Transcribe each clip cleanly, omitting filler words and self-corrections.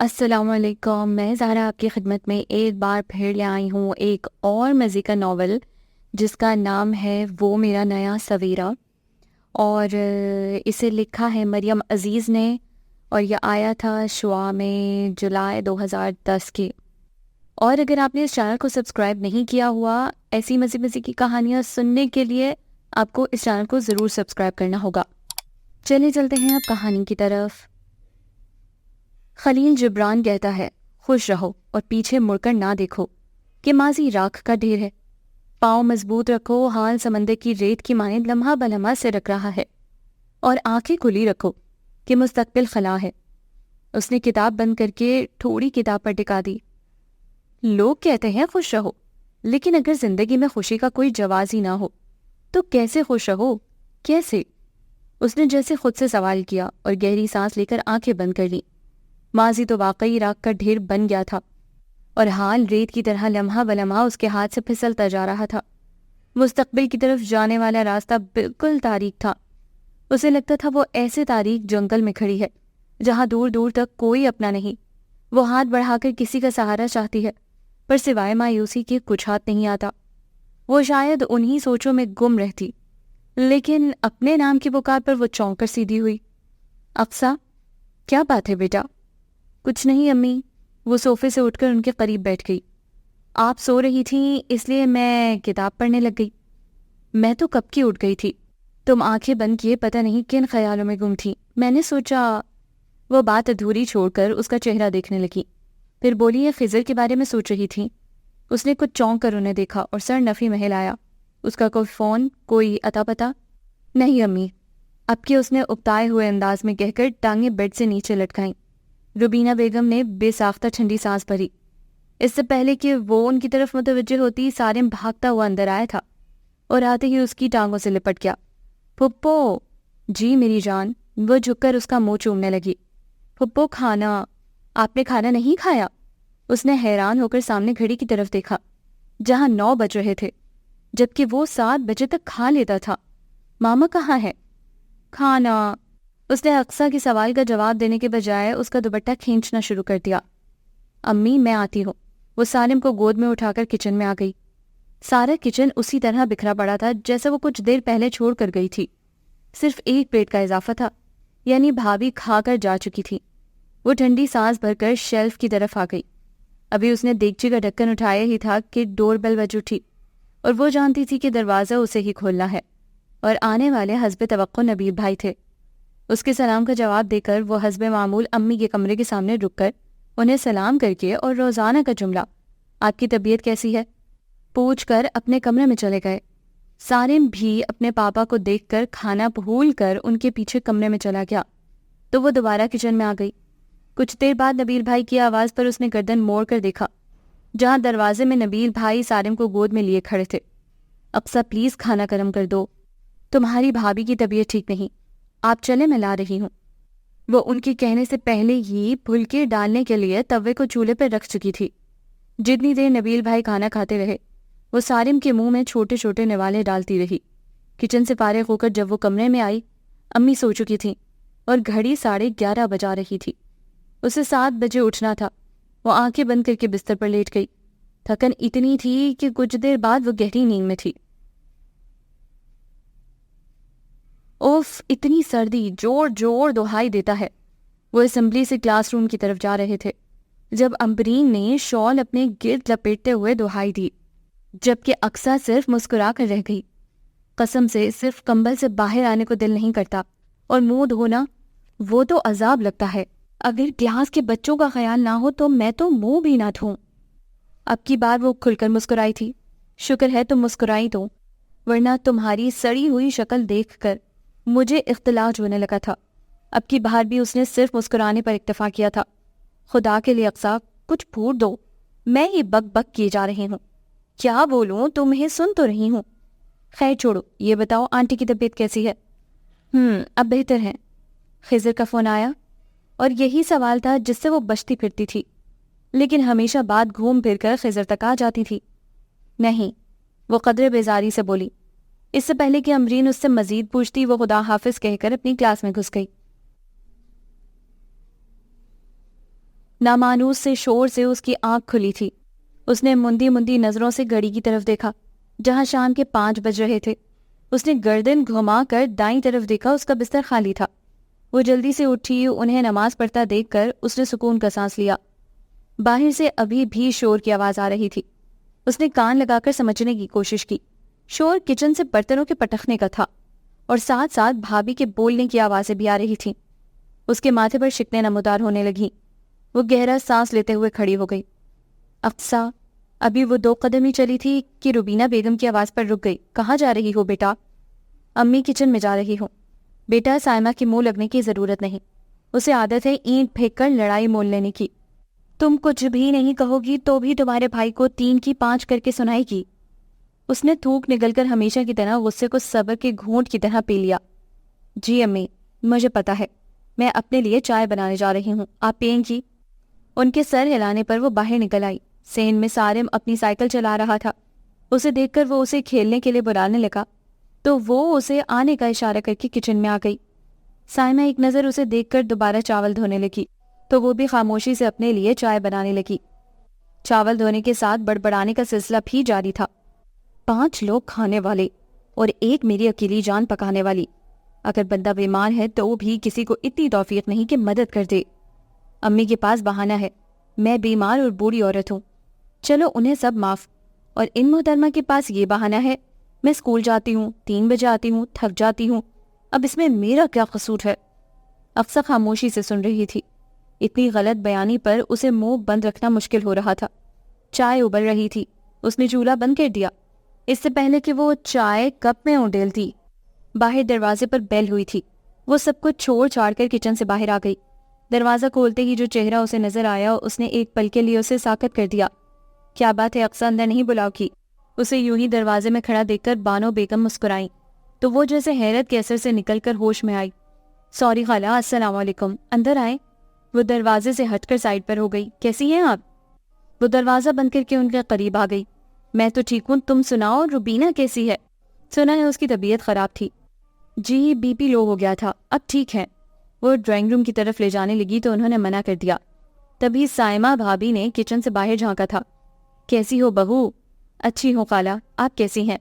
السلام علیکم، میں زہرا آپ کی خدمت میں ایک بار پھر لے آئی ہوں ایک اور مزے کا ناول جس کا نام ہے وہ میرا نیا سویرا، اور اسے لکھا ہے مریم عزیز نے، اور یہ آیا تھا شعاع میں جولائی 2010 کی۔ اور اگر آپ نے اس چینل کو سبسکرائب نہیں کیا ہوا ایسی مزے کی کہانیاں سننے کے لیے، آپ کو اس چینل کو ضرور سبسکرائب کرنا ہوگا۔ چلے چلتے ہیں اب کہانی کی طرف۔ خلیل جبران کہتا ہے، خوش رہو اور پیچھے مڑ کر نہ دیکھو کہ ماضی راکھ کا ڈھیر ہے۔ پاؤں مضبوط رکھو، حال سمندر کی ریت کی مانند لمحہ بلمحہ سے رکھ رہا ہے، اور آنکھیں کھلی رکھو کہ مستقبل خلا ہے۔ اس نے کتاب بند کر کے تھوڑی کتاب پر ٹکا دی۔ لوگ کہتے ہیں خوش رہو، لیکن اگر زندگی میں خوشی کا کوئی جواز ہی نہ ہو تو کیسے خوش رہو؟ کیسے؟ اس نے جیسے خود سے سوال کیا اور گہری سانس لے کر آنکھیں بند کر لی۔ ماضی تو واقعی راکھ کا ڈھیر بن گیا تھا، اور حال ریت کی طرح لمحہ بلمحہ اس کے ہاتھ سے پھسلتا جا رہا تھا۔ مستقبل کی طرف جانے والا راستہ بالکل تاریک تھا۔ اسے لگتا تھا وہ ایسے تاریک جنگل میں کھڑی ہے جہاں دور دور تک کوئی اپنا نہیں۔ وہ ہاتھ بڑھا کر کسی کا سہارا چاہتی ہے، پر سوائے مایوسی کے کچھ ہاتھ نہیں آتا۔ وہ شاید انہی سوچوں میں گم رہتی، لیکن اپنے نام کی پکار پر وہ چونک کر سیدھی ہوئی۔ اقصیٰ، کیا بات ہے بیٹا؟ کچھ نہیں امی، وہ صوفے سے اٹھ کر ان کے قریب بیٹھ گئی۔ آپ سو رہی تھیں اس لیے میں کتاب پڑھنے لگ گئی۔ میں تو کب کی اٹھ گئی تھی، تم آنکھیں بند کیے پتہ نہیں کن خیالوں میں گم تھی۔ میں نے سوچا۔ وہ بات ادھوری چھوڑ کر اس کا چہرہ دیکھنے لگی، پھر بولی یہ خضر کے بارے میں سوچ رہی تھی۔ اس نے کچھ چونک کر انہیں دیکھا اور سر نفی میں ہلایا۔ اس کا کوئی فون، کوئی اتا پتا؟ نہیں امی، اب کہ اس نے اکتائے ہوئے انداز میں کہہ کر ٹانگیں بیڈ سے نیچے لٹکائیں۔ روبینہ بیگم نے بے ساختہ ٹھنڈی سانس بھری۔ اس سے پہلے کہ وہ ان کی طرف متوجہ ہوتی، سارم بھاگتا ہوا اندر آیا تھا اور آتے ہی اس کی ٹانگوں سے لپٹ گیا۔ پھپھو! جی میری جان۔ وہ جھک کر اس کا منہ چومنے لگی۔ پھپھو، کھانا؟ آپ نے کھانا نہیں کھایا؟ اس نے حیران ہو کر سامنے گھڑی کی طرف دیکھا، جہاں 9 بج رہے تھے، جبکہ وہ 7 بجے تک کھا لیتا تھا۔ ماما کہاں ہے؟ کھانا؟ اس نے اقصیٰ کے سوال کا جواب دینے کے بجائے اس کا دوپٹہ کھینچنا شروع کر دیا۔ امی، میں آتی ہوں۔ وہ سالم کو گود میں اٹھا کر کچن میں آ گئی۔ سارا کچن اسی طرح بکھرا پڑا تھا جیسا وہ کچھ دیر پہلے چھوڑ کر گئی تھی۔ صرف ایک پلیٹ کا اضافہ تھا، یعنی بھابھی کھا کر جا چکی تھی۔ وہ ٹھنڈی سانس بھر کر شیلف کی طرف آ گئی۔ ابھی اس نے دیگچی کا ڈھکن اٹھایا ہی تھا کہ ڈور بیل بج اٹھی، اور وہ جانتی تھی کہ دروازہ اسے ہی کھولنا ہے، اور آنے والے حسب توقع نبیل بھائی تھے۔ اس کے سلام کا جواب دے کر وہ حسب معمول امی کے کمرے کے سامنے رک کر انہیں سلام کر کے اور روزانہ کا جملہ آپ کی طبیعت کیسی ہے پوچھ کر اپنے کمرے میں چلے گئے۔ سالم بھی اپنے پاپا کو دیکھ کر کھانا بھول کر ان کے پیچھے کمرے میں چلا گیا، تو وہ دوبارہ کچن میں آ گئی۔ کچھ دیر بعد نبیل بھائی کی آواز پر اس نے گردن موڑ کر دیکھا، جہاں دروازے میں نبیل بھائی سالم کو گود میں لیے کھڑے تھے۔ اقصیٰ، پلیز کھانا گرم کر دو، تمہاری بھابھی کی طبیعت ٹھیک نہیں، آپ چلے میں لا رہی ہوں۔ وہ ان کے کہنے سے پہلے ہی پھلکے ڈالنے کے لیے توے کو چولہے پر رکھ چکی تھی۔ جتنی دیر نبیل بھائی کھانا کھاتے رہے، وہ سالم کے منہ میں چھوٹے چھوٹے نوالے ڈالتی رہی۔ کچن سے فارغ ہو کر جب وہ کمرے میں آئی، امی سو چکی تھیں اور گھڑی 11:30 بجا رہی تھی۔ اسے 7 بجے اٹھنا تھا۔ وہ آنکھیں بند کر کے بستر پر لیٹ گئی۔ تھکن اتنی تھی کہ کچھ دیر بعد وہ گہری نیند میں تھی۔ اوف، اتنی سردی! جوڑ جوڑ دہائی دیتا ہے۔ وہ اسمبلی سے کلاس روم کی طرف جا رہے تھے جب امبرین نے شال اپنے گرد لپیٹتے ہوئے دہائی دی، جبکہ اقصیٰ صرف مسکرا کر رہ گئی۔ قسم سے صرف کمبل سے باہر آنے کو دل نہیں کرتا، اور منہ دھونا، وہ تو عذاب لگتا ہے۔ اگر کلاس کے بچوں کا خیال نہ ہو تو میں تو منہ بھی نہ دھوں۔ اب کی بار وہ کھل کر مسکرائی تھی۔ شکر ہے تم مسکرائی تو، ورنہ تمہاری سڑی ہوئی شکل دیکھ کر مجھے اختلاج ہونے لگا تھا۔ اب کی بار بھی اس نے صرف مسکرانے پر اکتفا کیا تھا۔ خدا کے لیے اقصیٰ، کچھ پھوٹ دو، میں ہی بک بک کیے جا رہی ہوں۔ کیا بولوں، تمہیں سن تو رہی ہوں۔ خیر چھوڑو، یہ بتاؤ آنٹی کی طبیعت کیسی ہے؟ اب بہتر ہے۔ خضر کا فون آیا؟ اور یہی سوال تھا جس سے وہ بچتی پھرتی تھی، لیکن ہمیشہ بات گھوم پھر کر خضر تک آ جاتی تھی۔ نہیں، وہ قدر بیزاری سے بولی۔ اس سے پہلے کہ امرین اس سے مزید پوچھتی، وہ خدا حافظ کہہ کر اپنی کلاس میں گھس گئی۔ نامانوس سے شور سے اس کی آنکھ کھلی تھی۔ اس نے مندی مندی نظروں سے گھڑی کی طرف دیکھا جہاں شام کے 5 بج رہے تھے۔ اس نے گردن گھما کر دائیں طرف دیکھا، اس کا بستر خالی تھا۔ وہ جلدی سے اٹھی، انہیں نماز پڑھتا دیکھ کر اس نے سکون کا سانس لیا۔ باہر سے ابھی بھی شور کی آواز آ رہی تھی۔ اس نے کان لگا کر سمجھنے کی کوشش کی۔ شور کچن سے برتنوں کے پٹخنے کا تھا اور ساتھ ساتھ بھابھی کے بولنے کی آوازیں بھی آ رہی تھیں۔ اس کے ماتھے پر شکنیں نمودار ہونے لگیں۔ وہ گہرا سانس لیتے ہوئے کھڑی ہو گئی۔ اقصیٰ ابھی وہ 2 قدم ہی چلی تھی کہ روبینہ بیگم کی آواز پر رک گئی۔ کہاں جا رہی ہو بیٹا؟ امی کچن میں جا رہی ہوں۔ بیٹا سائمہ کے منہ لگنے کی ضرورت نہیں، اسے عادت ہے اینٹ پھینک کر لڑائی مول لینے کی۔ تم کچھ بھی نہیں کہو گی تو بھی تمہارے بھائی کو 3 کی 5 کر کے سنائے گی۔ اس نے تھوک نگل کر ہمیشہ کی طرح غصے کو صبر کے گھونٹ کی طرح پی لیا۔ جی امی، مجھے پتا ہے، میں اپنے لیے چائے بنانے جا رہی ہوں، آپ پئیں گی؟ ان کے سر ہلانے پر وہ باہر نکل آئی۔ سین میں سارم اپنی سائیکل چلا رہا تھا۔ اسے دیکھ کر وہ اسے کھیلنے کے لیے بلانے لگا تو وہ اسے آنے کا اشارہ کر کے کچن میں آ گئی۔ سائمہ ایک نظر اسے دیکھ کر دوبارہ چاول دھونے لگی تو وہ بھی خاموشی سے اپنے لیے چائے بنانے لگی۔ چاول دھونے کے ساتھ بڑبڑانے کا سلسلہ بھی جاری تھا۔ 5 لوگ کھانے والے اور 1 میری اکیلی جان پکانے والی۔ اگر بندہ بیمار ہے تو بھی کسی کو اتنی توفیق نہیں کہ مدد کر دے۔ امی کے پاس بہانہ ہے، میں بیمار اور بوڑھی عورت ہوں، چلو انہیں سب معاف، اور ان محترمہ کے پاس یہ بہانہ ہے، میں اسکول جاتی ہوں، 3 بجے آتی ہوں، تھک جاتی ہوں، اب اس میں میرا کیا قصور ہے؟ اقصیٰ خاموشی سے سن رہی تھی۔ اتنی غلط بیانی پر اسے منہ بند رکھنا مشکل ہو رہا تھا۔ چائے ابل رہی تھی، اس نے چولہا بند کر دیا اس سے پہلے کہ وہ چائے کپ میں اونڈیلتی۔ باہر دروازے پر بیل ہوئی تھی۔ وہ سب کچھ چھوڑ چھاڑ کر کچن سے باہر آ گئی۔ دروازہ کھولتے ہی جو چہرہ اسے نظر آیا اس نے ایک پل کے لیے اسے ساکت کر دیا۔ کیا بات ہے اقصیٰ اندر نہیں بلاؤ کی؟ اسے یوں ہی دروازے میں کھڑا دیکھ کر بانو بیگم مسکرائیں تو وہ جیسے حیرت کے اثر سے نکل کر ہوش میں آئی۔ سوری خالہ، السلام علیکم، اندر آئیں۔ وہ دروازے سے ہٹ کر سائڈ پر ہو گئی۔ کیسی ہیں آپ؟ وہ دروازہ بند کر کے ان کے قریب آ گئی۔ میں تو ٹھیک ہوں، تم سناؤ، روبینہ کیسی ہے؟ سنا ہے اس کی طبیعت خراب تھی۔ جی بی پی لو ہو گیا تھا، اب ٹھیک ہے۔ وہ ڈرائنگ روم کی طرف لے جانے لگی تو انہوں نے منع کر دیا۔ تبھی سائمہ بھابھی نے کچن سے باہر جھانکا تھا۔ کیسی ہو بہو؟ اچھی ہوں خالہ، آپ کیسی ہیں؟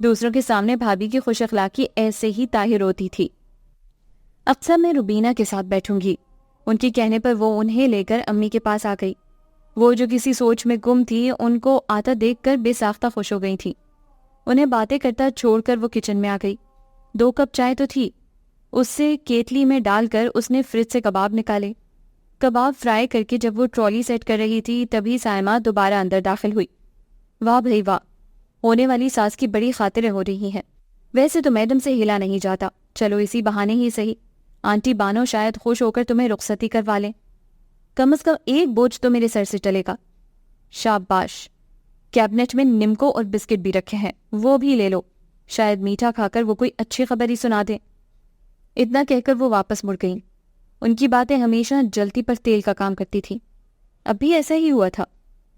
دوسروں کے سامنے بھابھی کی خوش اخلاقی ایسے ہی طاہر ہوتی تھی۔ اکثر میں روبینہ کے ساتھ بیٹھوں گی۔ ان کے کہنے پر وہ انہیں لے کر امی کے پاس آ گئی۔ وہ جو کسی سوچ میں گم تھی ان کو آتا دیکھ کر بے ساختہ خوش ہو گئی تھی۔ انہیں باتیں کرتا چھوڑ کر وہ کچن میں آ گئی۔ 2 کپ چائے تو تھی، اس سے کیتلی میں ڈال کر اس نے فریج سے کباب نکالے۔ کباب فرائی کر کے جب وہ ٹرالی سیٹ کر رہی تھی تبھی سائمہ دوبارہ اندر داخل ہوئی۔ واہ بھئی واہ، ہونے والی ساس کی بڑی خاطریں ہو رہی ہیں۔ ویسے تو میڈم سے ہلا نہیں جاتا، چلو اسی بہانے ہی صحیح، آنٹی بانو شاید خوش ہو کر تمہیں رخصتی کروا لیں، کم از کم ایک بوجھ تو میرے سر سے ٹلے گا۔ شاباش، کیبنٹ میں نمکو اور بسکٹ بھی رکھے ہیں، وہ بھی لے لو، شاید میٹھا کھا کر وہ کوئی اچھی خبر ہی سنا دیں۔ اتنا کہہ کر وہ واپس مڑ گئیں۔ ان کی باتیں ہمیشہ جلتی پر تیل کا کام کرتی تھی۔ اب بھی ایسا ہی ہوا تھا۔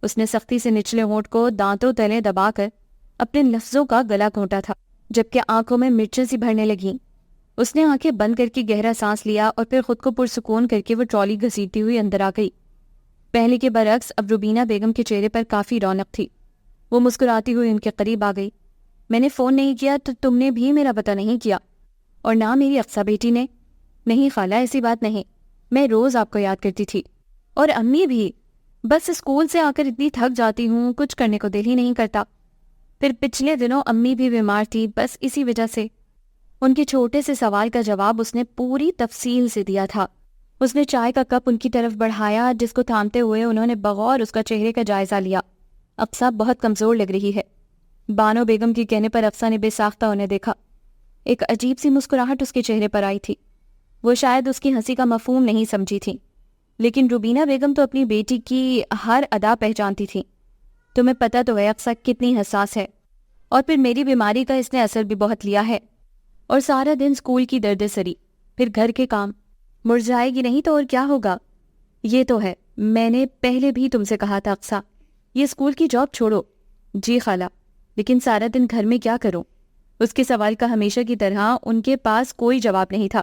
اس نے سختی سے نچلے ہونٹ کو دانتوں تلے دبا کر اپنے لفظوں کا گلا گھونٹا تھا، جبکہ آنکھوں میں مرچیں سی بھرنے لگیں۔ اس نے آنکھیں بند کر کے گہرا سانس لیا اور پھر خود کو پرسکون کر کے وہ ٹرالی گھسیٹتی ہوئی اندر آ گئی۔ پہلے کے برعکس اب روبینہ بیگم کے چہرے پر کافی رونق تھی۔ وہ مسکراتی ہوئی ان کے قریب آ گئی۔ میں نے فون نہیں کیا تو تم نے بھی میرا پتہ نہیں کیا، اور نہ میری اقصیٰ بیٹی نے۔ نہیں خالہ، ایسی بات نہیں، میں روز آپ کو یاد کرتی تھی، اور امی بھی، بس اسکول سے آ کر اتنی تھک جاتی ہوں، کچھ کرنے کو دل ہی نہیں کرتا۔ پھر پچھلے دنوں امی بھی بیمار تھی، بس اسی وجہ سے۔ ان کے چھوٹے سے سوال کا جواب اس نے پوری تفصیل سے دیا تھا۔ اس نے چائے کا کپ ان کی طرف بڑھایا، جس کو تھامتے ہوئے انہوں نے بغور اس کا چہرے کا جائزہ لیا۔ اقصیٰ بہت کمزور لگ رہی ہے۔ بانو بیگم کے کہنے پر اقصیٰ نے بے ساختہ انہیں دیکھا۔ ایک عجیب سی مسکراہٹ اس کے چہرے پر آئی تھی۔ وہ شاید اس کی ہنسی کا مفہوم نہیں سمجھی تھی، لیکن روبینہ بیگم تو اپنی بیٹی کی ہر ادا پہچانتی تھی۔ تمہیں پتہ تو ہے اقصیٰ کتنی حساس ہے، اور پھر میری بیماری کا اس نے اثر بھی بہت لیا ہے، اور سارا دن اسکول کی درد سری، پھر گھر کے کام، مرجھائے گی نہیں تو اور کیا ہوگا؟ یہ تو ہے، میں نے پہلے بھی تم سے کہا تھا اقصیٰ، یہ اسکول کی جاب چھوڑو۔ جی خالہ، لیکن سارا دن گھر میں کیا کروں؟ اس کے سوال کا ہمیشہ کی طرح ان کے پاس کوئی جواب نہیں تھا۔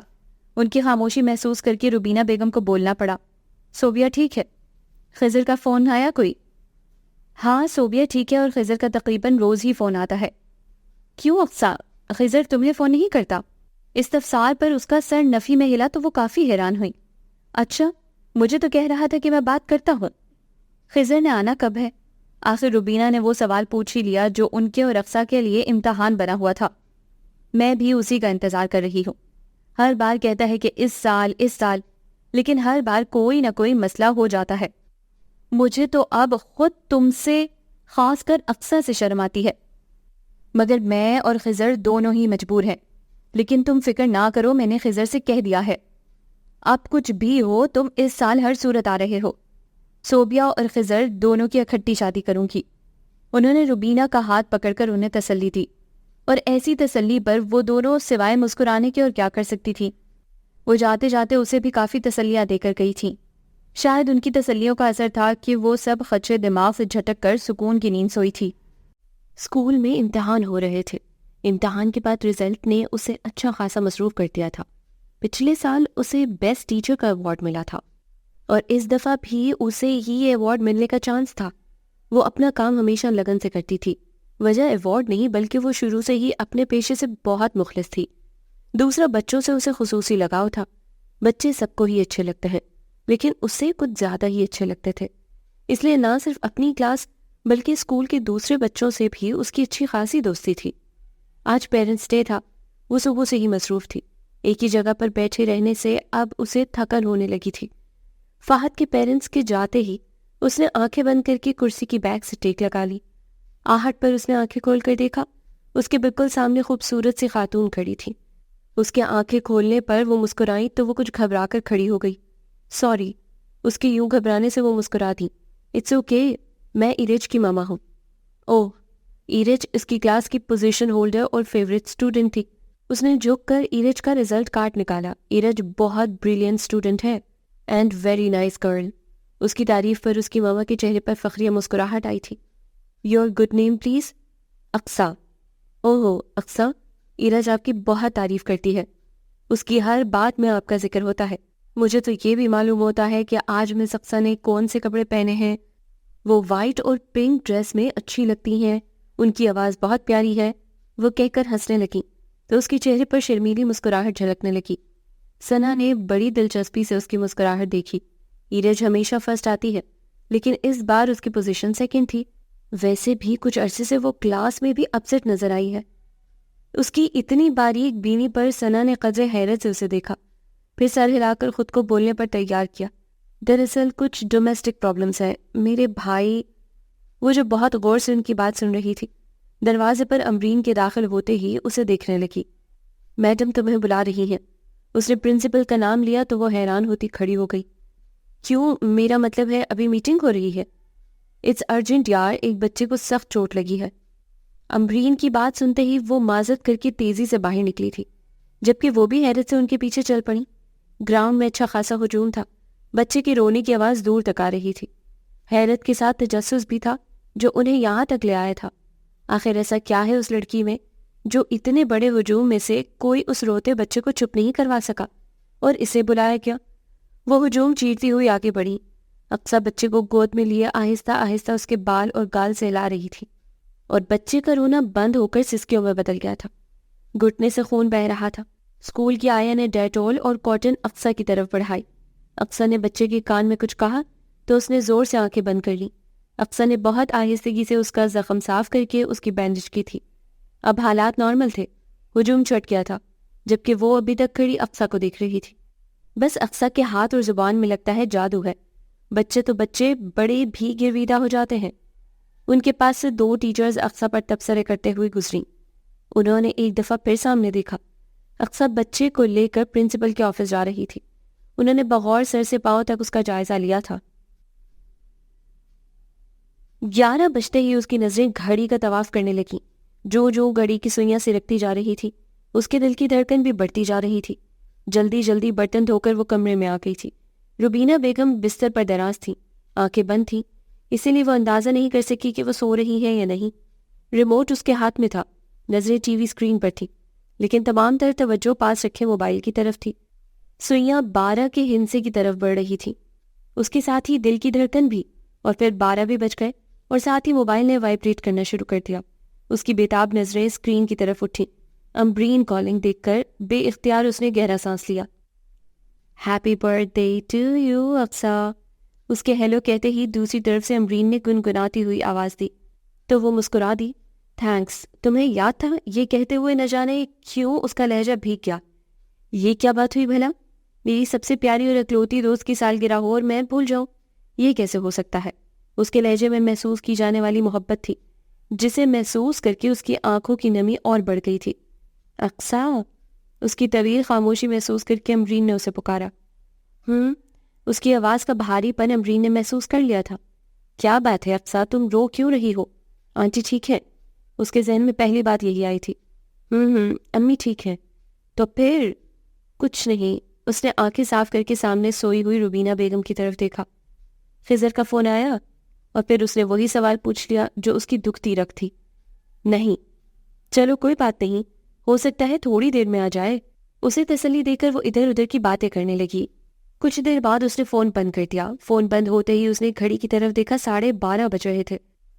ان کی خاموشی محسوس کر کے روبینہ بیگم کو بولنا پڑا۔ صوبیہ ٹھیک ہے، خضر کا فون آیا کوئی؟ ہاں صوبیہ ٹھیک ہے، اور خضر کا تقریباً روز ہی فون آتا ہے۔ کیوں اقصیٰ، خضر تمہیں فون نہیں کرتا؟ استفسار پر اس کا سر نفی میں ہلا تو وہ کافی حیران ہوئی۔ اچھا، مجھے تو کہہ رہا تھا کہ میں بات کرتا ہوں۔ خضر نے آنا کب ہے؟ آخر روبینہ نے وہ سوال پوچھ ہی لیا جو ان کے اور اقصیٰ کے لیے امتحان بنا ہوا تھا۔ میں بھی اسی کا انتظار کر رہی ہوں۔ ہر بار کہتا ہے کہ اس سال، لیکن ہر بار کوئی نہ کوئی مسئلہ ہو جاتا ہے۔ مجھے تو اب خود تم سے، خاص کر اقصیٰ سے شرم آتی ہے، مگر میں اور خضر دونوں ہی مجبور ہیں۔ لیکن تم فکر نہ کرو، میں نے خضر سے کہہ دیا ہے۔ اب کچھ بھی ہو تم اس سال ہر صورت آ رہے ہو۔ صوبیہ اور خضر دونوں کی اکٹھی شادی کروں گی۔ انہوں نے روبینہ کا ہاتھ پکڑ کر انہیں تسلی دی، اور ایسی تسلی پر وہ دونوں سوائے مسکرانے کے اور کیا کر سکتی تھی۔ وہ جاتے جاتے اسے بھی کافی تسلیاں دے کر گئی تھیں۔ شاید ان کی تسلیوں کا اثر تھا کہ وہ سب خدشے دماغ سے جھٹک کر سکون کی نیند سوئی تھی۔ اسکول میں امتحان ہو رہے تھے۔ امتحان کے بعد رزلٹ نے اسے اچھا خاصا مصروف کر دیا تھا۔ پچھلے سال اسے بیسٹ ٹیچر کا ایوارڈ ملا تھا، اور اس دفعہ بھی اسے ہی یہ ایوارڈ ملنے کا چانس تھا۔ وہ اپنا کام ہمیشہ لگن سے کرتی تھی۔ وجہ ایوارڈ نہیں، بلکہ وہ شروع سے ہی اپنے پیشے سے بہت مخلص تھی۔ دوسرا، بچوں سے اسے خصوصی لگاؤ تھا۔ بچے سب کو ہی اچھے لگتے ہیں، لیکن اسے کچھ زیادہ ہی اچھے لگتے تھے۔ اس لیے نہ صرف اپنی کلاس بلکہ اسکول کے دوسرے بچوں سے بھی اس کی اچھی خاصی دوستی تھی۔ آج پیرنٹس ڈے تھا۔ وہ صبح سے ہی مصروف تھی۔ ایک ہی جگہ پر بیٹھے رہنے سے اب اسے تھکن ہونے لگی تھی۔ فہد کے پیرنٹس کے جاتے ہی اس نے آنکھیں بند کر کے کرسی کی بیک سے ٹیک لگا لی۔ آہٹ پر اس نے آنکھیں کھول کر دیکھا۔ اس کے بالکل سامنے خوبصورت سی خاتون کھڑی تھی۔ اس کے آنکھیں کھولنے پر وہ مسکرائی تو وہ کچھ گھبرا کر کھڑی ہو گئی۔ سوری، اس کے یوں گھبرانے سے وہ مسکرا دی۔ اٹس اوکے، میں ایرج کی ماما ہوں۔ اوہ، ایرج اس کی کلاس کی پوزیشن ہولڈر اور فیوریٹ اسٹوڈنٹ تھی۔ اس نے جھک کر ایرج کا رزلٹ کارڈ نکالا۔ ایرج بہت بریلینٹ اسٹوڈنٹ ہے اینڈ ویری نائس گرل۔ اس کی تعریف پر اس کی ماما کے چہرے پر فخریہ مسکراہٹ آئی تھی۔ Your good name please? Aqsa. Oh Aqsa, Iraj آپ کی بہت تعریف کرتی ہے۔ اس کی ہر بات میں آپ کا ذکر ہوتا ہے۔ مجھے تو یہ بھی معلوم ہوتا ہے کہ آج مس اقصیٰ نے کون سے کپڑے پہنے ہیں۔ وہ وائٹ اور پنک ڈریس میں اچھی لگتی ہیں۔ ان کی آواز بہت پیاری ہے۔ وہ کہہ کر ہنسنے لگی تو اس کے چہرے پر شرمیلی مسکراہٹ جھلکنے لگی۔ ثنا نے بڑی دلچسپی سے اس کی مسکراہٹ دیکھی۔ ایرج ہمیشہ فرسٹ آتی ہے، لیکن اس بار اس کی پوزیشن سیکنڈ تھی۔ ویسے بھی کچھ عرصے سے وہ کلاس میں بھی اپسٹ نظر آئی ہے۔ اس کی اتنی باریک بینی پر ثنا نے قدرے حیرت سے اسے دیکھا، پھر سر ہلا کر خود کو بولنے پر تیار کیا۔ دراصل کچھ ڈومیسٹک پرابلمس ہیں میرے بھائی۔ وہ جو بہت غور سے ان کی بات سن رہی تھی، دروازے پر امرین کے داخل ہوتے ہی اسے دیکھنے لگی۔ میڈم تمہیں بلا رہی ہیں۔ اس نے پرنسپل کا نام لیا تو وہ حیران ہوتی کھڑی ہو گئی۔ کیوں؟ میرا مطلب ہے ابھی میٹنگ ہو رہی ہے۔ اٹس ارجنٹ یار، ایک بچے کو سخت چوٹ لگی ہے۔ امرین کی بات سنتے ہی وہ معذرت کر کے تیزی سے باہر نکلی تھی، جبکہ وہ بھی حیرت سے ان کے پیچھے چل پڑی۔ گراؤنڈ میں اچھا خاصا ہجوم تھا۔ بچے کی رونے کی آواز دور تک آ رہی تھی۔ حیرت کے ساتھ تجسس بھی تھا جو انہیں یہاں تک لے آیا تھا۔ آخر ایسا کیا ہے اس لڑکی میں جو اتنے بڑے ہجوم میں سے کوئی اس روتے بچے کو چپ نہیں کروا سکا؟ اور اسے بلایا کیا؟ وہ ہجوم چیرتی ہوئی آگے بڑھی۔ اقصیٰ بچے کو گود میں لیے آہستہ آہستہ اس کے بال اور گال سے ہلا رہی تھی، اور بچے کا رونا بند ہو کر سسکیوں میں بدل گیا تھا۔ گھٹنے سے خون بہہ رہا تھا۔ اسکول کی آیا نے ڈیٹول اور کاٹن اقصیٰ کی طرف بڑھائی۔ اقصیٰ نے بچے کے کان میں کچھ کہا تو اس نے زور سے آنکھیں بند کر لیں۔ اقصیٰ نے بہت آہستگی سے اس کا زخم صاف کر کے اس کی بینڈیج کی تھی۔ اب حالات نارمل تھے۔ ہجوم چھٹ گیا تھا، جبکہ وہ ابھی تک کھڑی اقصیٰ کو دیکھ رہی تھی۔ بس اقصیٰ کے ہاتھ اور زبان میں لگتا ہے جادو ہے۔ بچے تو بچے بڑے بھی گرویدہ ہو جاتے ہیں۔ ان کے پاس سے 2 ٹیچرز اقصیٰ پر تبصرے کرتے ہوئے گزریں۔ انہوں نے ایک دفعہ پھر سامنے دیکھا۔ اقصیٰ بچے کو لے کر پرنسپل کے آفس جا رہی تھی۔ انہوں نے بغور سر سے پاؤں تک اس کا جائزہ لیا تھا۔ 11 بجتے ہی اس کی نظریں گھڑی کا طواف کرنے لگیں۔ جو جو گھڑی کی سوئیاں سرکتی جا رہی تھی، اس کے دل کی دھڑکن بھی بڑھتی جا رہی تھی۔ جلدی جلدی برتن دھو کر وہ کمرے میں آ گئی تھی۔ روبینہ بیگم بستر پر دراز تھیں، آنکھیں بند تھیں، اسی لیے وہ اندازہ نہیں کر سکی کہ وہ سو رہی ہے یا نہیں۔ ریموٹ اس کے ہاتھ میں تھا، نظریں ٹی وی اسکرین پر تھی، لیکن تمام تر توجہ پاس رکھے موبائل کی طرف تھی۔ سوئیاں 12 کے ہندسے کی طرف بڑھ رہی تھیں۔ اس کے ساتھ ہی دل کی دھڑکن بھی، اور پھر 12 بھی بج گئے اور ساتھ ہی موبائل نے وائبریٹ کرنا شروع کر دیا۔ اس کی بےتاب نظریں اسکرین کی طرف اٹھیں۔ امبرین کالنگ دیکھ کر بے اختیار اس نے گہرا سانس لیا۔ Happy birthday to you Aqsa, اس کے ہیلو کہتے ہی دوسری طرف سے امبرین نے گنگناتی ہوئی آواز دی تو وہ مسکرا دی۔ تھینکس، تمہیں یاد تھا؟ یہ کہتے ہوئے نہ جانے کیوں اس کا لہجہ بھیگ گیا۔ یہ کیا بات ہوئی بھلا؟ میری سب سے پیاری اور اکلوتی دوست کی سالگرہ ہو اور میں بھول جاؤں؟ یہ کیسے ہو سکتا ہے؟ اس کے لہجے میں محسوس کی جانے والی محبت تھی جسے محسوس کر کے اس کی آنکھوں کی نمی اور بڑھ گئی تھی۔ اقصیٰ، اس کی طویل خاموشی محسوس کر کے امبرین نے اسے پکارا۔ اس کی آواز کا بھاری پن امبرین نے محسوس کر لیا تھا۔ کیا بات ہے اقصیٰ، تم رو کیوں رہی ہو؟ آنٹی ٹھیک ہے؟ اس کے ذہن میں پہلی بات یہی آئی تھی۔ امی ٹھیک ہے۔ تو پھر کچھ نہیں۔ اس نے آنکھیں صاف کر کے سامنے سوئی ہوئی روبینہ بیگم کی طرف دیکھا۔ خضر کا فون آیا؟ اور پھر اس نے وہی سوال پوچھ لیا جو اس کی دکھتی رکھ تھی۔ نہیں۔ چلو کوئی بات نہیں، ہو سکتا ہے تھوڑی دیر میں آ جائے۔ اسے تسلی دے کر وہ ادھر ادھر کی باتیں کرنے لگی۔ کچھ دیر بعد اس نے فون بند کر دیا۔ فون بند ہوتے ہی اس نے گھڑی کی طرف دیکھا، 12:30 بج رہے تھے،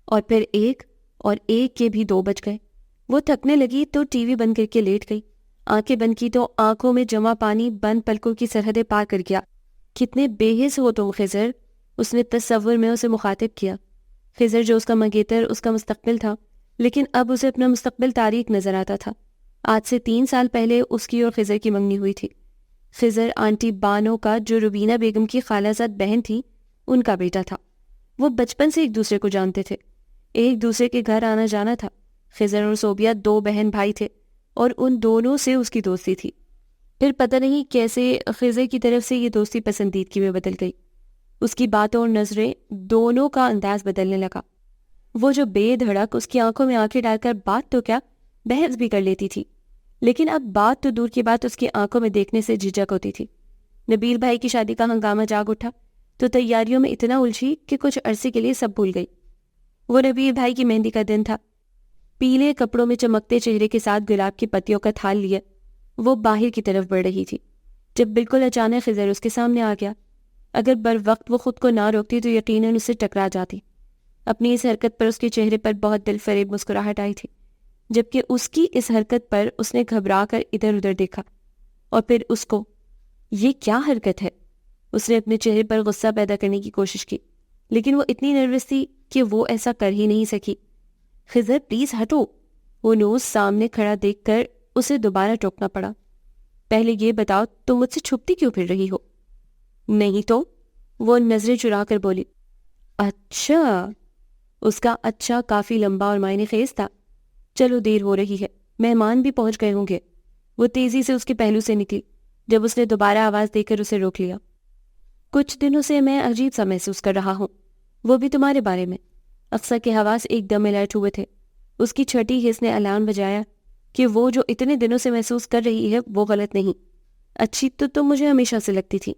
اور پھر 1 اور 1 کے بھی 2 بج گئے۔ وہ تھکنے لگی تو ٹی وی بند کر کے لیٹ گئی۔ آنکھیں بند کی تو آنکھوں میں جمع پانی بند پلکوں کی سرحدیں پار کر گیا۔ کتنے بے حس ہو تم خضر، اس نے تصور میں اسے مخاطب کیا۔ خضر جو اس کا منگیتر، اس کا مستقبل تھا، لیکن اب اسے اپنا مستقبل تاریک نظر آتا تھا۔ آج سے 3 سال پہلے اس کی اور خضر کی منگنی ہوئی تھی۔ خضر آنٹی بانو کا، جو روبینہ بیگم کی خالہ زاد بہن تھی، ان کا بیٹا تھا۔ وہ بچپن سے ایک دوسرے کو جانتے تھے، ایک دوسرے کے گھر آنا جانا تھا۔ خضر اور صوبیہ 2 بہن بھائی تھے اور ان دونوں سے اس کی دوستی تھی۔ پھر پتہ نہیں کیسے خضر کی طرف سے یہ دوستی پسندیدگی میں بدل گئی۔ اس کی باتوں اور نظریں دونوں کا انداز بدلنے لگا۔ وہ جو بے دھڑک اس کی آنکھوں میں آنکھیں ڈال کر بات تو کیا، بحث بھی کر لیتی تھی، لیکن اب بات تو دور کی بات اس کی آنکھوں میں دیکھنے سے جھجک ہوتی تھی۔ نبیل بھائی کی شادی کا ہنگامہ جاگ اٹھا تو تیاریوں میں اتنا الجھی کہ کچھ عرصے کے لیے سب بھول گئی۔ وہ نبیل بھائی کی مہندی کا دن تھا۔ پیلے کپڑوں میں چمکتے چہرے کے ساتھ گلاب کی پتیوں کا تھال لیے وہ باہر کی طرف بڑھ رہی تھی، جب بالکل اچانک خضر اس کے سامنے آ گیا۔ اگر بر وقت وہ خود کو نہ روکتی تو یقیناً اس سے ٹکرا جاتی۔ اپنی اس حرکت پر اس کے چہرے پر بہت دل فریب مسکراہٹ آئی تھی، جبکہ اس کی اس حرکت پر اس نے گھبرا کر ادھر ادھر دیکھا، اور پھر اس کو یہ کیا حرکت ہے؟ اس نے اپنے چہرے پر غصہ پیدا کرنے کی کوشش کی، لیکن وہ اتنی نروس تھی کہ وہ ایسا کر ہی نہیں سکی۔ خضر پلیز ہٹو، وہ نوز سامنے کھڑا دیکھ کر اسے دوبارہ ٹوکنا پڑا۔ پہلے یہ بتاؤ تم مجھ سے چھپتی کیوں پھر رہی ہو؟ نہیں تو، وہ نظریں چرا کر بولی۔ اچھا، اس کا اچھا کافی لمبا اور معنی خیز تھا۔ چلو دیر ہو رہی ہے، مہمان بھی پہنچ گئے ہوں گے۔ وہ تیزی سے اس کے پہلو سے نکلی جب اس نے دوبارہ آواز دے کر اسے روک لیا۔ کچھ دنوں سے میں عجیب سا محسوس کر رہا ہوں، وہ بھی تمہارے بارے میں۔ اقصیٰ کے حواس ایک دم الرٹ ہوئے تھے۔ اس کی چھٹی حس نے اعلان بجایا کہ وہ جو اتنے دنوں سے محسوس کر رہی ہے وہ غلط نہیں۔ اچھی تو تم مجھے ہمیشہ سے لگتی تھی،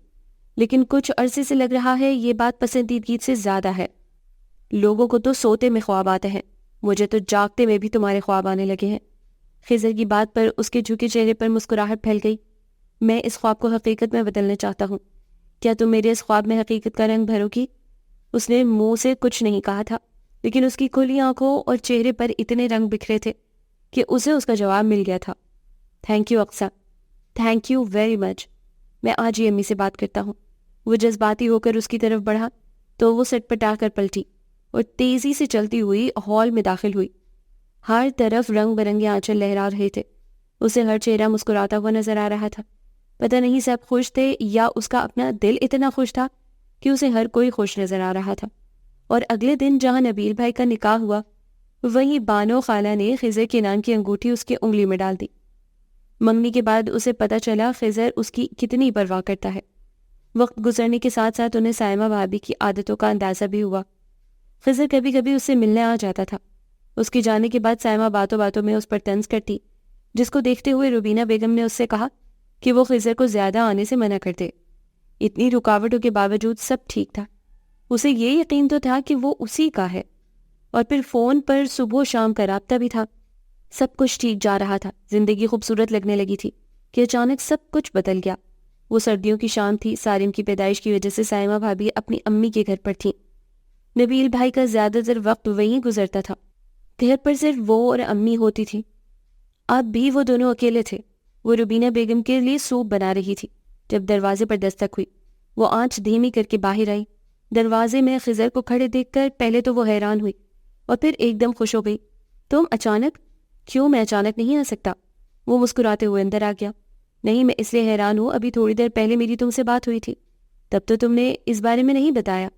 لیکن کچھ عرصے سے لگ رہا ہے یہ بات پسندیدگی سے زیادہ ہے۔ لوگوں کو تو سوتے میں خواب آتے ہیں، مجھے تو جاگتے میں بھی تمہارے خواب آنے لگے ہیں۔ خضر کی بات پر اس کے جھکے چہرے پر مسکراہٹ پھیل گئی۔ میں اس خواب کو حقیقت میں بدلنا چاہتا ہوں، کیا تم میرے اس خواب میں حقیقت کا رنگ بھرو گی؟ اس نے منہ سے کچھ نہیں کہا تھا، لیکن اس کی کھلی آنکھوں اور چہرے پر اتنے رنگ بکھرے تھے کہ اسے اس کا جواب مل گیا تھا۔ Thank you Aqsa, thank you very much, میں آج ہی امی سے بات کرتا ہوں۔ وہ جذباتی ہو کر اس کی طرف بڑھا تو وہ سٹ پٹا کر پلٹی اور تیزی سے چلتی ہوئی ہال میں داخل ہوئی۔ ہر طرف رنگ برنگے آنچل لہرا رہے تھے، اسے ہر چہرہ مسکراتا ہوا نظر آ رہا تھا۔ پتہ نہیں سب خوش تھے یا اس کا اپنا دل اتنا خوش تھا کہ اسے ہر کوئی خوش نظر آ رہا تھا۔ اور اگلے دن جہاں نبیل بھائی کا نکاح ہوا، وہیں بانو خالہ نے خضر کے نام کی انگوٹھی اس کی انگلی میں ڈال دی۔ منگنی کے بعد اسے پتہ چلا خضر اس کی کتنی پرواہ کرتا ہے۔ وقت گزرنے کے ساتھ ساتھ انہیں سائمہ بھابھی کی عادتوں کا اندازہ بھی ہوا۔ خضر کبھی کبھی اس سے ملنے آ جاتا تھا۔ اس کے جانے کے بعد سائمہ باتوں باتوں میں اس پر طنز کرتی، جس کو دیکھتے ہوئے روبینہ بیگم نے اس سے کہا کہ وہ خضر کو زیادہ آنے سے منع کر دے۔ اتنی رکاوٹوں کے باوجود سب ٹھیک تھا۔ اسے یہ یقین تو تھا کہ وہ اسی کا ہے، اور پھر فون پر صبح و شام کا رابطہ بھی تھا۔ سب کچھ ٹھیک جا رہا تھا، زندگی خوبصورت لگنے لگی تھی کہ اچانک سب کچھ بدل گیا۔ وہ سردیوں کی شام تھی، سارم کی پیدائش کی وجہ سے سائمہ بھابھی اپنی امی کے گھر پر تھیں۔ نبیل بھائی کا زیادہ تر وقت وہیں گزرتا تھا، گھر پر صرف وہ اور امی ہوتی تھی۔ اب بھی وہ دونوں اکیلے تھے۔ وہ روبینہ بیگم کے لیے سوپ بنا رہی تھی جب دروازے پر دستک ہوئی۔ وہ آنچ دھیمی کر کے باہر آئی۔ دروازے میں خضر کو کھڑے دیکھ کر پہلے تو وہ حیران ہوئی اور پھر ایک دم خوش ہو گئی۔ تم اچانک؟ کیوں، میں اچانک نہیں آ سکتا۔ وہ مسکراتے ہوئے اندر آ گیا۔ نہیں، میں اس لیے حیران ہوں، ابھی تھوڑی دیر پہلے میری تم سے بات ہوئی تھی، تب تو تم نے اس بارے میں نہیں بتایا۔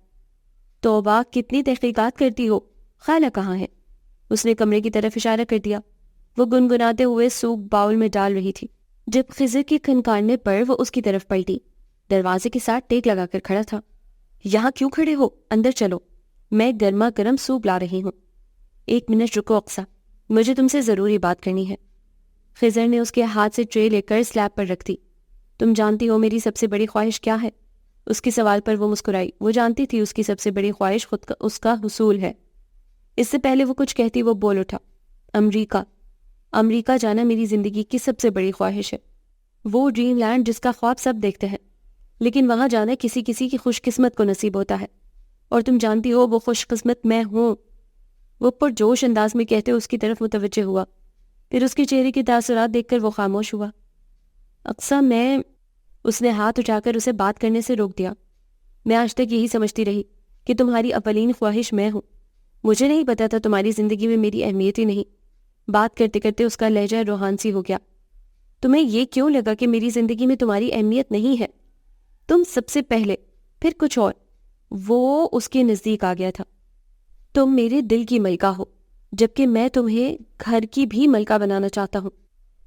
توبہ، کتنی تحقیقات کرتی ہو، خالہ کہاں ہے؟ اس نے کمرے کی طرف اشارہ کر دیا۔ وہ گنگناتے ہوئے سوپ باؤل میں ڈال رہی تھی جب خضر کے کھنکارنے پر وہ اس کی طرف پلٹی۔ دروازے کے ساتھ ٹیک لگا کر کھڑا تھا۔ یہاں کیوں کھڑے ہو؟ اندر چلو، میں گرما گرم سوپ لا رہی ہوں۔ 1 منٹ رکو اقصیٰ، مجھے تم سے ضروری بات کرنی ہے۔ خضر نے اس کے ہاتھ سے ٹرے لے کر سلیب پر رکھ دی۔ تم جانتی ہو میری سب سے بڑی خواہش کیا ہے؟ اس کے سوال پر وہ مسکرائی۔ وہ جانتی تھی اس کی سب سے بڑی خواہش اس کا حصول ہے۔ اس سے پہلے وہ کچھ کہتی وہ بول اٹھا، امریکہ۔ امریکہ جانا میری زندگی کی سب سے بڑی خواہش ہے، وہ ڈریم لینڈ جس کا خواب سب دیکھتے ہیں، لیکن وہاں جانا کسی کسی کی خوش قسمت کو نصیب ہوتا ہے، اور تم جانتی ہو وہ خوش قسمت میں ہوں۔ وہ پرجوش انداز میں کہتے اس کی طرف متوجہ ہوا، پھر اس کے چہرے کے تاثرات دیکھ کر وہ خاموش ہوا۔ اقصیٰ، اس نے ہاتھ اٹھا کر اسے بات کرنے سے روک دیا۔ میں آج تک یہی سمجھتی رہی کہ تمہاری اولین خواہش میں ہوں۔ مجھے نہیں پتا تھا تمہاری زندگی میں میری اہمیت ہی نہیں۔ بات کرتے کرتے اس کا لہجہ روحانسی ہو گیا۔ تمہیں یہ کیوں لگا کہ میری زندگی میں تمہاری اہمیت نہیں ہے؟ تم سب سے پہلے، پھر کچھ اور۔ وہ اس کے نزدیک آ گیا تھا۔ تم میرے دل کی ملکہ ہو، جبکہ میں تمہیں گھر کی بھی ملکہ بنانا چاہتا ہوں۔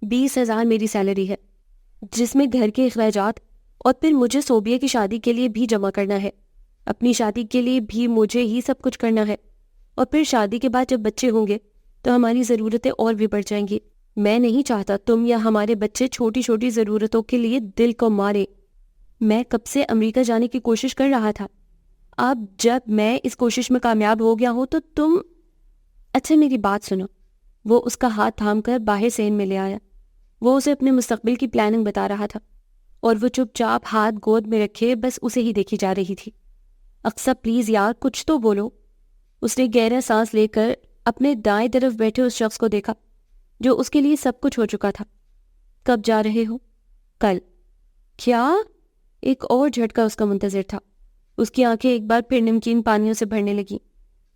20,000 میری سیلری ہے، جس میں گھر کے اخراجات، اور پھر مجھے صوبیہ کی شادی کے لیے بھی جمع کرنا ہے۔ اپنی شادی کے لیے بھی مجھے ہی سب کچھ کرنا ہے، اور پھر شادی کے بعد جب بچے ہوں گے تو ہماری ضرورتیں اور بھی بڑھ جائیں گی۔ میں نہیں چاہتا تم یا ہمارے بچے چھوٹی چھوٹی ضرورتوں کے لیے دل کو مارے۔ میں کب سے امریکہ جانے کی کوشش کر رہا تھا، اب جب میں اس کوشش میں کامیاب ہو گیا ہوں تو تم… اچھا میری بات سنو۔ وہ اس کا ہاتھ تھام کر باہر سین میں لے آیا۔ وہ اسے اپنے مستقبل کی پلاننگ بتا رہا تھا، اور وہ چپ چاپ ہاتھ گود میں رکھے بس اسے ہی دیکھی جا رہی تھی۔ اقصیٰ پلیز یار، کچھ تو بولو۔ اس نے گہرا سانس لے کر اپنے دائیں طرف بیٹھے اس شخص کو دیکھا جو اس کے لیے سب کچھ ہو چکا تھا۔ کب جا رہے ہو؟ کل۔ کیا؟ ایک اور جھٹکا اس کا منتظر تھا۔ اس کی آنکھیں ایک بار پھر نمکین پانیوں سے بھرنے لگیں۔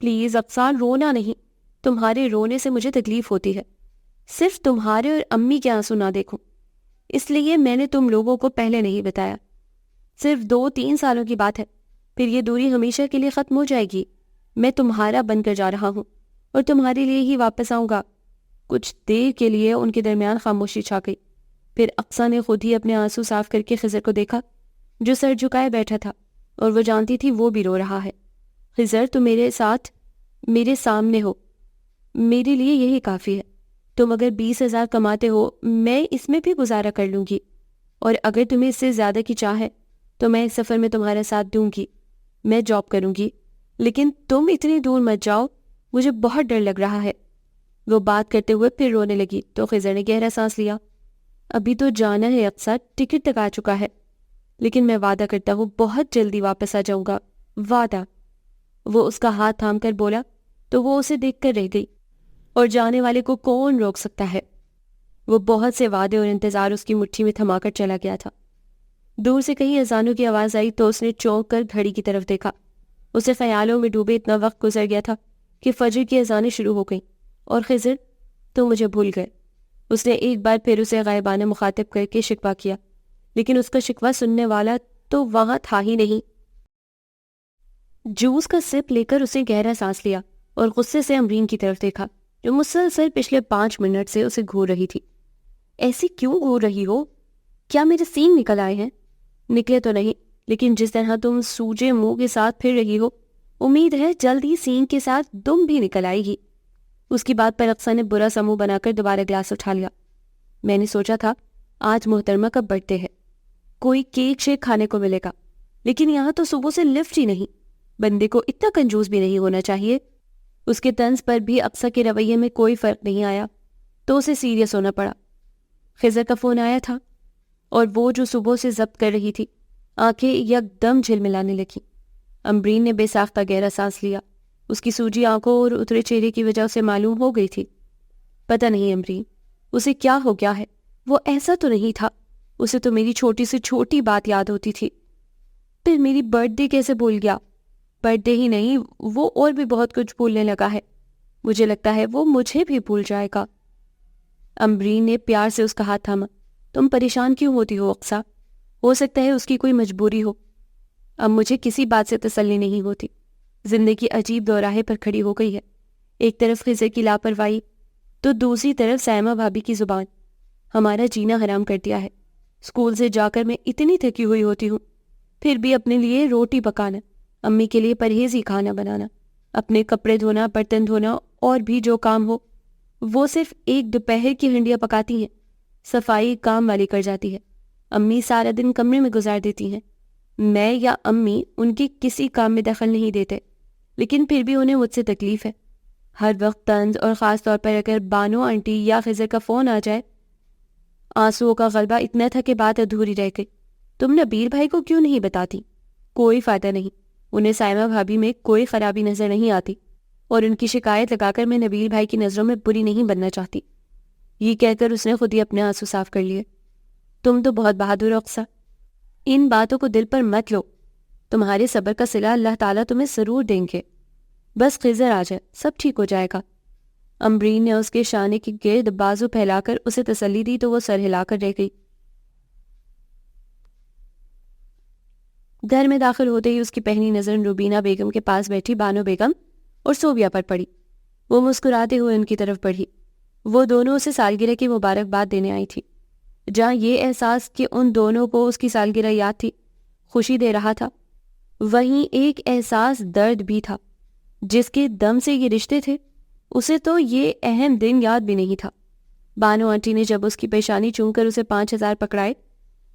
پلیز اقصیٰ، رونا نہیں، تمہارے رونے سے مجھے تکلیف ہوتی ہے۔ صرف تمہارے اور امی کے آنسو نہ دیکھوں، اس لیے میں نے تم لوگوں کو پہلے نہیں بتایا۔ صرف 2-3 سالوں کی بات ہے، پھر یہ دوری ہمیشہ کے لیے ختم ہو جائے گی۔ میں تمہارا بن کر جا رہا ہوں اور تمہارے لیے ہی واپس آؤں گا۔ کچھ دیر کے لیے ان کے درمیان خاموشی چھا گئی۔ پھر اقصیٰ نے خود ہی اپنے آنسو صاف کر کے خضر کو دیکھا جو سر جھکائے بیٹھا تھا، اور وہ جانتی تھی وہ بھی رو رہا ہے۔ خضر، تم میرے ساتھ میرے سامنے ہو، میرے لیے یہی کافی ہے۔ تم اگر 20,000 کماتے ہو میں اس میں بھی گزارا کر لوں گی، اور اگر تمہیں اس سے زیادہ کی چاہ ہے تو میں اس سفر میں تمہارا ساتھ دوں گی۔ میں جاب کروں گی، لیکن تم اتنی دور مت جاؤ، مجھے بہت ڈر لگ رہا ہے۔ وہ بات کرتے ہوئے پھر رونے لگی تو خضر نے گہرا سانس لیا۔ ابھی تو جانا ہے اقصیٰ، ٹکٹ تک آ چکا ہے، لیکن میں وعدہ کرتا ہوں بہت جلدی واپس آ جاؤں گا، وعدہ۔ وہ اس کا ہاتھ تھام کر بولا تو وہ اسے دیکھ کر رہ گئی، اور جانے والے کو کون روک سکتا ہے؟ وہ بہت سے وعدے اور انتظار اس کی مٹھی میں تھما کر چلا گیا تھا۔ دور سے کہیں اذانوں کی آواز آئی تو اس نے چونک کر گھڑی کی طرف دیکھا۔ اسے خیالوں میں ڈوبے اتنا وقت گزر گیا تھا کہ فجر کی اذانیں شروع ہو گئیں، اور خضر، تم مجھے بھول گئے۔ اس نے ایک بار پھر اسے غائبانہ مخاطب کر کے شکوہ کیا، لیکن اس کا شکوہ سننے والا تو وہاں تھا ہی نہیں۔ جوس کا سپ لے کر اسے گہرا سانس لیا اور غصے سے امرین کی طرف دیکھا جو مسلسل پچھلے 5 منٹ سے اسے گھور رہی تھی۔ ایسی کیوں گھور رہی ہو؟ کیا میرے سینگ نکل آئے ہیں؟ نکلے تو نہیں، لیکن جس طرح تم سوجے منہ کے ساتھ پھر رہی ہو، امید ہے جلد ہی سینگ کے ساتھ دم بھی نکل آئے گی۔ اس کی بات پر اقصیٰ نے برا سا منہ بنا کر دوبارہ گلاس اٹھا لیا۔ میں نے سوچا تھا آج محترمہ کا برتھ ڈے ہے، کوئی کیک شیک کھانے کو ملے گا، لیکن یہاں تو صبح سے لفٹ ہی نہیں۔ بندے کو اتنا کنجوس بھی نہیں ہونا چاہیے۔ اس کے طنز پر بھی اقصیٰ کے رویے میں کوئی فرق نہیں آیا تو اسے سیریس ہونا پڑا۔ خضر کا فون آیا تھا۔ اور وہ جو صبح سے ضبط کر رہی تھی، آنکھیں یکدم جھلملانے لگیں۔ امبرین نے بے ساختہ گہرا سانس لیا۔ اس کی سوجی آنکھوں اور اترے چہرے کی وجہ سے معلوم ہو گئی تھی۔ پتہ نہیں امبرین، اسے کیا ہو گیا ہے؟ وہ ایسا تو نہیں تھا۔ اسے تو میری چھوٹی سے چھوٹی بات یاد ہوتی تھی۔ پھر میری برتھ ڈے کیسے بھول گیا؟ برتھ ڈے ہی نہیں، وہ اور بھی بہت کچھ بھولنے لگا ہے۔ مجھے لگتا ہے وہ مجھے بھی بھول جائے گا۔ امبرین نے پیار سے اس کا ہاتھ تھاما۔ تم پریشان کیوں ہوتی ہو اقصیٰ؟ ہو سکتا ہے اس کی کوئی مجبوری ہو۔ اب مجھے کسی بات سے تسلی نہیں ہوتی۔ زندگی عجیب دوراہے پر کھڑی ہو گئی ہے۔ ایک طرف خضر کی لاپرواہی تو دوسری طرف سائمہ بھابی کی زبان ہمارا جینا حرام کر دیا ہے۔ اسکول سے جا کر میں اتنی تھکی ہوئی ہوتی ہوں، پھر بھی اپنے لیے روٹی پکانا، امی کے لیے پرہیزی کھانا بنانا، اپنے کپڑے دھونا، برتن دھونا اور بھی جو کام ہو وہ صرف ایک دوپہر کی ہنڈیاں پکاتی ہیں۔ صفائی کام والی کر جاتی ہے۔ امی سارا دن کمرے میں گزار دیتی ہیں۔ میں یا امی ان کے کسی کام میں دخل نہیں دیتے، لیکن پھر بھی انہیں مجھ سے تکلیف ہے۔ ہر وقت طنز، اور خاص طور پر اگر بانو آنٹی یا خضر کا فون آ جائے۔ آنسوؤں کا غلبہ اتنا تھا کہ بات ادھوری رہ گئی۔ تم نبیل بھائی کو کیوں نہیں بتاتی؟ کوئی فائدہ نہیں، انہیں سائمہ بھابی میں کوئی خرابی نظر نہیں آتی، اور ان کی شکایت لگا کر میں نبیل بھائی کی نظروں میں بری نہیں بننا چاہتی۔ یہ کہہ کر اس نے خود ہی اپنے آنسو صاف کر لیے۔ تم تو بہت بہادر ہو اقصیٰ، ان باتوں کو دل پر مت لو۔ تمہارے صبر کا صلہ اللہ تعالیٰ تمہیں ضرور دیں گے۔ بس خضر آ جائے، سب ٹھیک ہو جائے گا۔ امبرین نے اس کے شانے کے گرد بازو پھیلا کر اسے تسلی دی تو وہ سر ہلا کر رہ گئی۔ گھر میں داخل ہوتے ہی اس کی پہلی نظر روبینہ بیگم کے پاس بیٹھی بانو بیگم اور صوبیہ پر پڑی۔ وہ مسکراتے ہوئے ان کی طرف بڑھی۔ وہ دونوں اسے سالگرہ کی مبارکباد دینے آئی تھی۔ جہاں یہ احساس کہ ان دونوں کو اس کی سالگرہ یاد تھی خوشی دے رہا تھا، وہیں ایک احساس درد بھی تھا۔ جس کے دم سے یہ رشتے تھے، اسے تو یہ اہم دن یاد بھی نہیں تھا۔ بانو آنٹی نے جب اس کی پیشانی چوم کر اسے 5,000 پکڑائے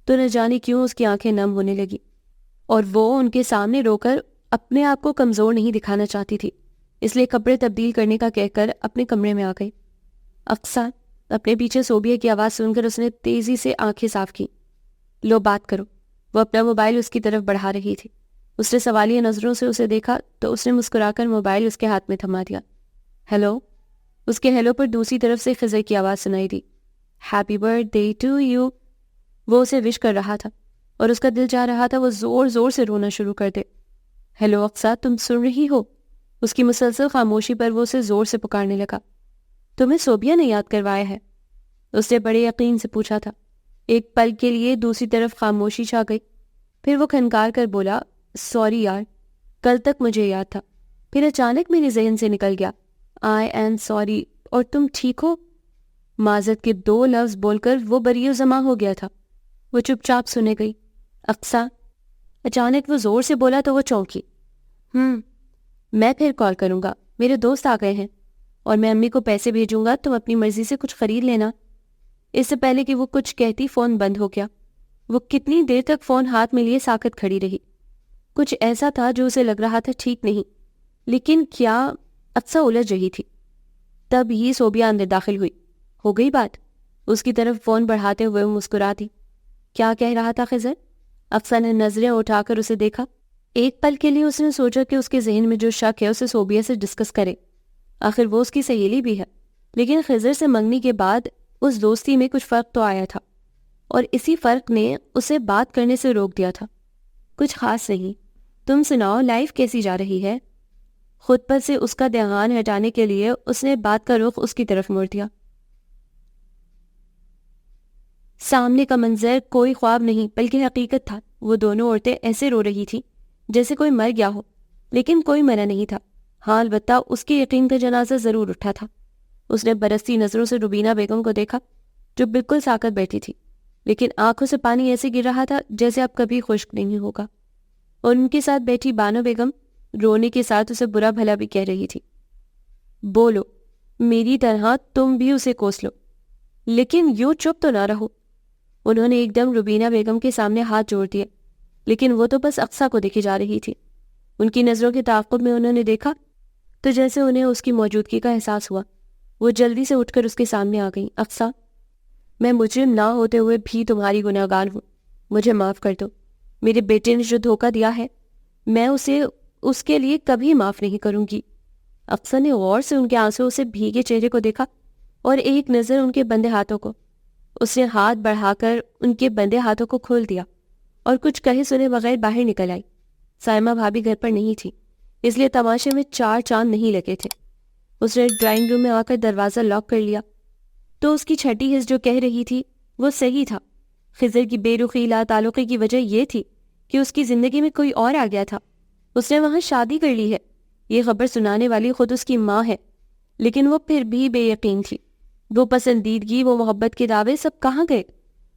تو نہ جانے کیوں اس کی آنکھیں نم ہونے لگی، اور وہ ان کے سامنے رو کر اپنے آپ کو کمزور نہیں دکھانا چاہتی تھی، اس لیے کپڑے تبدیل کرنے کا کہہ کر اپنے کمرے میں آ گئی۔ اقصیٰ، اپنے پیچھے صوبیہ کی آواز سن کر اس نے تیزی سے آنکھیں صاف کی۔ لو بات کرو۔ وہ اپنا موبائل اس کی طرف بڑھا رہی تھی۔ اس نے سوالیہ نظروں سے اسے دیکھا تو اس نے مسکرا کر موبائل اس کے ہاتھ میں تھما دیا۔ ہیلو۔ اس کے ہیلو پر دوسری طرف سے خضر کی آواز سنائی دی۔ Happy birthday to you. وہ اسے وش کر رہا تھا اور اس کا دل چاہ رہا تھا وہ زور زور سے رونا شروع کر دے۔ ہیلو اقصیٰ، تم سن رہی ہو؟ اس کی مسلسل خاموشی پر وہ اسے زور سے پکارنے لگا۔ تمہیں صوبیہ نے یاد کروایا ہے؟ اس نے بڑے یقین سے پوچھا تھا۔ ایک پل کے لیے دوسری طرف خاموشی چھا گئی، پھر وہ کھنکار کر بولا، سوری یار، کل تک مجھے یاد تھا، پھر اچانک میرے ذہن سے نکل گیا۔ I am sorry. اور تم ٹھیک ہو؟ معذرت کے 2 لفظ بول کر وہ بری و زماں ہو گیا تھا۔ وہ چپ چاپ سنے گئی۔ اقصیٰ، اچانک وہ زور سے بولا تو وہ چونکی۔ میں پھر کال کروں گا، میرے دوست آ گئے ہیں، اور میں امی کو پیسے بھیجوں گا، تم اپنی مرضی سے کچھ خرید لینا۔ اس سے پہلے کہ وہ کچھ کہتی فون بند ہو گیا۔ وہ کتنی دیر تک فون ہاتھ میں لیے ساکت کھڑی رہی۔ کچھ ایسا تھا جو اسے لگ رہا تھا ٹھیک نہیں، لیکن کیا؟ اقصیٰ الجھ رہی تھی۔ تب ہی صوبیہ اندر داخل ہوئی۔ ہو گئی بات؟ اس کی طرف فون بڑھاتے ہوئے وہ مسکرا دی۔ کیا کہہ رہا تھا خضر؟ اقصیٰ نے نظریں اٹھا کر اسے دیکھا۔ ایک پل کے لیے اس نے سوچا کہ اس کے ذہن میں جو شک ہے اسے صوبیہ سے ڈسکس کرے، آخر وہ اس کی سہیلی بھی ہے۔ لیکن خضر سے منگنی کے بعد اس دوستی میں کچھ فرق تو آیا تھا، اور اسی فرق نے اسے بات کرنے سے روک دیا تھا۔ کچھ خاص نہیں، تم سناؤ، لائف کیسی جا رہی ہے؟ خود پر سے اس کا دھیان ہٹانے کے لیے اس نے بات کا رخ اس کی طرف موڑ دیا۔ سامنے کا منظر کوئی خواب نہیں بلکہ حقیقت تھا۔ وہ دونوں عورتیں ایسے رو رہی تھیں جیسے کوئی مر گیا ہو، لیکن کوئی مرا نہیں تھا۔ ہاں، البتہ اس کے یقین کا جنازہ ضرور اٹھا تھا۔ اس نے برستی نظروں سے روبینہ بیگم کو دیکھا جو بالکل ساکت بیٹھی تھی، لیکن آنکھوں سے پانی ایسے گر رہا تھا جیسے اب کبھی خشک نہیں ہوگا، اور ان کے ساتھ بیٹھی بانو بیگم رونے کے ساتھ اسے برا بھلا بھی کہہ رہی تھی۔ بولو، میری طرح تم بھی اسے کوس لو، لیکن یوں چپ تو نہ رہو۔ انہوں نے ایک دم روبینہ بیگم کے سامنے ہاتھ جوڑ دیے، لیکن وہ تو بس اقصیٰ کو دیکھی جا رہی تھی۔ ان کی نظروں کے تعاقب میں انہوں نے دیکھا تو جیسے انہیں اس کی موجودگی کا احساس ہوا۔ وہ جلدی سے اٹھ کر اس کے سامنے آ گئیں۔ اقصیٰ، میں مجرم نہ ہوتے ہوئے بھی تمہاری گناہگار ہوں، مجھے معاف کر دو۔ میرے بیٹے نے جو دھوکہ دیا ہے میں اسے اس کے لیے کبھی معاف نہیں کروں گی۔ افسر نے غور سے ان کے آنسوؤں سے بھیگے چہرے کو دیکھا اور ایک نظر ان کے بندے ہاتھوں کو۔ اس نے ہاتھ بڑھا کر ان کے بندے ہاتھوں کو کھول دیا اور کچھ کہے سنے بغیر باہر نکل آئی۔ سائمہ بھابھی گھر پر نہیں تھی، اس لیے تماشے میں چار چاند نہیں لگے تھے۔ اس نے ڈرائنگ روم میں آ کر دروازہ لاک کر لیا تو اس کی چھٹی حس جو کہہ رہی تھی وہ صحیح تھا۔ خضر کی بے رخی لا تعلقی کی وجہ یہ تھی کہ اس کی زندگی میں کوئی اور آ گیا تھا۔ اس نے وہاں شادی کر لی ہے۔ یہ خبر سنانے والی خود اس کی ماں ہے، لیکن وہ پھر بھی بے یقین تھی۔ وہ پسندیدگی، وہ محبت کے دعوے سب کہاں گئے؟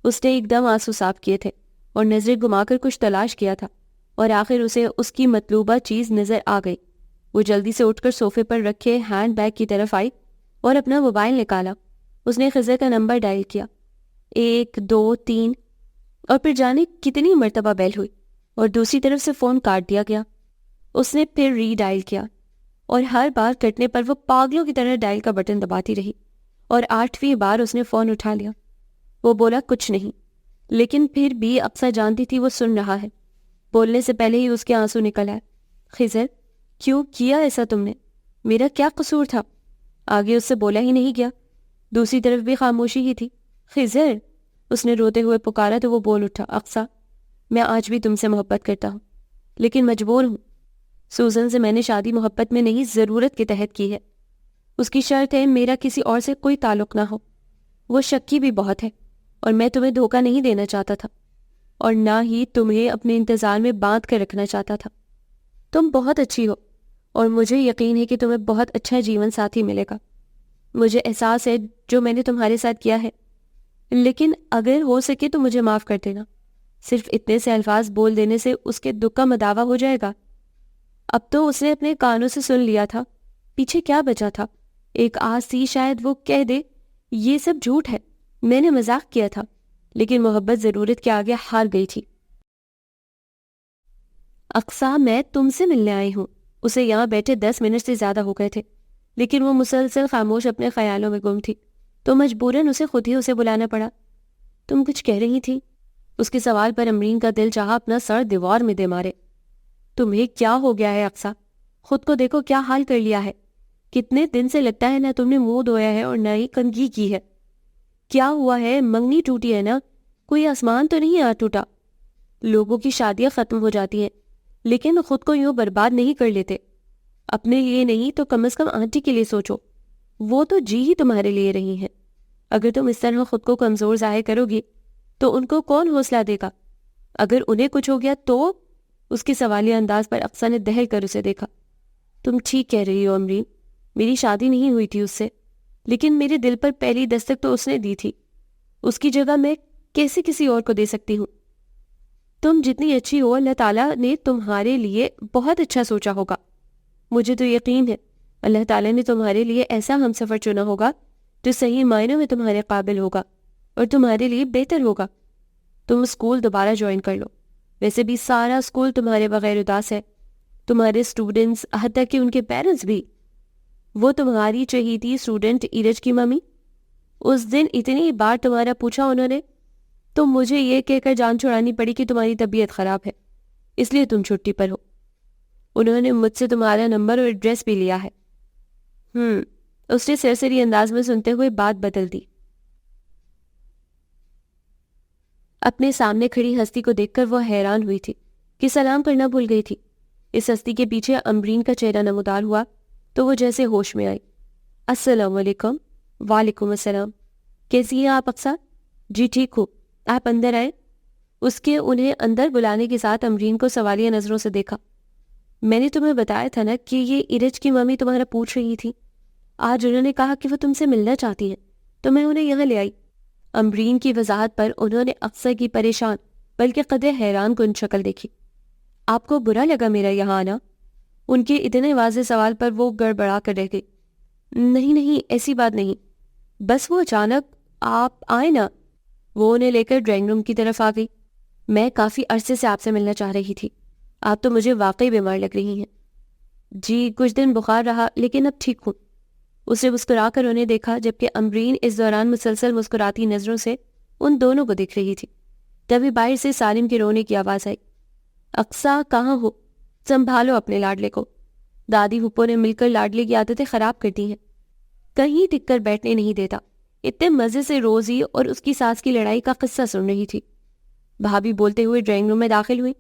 اس نے ایک دم آنسو صاف کیے تھے اور نظریں گھما کر کچھ تلاش کیا تھا، اور آخر اسے اس کی مطلوبہ چیز نظر آ گئی۔ وہ جلدی سے اٹھ کر صوفے پر رکھے ہینڈ بیگ کی طرف آئی اور اپنا موبائل نکالا۔ اس نے خضر کا نمبر ڈائل کیا، 1 2 3، اور پھر جانے کتنی مرتبہ بیل ہوئی اور دوسری طرف سے فون کاٹ دیا گیا۔ اس نے پھر ری ڈائل کیا اور ہر بار کٹنے پر وہ پاگلوں کی طرح ڈائل کا بٹن دباتی رہی، اور 8ویں بار اس نے فون اٹھا لیا۔ وہ بولا کچھ نہیں، لیکن پھر بھی اقصیٰ جانتی تھی وہ سن رہا ہے۔ بولنے سے پہلے ہی اس کے آنسو نکل آئے۔ خضر، کیوں کیا ایسا تم نے؟ میرا کیا قصور تھا؟ آگے اس سے بولا ہی نہیں گیا۔ دوسری طرف بھی خاموشی ہی تھی۔ خضر، اس نے روتے ہوئے پکارا تو وہ بول اٹھا، اقصیٰ، میں آج بھی تم سے محبت کرتا ہوں، لیکن مجبور ہوں۔ سوزن سے میں نے شادی محبت میں نہیں، ضرورت کے تحت کی ہے۔ اس کی شرط ہے میرا کسی اور سے کوئی تعلق نہ ہو۔ وہ شکی بھی بہت ہے اور میں تمہیں دھوکہ نہیں دینا چاہتا تھا، اور نہ ہی تمہیں اپنے انتظار میں باندھ کر رکھنا چاہتا تھا۔ تم بہت اچھی ہو اور مجھے یقین ہے کہ تمہیں بہت اچھا جیون ساتھی ملے گا۔ مجھے احساس ہے جو میں نے تمہارے ساتھ کیا ہے، لیکن اگر ہو سکے تو مجھے معاف کر دینا۔ صرف اتنے سے الفاظ بول دینے سے اس کے دکھ کا مداوع ہو جائے گا۔ اب تو اس نے اپنے کانوں سے سن لیا تھا، پیچھے کیا بچا تھا؟ ایک آس تھی شاید وہ کہہ دے یہ سب جھوٹ ہے، میں نے مذاق کیا تھا، لیکن محبت ضرورت کے آگے ہار گئی تھی۔ اقصیٰ، میں تم سے ملنے آئی ہوں۔ اسے یہاں بیٹھے 10 منٹ سے زیادہ ہو گئے تھے، لیکن وہ مسلسل خاموش اپنے خیالوں میں گم تھی، تو مجبوراً اسے خود ہی اسے بلانا پڑا۔ تم کچھ کہہ رہی تھی؟ اس کے سوال پر امرین کا دل چاہا اپنا سر دیوار میں دے مارے۔ تمہیں کیا ہو گیا ہے اقصیٰ؟ خود کو دیکھو کیا حال کر لیا ہے۔ کتنے دن سے لگتا ہے نہ تم نے منہ دھویا ہے اور نہ ہی کنگھی کی ہے۔ کیا ہوا ہے؟ منگنی ٹوٹی ہے نا؟ کوئی آسمان تو نہیں آ ٹوٹا؟ لوگوں کی شادیاں ختم ہو جاتی ہیں، لیکن خود کو یوں برباد نہیں کر لیتے۔ اپنے لیے نہیں تو کم از کم آنٹی کے لیے سوچو، وہ تو جی ہی تمہارے لیے رہی ہیں۔ اگر تم اس طرح خود کو کمزور ظاہر کرو گی تو ان کو کون حوصلہ دے گا؟ اگر انہیں کچھ ہو گیا تو؟ اس کے سوالیہ انداز پر اقصیٰ نے دہل کر اسے دیکھا۔ تم ٹھیک کہہ رہی ہو امرین، میری شادی نہیں ہوئی تھی اس سے، لیکن میرے دل پر پہلی دستک تو اس نے دی تھی۔ اس کی جگہ میں کیسے کسی اور کو دے سکتی ہوں؟ تم جتنی اچھی ہو اللہ تعالیٰ نے تمہارے لیے بہت اچھا سوچا ہوگا۔ مجھے تو یقین ہے اللہ تعالیٰ نے تمہارے لیے ایسا ہم سفر چنا ہوگا جو صحیح معنوں میں تمہارے قابل ہوگا اور تمہارے لیے بہتر ہوگا۔ تم اسکول دوبارہ جوائن کر لو، ویسے بھی سارا اسکول تمہارے بغیر اداس ہے، تمہارے اسٹوڈنٹس، حتیٰ کہ ان کے پیرنٹس بھی۔ وہ تمہاری چہیتی اسٹوڈنٹ ایرج کی ممی، اس دن اتنی بار تمہارا پوچھا انہوں نے تو مجھے یہ کہہ کر جان چھڑانی پڑی کہ تمہاری طبیعت خراب ہے، اس لیے تم چھٹی پر ہو۔ انہوں نے مجھ سے تمہارا نمبر اور ایڈریس بھی لیا ہے۔ اس نے سرسری انداز میں سنتے ہوئے بات بدل دی۔ اپنے سامنے کھڑی ہستی کو دیکھ کر وہ حیران ہوئی تھی کہ سلام کرنا بھول گئی تھی۔ اس ہستی کے پیچھے امرین کا چہرہ نمودار ہوا تو وہ جیسے ہوش میں آئی۔ السلام علیکم۔ وعلیکم السلام۔ کیسی ہیں آپ اقصیٰ؟ جی ٹھیک ہو، آپ اندر آئے۔ اس کے انہیں اندر بلانے کے ساتھ امرین کو سوالیہ نظروں سے دیکھا۔ میں نے تمہیں بتایا تھا نا کہ یہ ایرج کی ممی تمہارا پوچھ رہی تھی۔ آج انہوں نے کہا کہ وہ تم سے ملنا چاہتی ہیں تو میں انہیں یہاں لے آئی۔ امرین کی وضاحت پر انہوں نے اقصیٰ کی پریشان بلکہ قدرے حیران کن شکل دیکھی۔ آپ کو برا لگا میرا یہاں آنا؟ ان کے اتنے واضح سوال پر وہ گڑبڑا کر رہ گئی۔ نہیں، ایسی بات نہیں، بس وہ اچانک آپ آئے نا۔ وہ انہیں لے کر ڈرائنگ روم کی طرف آ گئی۔ میں کافی عرصے سے آپ سے ملنا چاہ رہی تھی، آپ تو مجھے واقعی بیمار لگ رہی ہیں۔ جی کچھ دن بخار رہا لیکن اب ٹھیک ہوں۔ اسے مسکرا کر انہیں دیکھا، جبکہ امرین اس دوران مسلسل مسکراتی نظروں سے ان دونوں کو دیکھ رہی تھی۔ تبھی باہر سے سالم کے رونے کی آواز آئی۔ اقصیٰ کہاں ہو؟ سنبھالو اپنے لاڈلے کو، دادی پھپھو نے مل کر لاڈلے کی عادتیں خراب کر دی ہیں، کہیں ٹک کر بیٹھنے نہیں دیتا۔ اتنے مزے سے روزی اور اس کی ساس کی لڑائی کا قصہ سن رہی تھی۔ بھابھی بولتے ہوئے ڈرائنگ روم میں داخل ہوئی،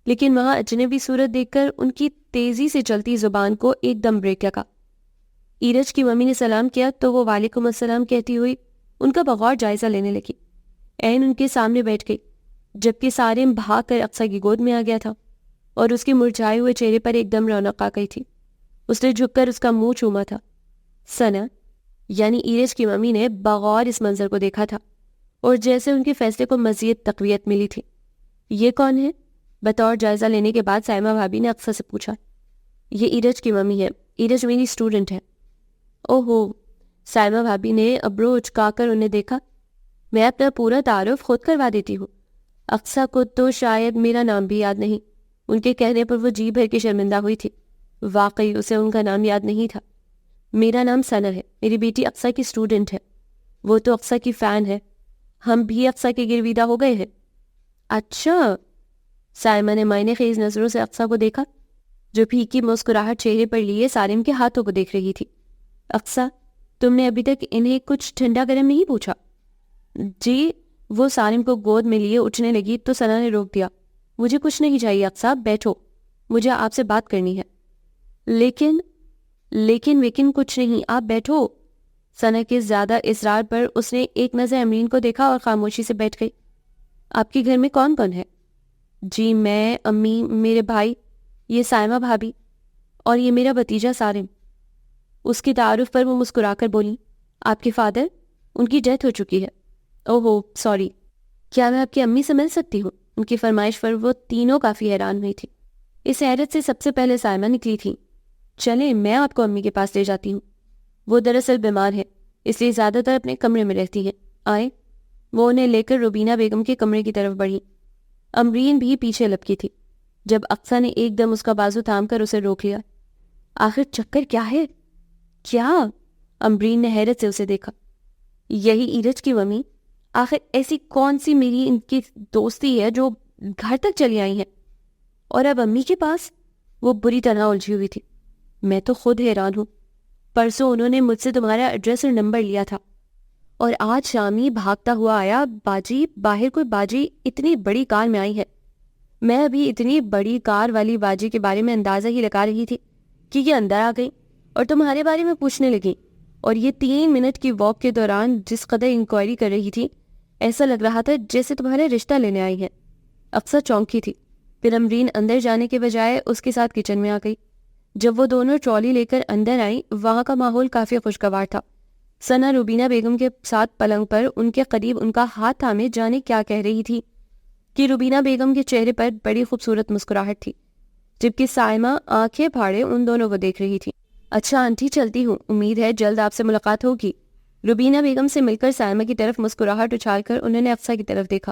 لیکن وہاں اجنبی صورت دیکھ کر ان کی تیزی سے چلتی زبان کو ایک دم بریک لگا۔ ایرج کی ممی نے سلام کیا تو وہ وعلیکم السلام کہتی ہوئی ان کا بغور جائزہ لینے لگی۔ عین ان کے سامنے بیٹھ گئی، جبکہ سارم بھاگ کر اقصیٰ کی گود میں آ گیا تھا اور اس کے مرجھائے ہوئے چہرے پر ایک دم رونق آ گئی تھی۔ اس نے جھک کر اس کا منہ چوما تھا۔ ثنا یعنی ایرج کی ممی نے بغور اس منظر کو دیکھا تھا اور جیسے ان کے فیصلے کو مزید تقویت ملی تھی۔ یہ کون ہے؟ بطور جائزہ لینے کے بعد سائمہ بھابھی نے اقصیٰ سے پوچھا۔ یہ ایرج کی ممی ہے، ایرج میری اسٹوڈنٹ ہے۔ اوہو، سائمہ بھابھی نے ابرو اچکا کر انہیں دیکھا۔ میں اپنا پورا تعارف خود کروا دیتی ہوں۔ اقصیٰ کو تو شاید میرا نام بھی یاد نہیں۔ ان کے کہنے پر وہ جی بھر کے شرمندہ ہوئی تھی۔ واقعی اسے ان کا نام یاد نہیں تھا۔ میرا نام ثنا ہے، میری بیٹی اقصیٰ کی اسٹوڈنٹ ہے۔ وہ تو اقصیٰ کی فین ہے، ہم بھی اقصیٰ کے گرویدہ ہو گئے ہیں۔ اچھا، سائمہ نے معنی خیز نظروں سے اقصیٰ کو دیکھا، جو پھیکی مسکراہٹ چہرے پر لیے سالم کے ہاتھوں کو دیکھ رہی تھی۔ اقصیٰ، تم نے ابھی تک انہیں کچھ ٹھنڈا گرم نہیں پوچھا؟ جی، وہ سالم کو گود میں لیے اٹھنے لگی تو ثنا نے روک دیا۔ مجھے کچھ نہیں چاہیے اقصیٰ، بیٹھو، مجھے آپ سے بات کرنی ہے۔ لیکن کچھ نہیں، آپ بیٹھو۔ ثنا کے زیادہ اصرار پر اس نے ایک نظر امرین کو دیکھا اور خاموشی سے بیٹھ گئی۔ آپ کے گھر میں کون کون ہے؟ جی، میں، امی، میرے بھائی، یہ سائمہ بھابھی اور یہ میرا بھتیجا سالم۔ اس کے تعارف پر وہ مسکرا کر بولی، آپ کے فادر؟ ان کی ڈیتھ ہو چکی ہے۔ اوہو سوری، کیا میں آپ کی امی سے مل سکتی ہوں؟ ان کی فرمائش پر وہ تینوں کافی حیران ہوئی تھی۔ اس حیرت سے سب سے پہلے سائمہ نکلی تھی۔ چلیں میں آپ کو امی کے پاس لے جاتی ہوں، وہ دراصل بیمار ہے، اس لیے زیادہ تر اپنے کمرے میں رہتی ہیں، آئیں۔ وہ انہیں لے کر روبینہ بیگم کے کمرے کی طرف بڑھی۔ امرین بھی پیچھے لپکی تھی، جب اقصیٰ نے ایک دم اس کا بازو تھام کر اسے روک لیا۔ آخر چکر کیا ہے؟ کیا؟ امرین نے حیرت سے اسے دیکھا۔ یہی ایرج کی ممی، آخر ایسی کون سی میری ان کی دوستی ہے جو گھر تک چلی آئی ہیں اور اب امی کے پاس؟ وہ بری طرح الجھی ہوئی تھی۔ میں تو خود حیران ہوں، پرسوں انہوں نے مجھ سے تمہارا ایڈریس اور نمبر لیا تھا اور آج شامی بھاگتا ہوا آیا، باجی باہر کوئی باجی اتنی بڑی کار میں آئی ہے۔ میں ابھی اتنی بڑی کار والی باجی کے بارے میں اندازہ ہی لگا رہی تھی کہ یہ اندر آ گئی اور تمہارے بارے میں پوچھنے لگی، اور یہ 3 منٹ کی واک کے دوران جس قدر انکوائری کر رہی تھی ایسا لگ رہا تھا جیسے تمہارے رشتہ لینے آئی ہے۔ اقصیٰ چونکی تھی، پھر امرین اندر جانے کے بجائے اس کے ساتھ کچن میں آ گئی۔ جب وہ دونوں ٹرالی لے کر اندر آئیں، وہاں کا ماحول کافی خوشگوار تھا۔ ثنا روبینہ بیگم کے ساتھ پلنگ پر ان کے قریب ان کا ہاتھ تھامے جانے کیا کہہ رہی تھی کہ روبینہ بیگم کے چہرے پر بڑی خوبصورت مسکراہٹ تھی، جبکہ سائمہ آنکھیں پھاڑے ان دونوں کو دیکھ رہی تھی۔ اچھا آنٹی، چلتی ہوں، امید ہے جلد آپ سے ملاقات ہوگی۔ روبینہ بیگم سے مل کر سائمہ کی طرف مسکراہٹ اچھال کر انہوں نے اقصیٰ کی طرف دیکھا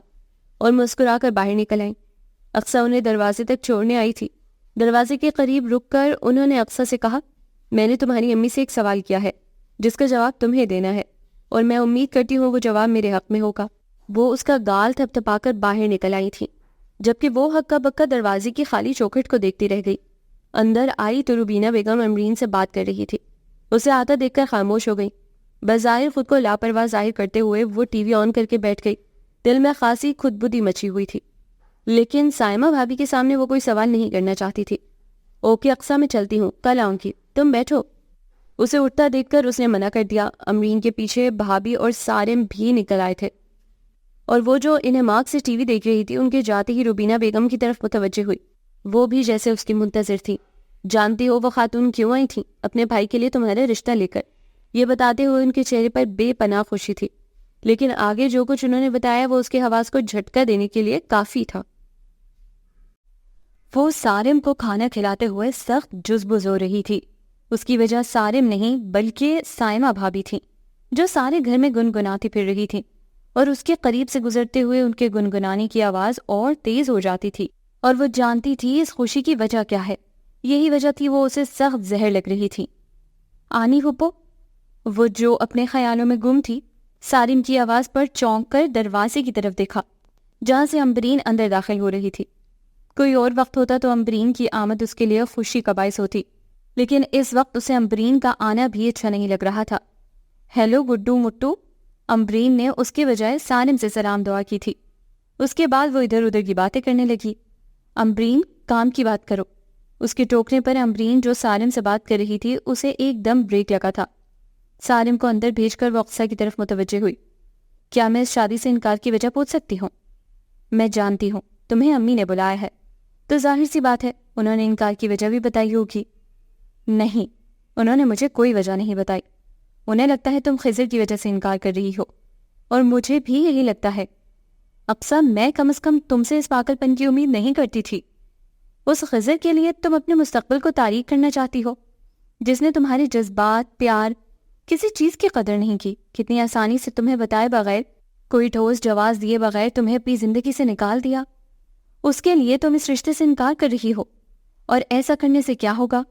اور مسکرا کر باہر نکل آئیں۔ اقصیٰ انہیں دروازے تک چھوڑنے آئی تھی۔ دروازے کے قریب رک کر انہوں نے اقصیٰ سے کہا، میں نے تمہاری امی سے ایک سوال کیا ہے جس کا جواب تمہیں دینا ہے، اور میں امید کرتی ہوں وہ جواب میرے حق میں ہوگا۔ وہ اس کا گال تھپ تھپا کر باہر نکل آئی تھیں، جبکہ وہ ہکا بکا دروازے کی خالی چوکھٹ کو دیکھتی رہ گئی۔ اندر آئی تو روبینہ بیگم امرین سے بات کر رہی تھی۔ اسے آتا دیکھ کر خاموش ہو گئی۔ بظاہر خود کو لاپرواہ ظاہر کرتے ہوئے وہ ٹی وی آن کر کے بیٹھ گئی۔ دل میں خاصی خود بدی مچی ہوئی تھی، لیکن سائمہ بھابھی کے سامنے وہ کوئی سوال نہیں کرنا چاہتی تھی۔ اوکے اقصیٰ، میں چلتی ہوں، کل آؤں گی، تم بیٹھو۔ اسے اٹھتا دیکھ کر اس نے منع کر دیا۔ امرین کے پیچھے بھابھی اور سارم بھی نکل آئے تھے، اور وہ جو انہماک سے ٹی وی دیکھ رہی تھی ان کے جاتے ہی روبینہ بیگم کی طرف متوجہ ہوئی۔ وہ بھی جیسے اس کی منتظر تھی۔ جانتی ہو وہ خاتون کیوں آئی تھیں؟ اپنے بھائی کے لیے تمہارا رشتہ لے کر۔ یہ بتاتے ہوئے ان کے چہرے پر بے پناہ خوشی تھی، لیکن آگے جو کچھ انہوں نے بتایا وہ اس کے حواس کو جھٹکا دینے کے لیے کافی تھا۔ وہ سارم کو کھانا کھلاتے ہوئے سخت جزبز ہو رہی تھی۔ اس کی وجہ سارم نہیں بلکہ سائمہ بھابھی تھی، جو سارے گھر میں گنگناتی پھر رہی تھی، اور اس کے قریب سے گزرتے ہوئے ان کے گنگنانے کی آواز اور تیز ہو جاتی تھی، اور وہ جانتی تھی اس خوشی کی وجہ کیا ہے۔ یہی وجہ تھی وہ اسے سخت زہر لگ رہی تھی۔ آنی پھپھو، وہ جو اپنے خیالوں میں گم تھی، سالم کی آواز پر چونک کر دروازے کی طرف دیکھا جہاں سے امبرین اندر داخل ہو رہی تھی۔ کوئی اور وقت ہوتا تو امبرین کی آمد اس کے لیے خوشی کا باعث ہوتی، لیکن اس وقت اسے امبرین کا آنا بھی اچھا نہیں لگ رہا تھا۔ ہیلو گڈو مٹو، امبرین نے اس کے بجائے سالم سے سلام دعا کی تھی۔ اس کے بعد وہ ادھر ادھر کی باتیں کرنے لگی۔ امبرین، کام کی بات کرو۔ اس کے ٹوکنے پر امبرین جو سالم سے بات کر رہی تھی اسے ایک دم بریک لگا تھا۔ سالم کو اندر بھیج کر وہ اقصیٰ کی طرف متوجہ ہوئی۔ کیا میں اس شادی سے انکار کی وجہ پوچھ سکتی ہوں؟ میں جانتی ہوں تمہیں امی نے بلایا ہے، تو ظاہر سی بات ہے انہوں نے انکار کی وجہ بھی بتائی ہوگی۔ نہیں، انہوں نے مجھے کوئی وجہ نہیں بتائی۔ انہیں لگتا ہے تم خضر کی وجہ سے انکار کر رہی ہو، اور مجھے بھی یہی لگتا ہے۔ اقصیٰ، میں کم از کم تم سے اس پاگل پن کی امید نہیں کرتی تھی۔ اس خضر کے لیے تم اپنے مستقبل کو تاریک کرنا چاہتی ہو، جس نے تمہارے جذبات، پیار، کسی چیز کی قدر نہیں کی۔ کتنی آسانی سے تمہیں بتائے بغیر، کوئی ٹھوس جواز دیے بغیر تمہیں اپنی زندگی سے نکال دیا۔ اس کے لیے تم اس رشتے سے انکار کر رہی ہو، اور ایسا کرنے سے کیا ہوگا؟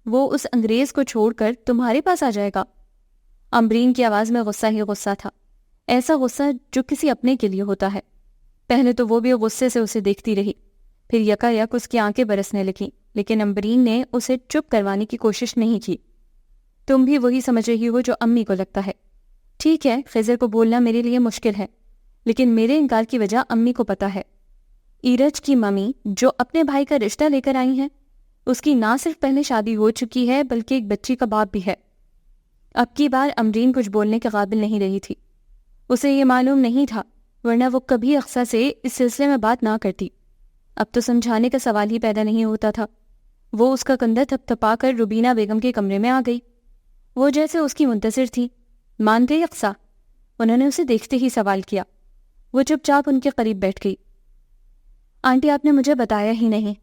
وہ اس انگریز کو چھوڑ کر تمہارے پاس آ جائے گا۔ امبرین کی آواز میں غصہ ہی غصہ تھا، ایسا غصہ جو کسی اپنے کے لیے ہوتا ہے۔ پہلے تو وہ بھی غصے سے اسے دیکھتی رہی، پھر یکا یک اس کی آنکھیں برسنے لگیں، لیکن امبرین نے اسے چپ کروانے کی کوشش نہیں کی۔ تم بھی وہی سمجھ رہی ہو جو امی کو لگتا ہے۔ ٹھیک ہے، خضر کو بولنا میرے لیے مشکل ہے، لیکن میرے انکار کی وجہ امی کو پتہ ہے۔ ایرج کی ممی جو اپنے بھائی کا رشتہ لے کر آئی ہیں، اس کی نہ صرف پہلے شادی ہو چکی ہے بلکہ ایک بچی کا باپ بھی ہے۔ اب کی بار امبرین کچھ بولنے کے قابل نہیں رہی تھی۔ اسے یہ معلوم نہیں تھا، ورنہ وہ کبھی اقصیٰ سے اس سلسلے میں بات نہ کرتی۔ اب تو سمجھانے کا سوال ہی پیدا نہیں ہوتا تھا۔ وہ اس کا کندھا تھپ تھپا کر روبینہ بیگم کے کمرے میں آ گئی۔ وہ جیسے اس کی منتظر تھی۔ مان گئی اقصیٰ؟ انہوں نے اسے دیکھتے ہی سوال کیا۔ وہ چپ چاپ ان کے قریب بیٹھ گئی۔ آنٹی، آپ نے مجھے بتایا ہی نہیں،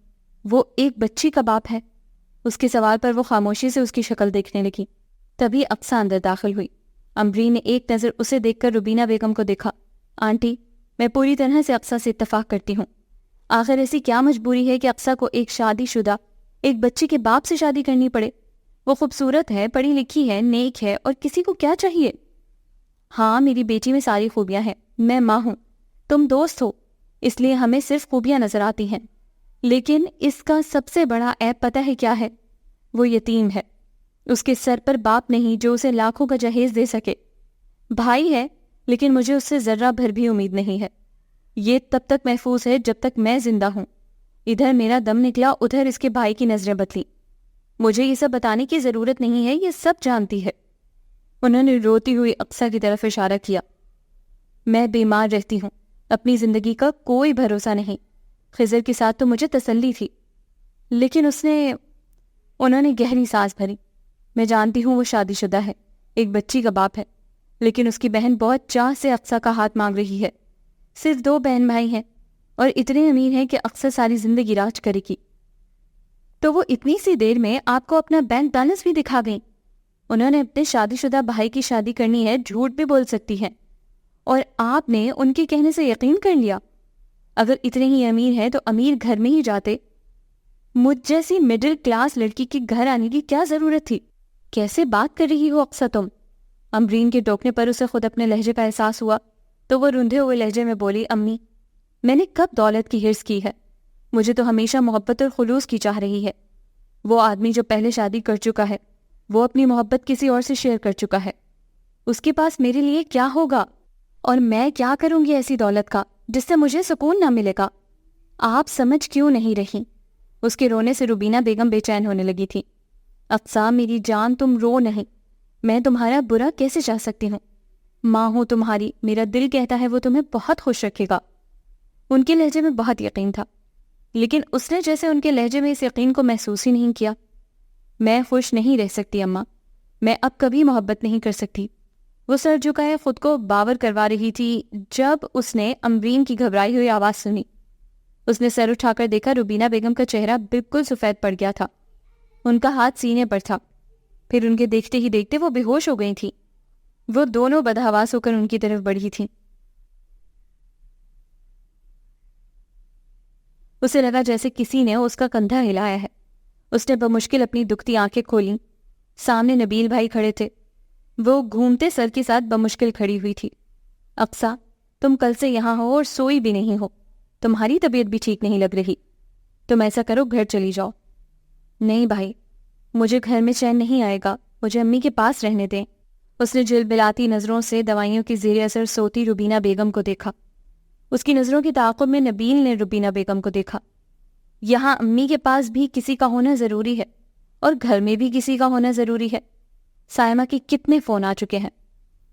وہ ایک بچی کا باپ ہے؟ اس کے سوال پر وہ خاموشی سے اس کی شکل دیکھنے لگی۔ تبھی اقصیٰ اندر داخل ہوئی۔ امبرین نے ایک نظر اسے دیکھ کر روبینہ بیگم کو دیکھا۔ آنٹی، میں پوری طرح سے اقصیٰ سے اتفاق کرتی ہوں۔ آخر ایسی کیا مجبوری ہے کہ اقصیٰ کو ایک شادی شدہ ایک بچی کے باپ سے شادی کرنی پڑے؟ وہ خوبصورت ہے، پڑھی لکھی ہے، نیک ہے، اور کسی کو کیا چاہیے؟ ہاں، میری بیٹی میں ساری خوبیاں ہیں، میں ماں ہوں، تم دوست ہو، اس لیے ہمیں صرف خوبیاں نظر آتی ہیں، لیکن اس کا سب سے بڑا عیب پتہ ہے کیا ہے؟ وہ یتیم ہے۔ اس کے سر پر باپ نہیں جو اسے لاکھوں کا جہیز دے سکے۔ بھائی ہے، لیکن مجھے اس سے ذرہ بھر بھی امید نہیں ہے۔ یہ تب تک محفوظ ہے جب تک میں زندہ ہوں۔ ادھر میرا دم نکلا، ادھر اس کے بھائی کی نظریں بدلی۔ مجھے یہ سب بتانے کی ضرورت نہیں ہے، یہ سب جانتی ہے۔ انہوں نے روتی ہوئی اقصیٰ کی طرف اشارہ کیا۔ میں بیمار رہتی ہوں، اپنی زندگی کا کوئی بھروسہ نہیں۔ خضر کے ساتھ تو مجھے تسلی تھی، لیکن انہوں نے گہری سانس بھری۔ میں جانتی ہوں وہ شادی شدہ ہے، ایک بچی کا باپ ہے، لیکن اس کی بہن بہت چاہ سے اقصیٰ کا ہاتھ مانگ رہی ہے۔ صرف 2 بہن بھائی ہیں، اور اتنے امیر ہیں کہ اقصیٰ ساری زندگی راج کرے گی۔ تو وہ اتنی سی دیر میں آپ کو اپنا بینک بیلنس بھی دکھا گئیں۔ انہوں نے اپنے شادی شدہ بھائی کی شادی کرنی ہے، جھوٹ بھی بول سکتی ہیں، اور آپ نے ان کے کہنے سے یقین کر لیا۔ اگر اتنے ہی امیر ہیں تو امیر گھر میں ہی جاتے۔ مجھ جیسی مڈل کلاس لڑکی کے گھر آنے کی کیا ضرورت تھی؟ کیسے بات کر رہی ہو اقصیٰ تم؟ امبرین کے ٹوکنے پر اسے خود اپنے لہجے کا احساس ہوا، تو وہ روندھے ہوئے لہجے میں بولی، امی، میں نے کب دولت کی ہرس کی ہے؟ مجھے تو ہمیشہ محبت اور خلوص کی چاہ رہی ہے۔ وہ آدمی جو پہلے شادی کر چکا ہے، وہ اپنی محبت کسی اور سے شیئر کر چکا ہے۔ اس کے پاس میرے لیے کیا ہوگا؟ اور میں کیا کروں گی ایسی دولت کا جس سے مجھے سکون نہ ملے گا؟ آپ سمجھ کیوں نہیں رہی؟ اس کے رونے سے روبینہ بیگم بے چین ہونے لگی تھی۔ اقصیٰ میری جان، تم رو نہیں، میں تمہارا برا کیسے چاہ سکتی ہوں؟ ماں ہوں تمہاری، میرا دل کہتا ہے وہ تمہیں بہت خوش رکھے گا۔ ان کے لہجے میں بہت یقین تھا، لیکن اس نے جیسے ان کے لہجے میں اس یقین کو محسوس ہی نہیں کیا۔ میں خوش نہیں رہ سکتی اماں، میں اب کبھی محبت نہیں کر سکتی۔ وہ سر جھکائے خود کو باور کروا رہی تھی جب اس نے امبرین کی گھبرائی ہوئی آواز سنی۔ اس نے سر اٹھا کر دیکھا، روبینہ بیگم کا چہرہ بالکل سفید پڑ گیا تھا، ان کا ہاتھ سینے پر تھا۔ پھر ان کے دیکھتے ہی دیکھتے وہ بے ہوش ہو گئی تھیں۔ وہ دونوں بدحواس ہو کر ان کی طرف بڑھی تھیں۔ اسے لگا جیسے کسی نے اس کا کندھا ہلایا ہے۔ اس نے بمشکل اپنی دکھتی آنکھیں کھولیں۔ سامنے نبیل بھائی کھڑے تھے۔ وہ گھومتے سر کے ساتھ بمشکل کھڑی ہوئی تھی۔ اقصیٰ، تم کل سے یہاں ہو اور سوئی بھی نہیں ہو، تمہاری طبیعت بھی ٹھیک نہیں لگ رہی، تم ایسا کرو گھر چلی جاؤ۔ نہیں بھائی، مجھے گھر میں چین نہیں آئے گا، مجھے امی کے پاس رہنے دیں۔ اس نے جلبلاتی نظروں سے دوائیوں کی زیر اثر سوتی روبینہ بیگم کو دیکھا۔ اس کی نظروں کے تعاقب میں نبیل نے روبینہ بیگم کو دیکھا۔ یہاں امی کے پاس بھی کسی کا ہونا ضروری ہے اور گھر میں بھی کسی کا ہونا ضروری ہے۔ سائمہ کے کتنے فون آ چکے ہیں؟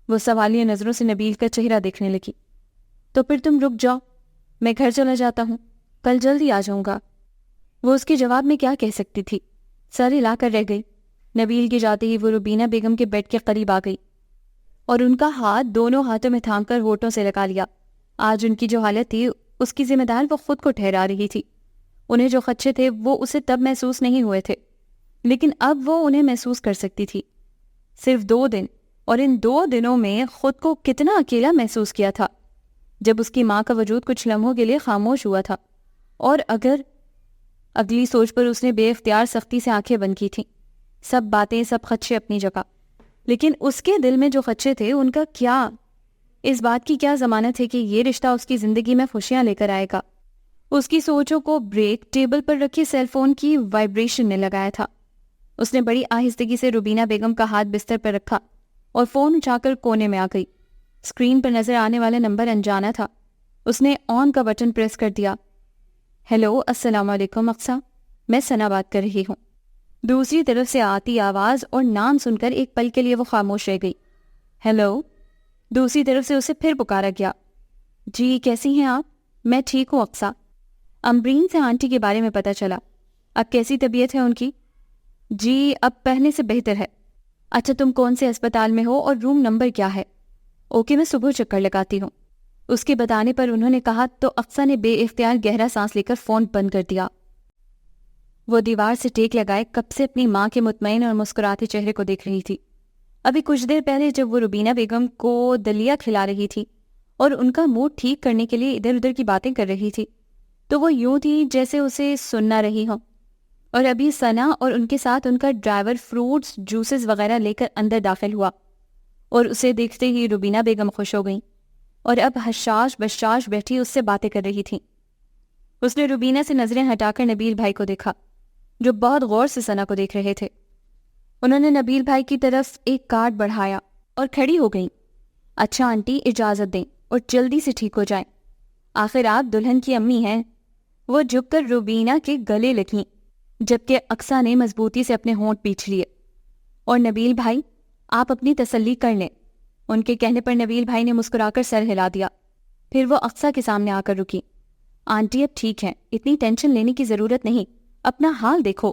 وہ سوالیہ نظروں سے نبیل کا چہرہ دیکھنے لگی۔ تو پھر تم رک جاؤ، میں گھر چلا جاتا ہوں، کل جلدی آ جاؤں گا۔ وہ اس کے جواب میں کیا کہہ سکتی تھی؟ سر ہلا کر رہ گئی۔ نبیل کے جاتے ہی وہ روبینہ بیگم کے بیڈ کے قریب آ گئی اور ان کا ہاتھ دونوں ہاتھوں میں تھام کر ہونٹوں سے لگا لیا۔ آج ان کی جو حالت تھی اس کی ذمہ دار وہ خود کو ٹھہرا رہی تھی۔ انہیں جو خدشے تھے وہ اسے تب محسوس نہیں ہوئے تھے، لیکن اب وہ انہیں محسوس کر سکتی تھی۔ صرف 2 دن، اور ان 2 دنوں میں خود کو کتنا اکیلا محسوس کیا تھا جب اس کی ماں کا وجود کچھ لمحوں کے لیے خاموش ہوا تھا، اور اگر اگلی سوچ پر اس نے بے اختیار سختی سے آنکھیں بند کی تھیں۔ سب باتیں، سب خدشے اپنی جگہ، لیکن اس کے دل میں جو خدشے تھے ان کا کیا؟ اس بات کی کیا ضمانت ہے کہ یہ رشتہ اس کی زندگی میں خوشیاں لے کر آئے گا؟ اس کی سوچوں کو بریک ٹیبل پر رکھے سیل فون کی وائبریشن نے لگایا تھا۔ اس نے بڑی آہستگی سے روبینہ بیگم کا ہاتھ بستر پر رکھا اور فون اٹھا کر کونے میں آ گئی۔ اسکرین پر نظر آنے والا نمبر انجانا تھا۔ اس نے آن کا بٹن پریس کر دیا۔ ہیلو، السلام علیکم اقصیٰ، میں ثنا بات کر رہی ہوں۔ دوسری طرف سے آتی آواز اور نام سن کر ایک پل کے لیے وہ خاموش رہ گئی۔ ہیلو، دوسری طرف سے اسے پھر پکارا گیا۔ جی کیسی ہیں آپ؟ میں ٹھیک ہوں اقصیٰ۔ امبرین سے آنٹی کے بارے میں پتہ چلا، اب کیسی طبیعت ہے ان کی؟ جی اب پہلے سے بہتر ہے۔ اچھا تم کون سے اسپتال میں ہو اور روم نمبر کیا ہے؟ اوکے میں صبح چکر لگاتی ہوں۔ اس کے بتانے پر انہوں نے کہا تو اقصیٰ نے بے اختیار گہرا سانس لے کر فون بند کر دیا۔ وہ دیوار سے ٹیک لگائے کب سے اپنی ماں کے مطمئن اور مسکراتے چہرے کو دیکھ رہی تھی۔ ابھی کچھ دیر پہلے جب وہ روبینہ بیگم کو دلیا کھلا رہی تھی اور ان کا موڈ ٹھیک کرنے کے لیے ادھر ادھر کی باتیں کر رہی تھی تو وہ یوں تھی جیسے اسے سن نہ رہی ہوں، اور ابھی ثنا اور ان کے ساتھ ان کا ڈرائیور فروٹس جوسز وغیرہ لے کر اندر داخل ہوا اور اسے دیکھتے ہی روبینہ بیگم خوش ہو گئیں اور اب حشاش بشاش بیٹھی اس سے باتیں کر رہی تھیں۔ اس نے روبینہ سے نظریں ہٹا کر نبیل بھائی کو دیکھا جو بہت غور سے ثنا کو دیکھ رہے تھے۔ انہوں نے نبیل بھائی کی طرف ایک کارڈ بڑھایا اور کھڑی ہو گئیں۔ اچھا آنٹی اجازت دیں اور جلدی سے ٹھیک ہو جائیں، آخر آپ دلہن کی امی ہیں۔ وہ جھک کر روبینہ کے گلے لگیں جبکہ اقصیٰ نے مضبوطی سے اپنے ہونٹ پیچھ لیے۔ اور نبیل بھائی آپ اپنی تسلی کر لیں۔ ان کے کہنے پر نبیل بھائی نے مسکرا کر سر ہلا دیا۔ پھر وہ اقصیٰ کے سامنے آ کر رکی۔ آنٹی اب ٹھیک ہیں، اتنی ٹینشن لینے کی ضرورت نہیں، اپنا حال دیکھو۔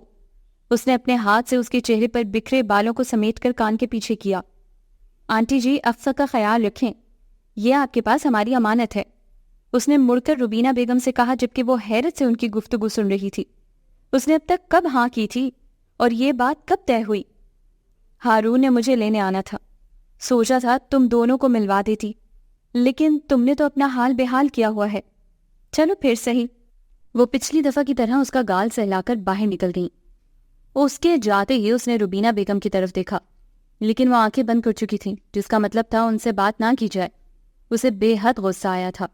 اس نے اپنے ہاتھ سے اس کے چہرے پر بکھرے بالوں کو سمیٹ کر کان کے پیچھے کیا۔ آنٹی جی اقصیٰ کا خیال رکھیں، یہ آپ کے پاس ہماری امانت ہے۔ اس نے مڑ کر روبینہ بیگم سے کہا جبکہ وہ حیرت سے ان کی گفتگو سن رہی تھی۔ اس نے اب تک کب ہاں کی تھی اور یہ بات کب طے ہوئی؟ ہارون نے مجھے لینے آنا تھا، سوچا تھا تم دونوں کو ملوا دیتی، لیکن تم نے تو اپنا حال بے حال کیا ہوا ہے۔ چلو پھر صحیح۔ وہ پچھلی دفعہ کی طرح اس کا گال سہلا کر باہر نکل گئیں۔ اس کے جاتے ہی اس نے روبینہ بیگم کی طرف دیکھا، لیکن وہ آنکھیں بند کر چکی تھیں، جس کا مطلب تھا ان سے بات نہ کی جائے۔ اسے بے حد غصہ آیا تھا۔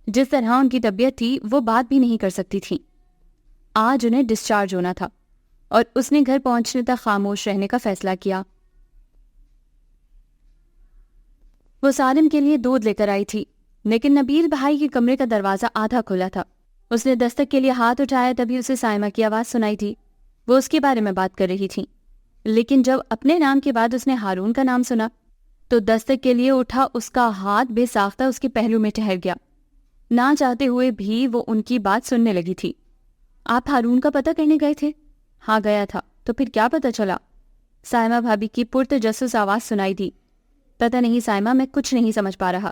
جس طرح ان کی طبیعت تھی وہ بات بھی نہیں کر سکتی تھی۔ آج انہیں ڈسچارج ہونا تھا اور اس نے گھر پہنچنے تک خاموش رہنے کا فیصلہ کیا۔ وہ سالم کے لیے دودھ لے کر آئی تھی، لیکن نبیل بھائی کے کمرے کا دروازہ آدھا کھلا تھا۔ اس نے دستک کے لیے ہاتھ اٹھایا تبھی اسے سائمہ کی آواز سنائی تھی۔ وہ اس کے بارے میں بات کر رہی تھی، لیکن جب اپنے نام کے بعد اس نے ہارون کا نام سنا تو دستک کے لیے اٹھا اس کا ہاتھ بے ساختہ اس کے پہلو میں ٹھہر گیا۔ نہ چاہتے ہوئے بھی وہ ان کی بات سننے لگی تھی۔ آپ ہارون کا پتہ کرنے گئے تھے؟ ہاں گیا تھا، تو پھر کیا پتہ چلا؟ سائمہ بھابی کی پرتجسس آواز سنائی دی۔ پتہ نہیں سائمہ، میں کچھ نہیں سمجھ پا رہا۔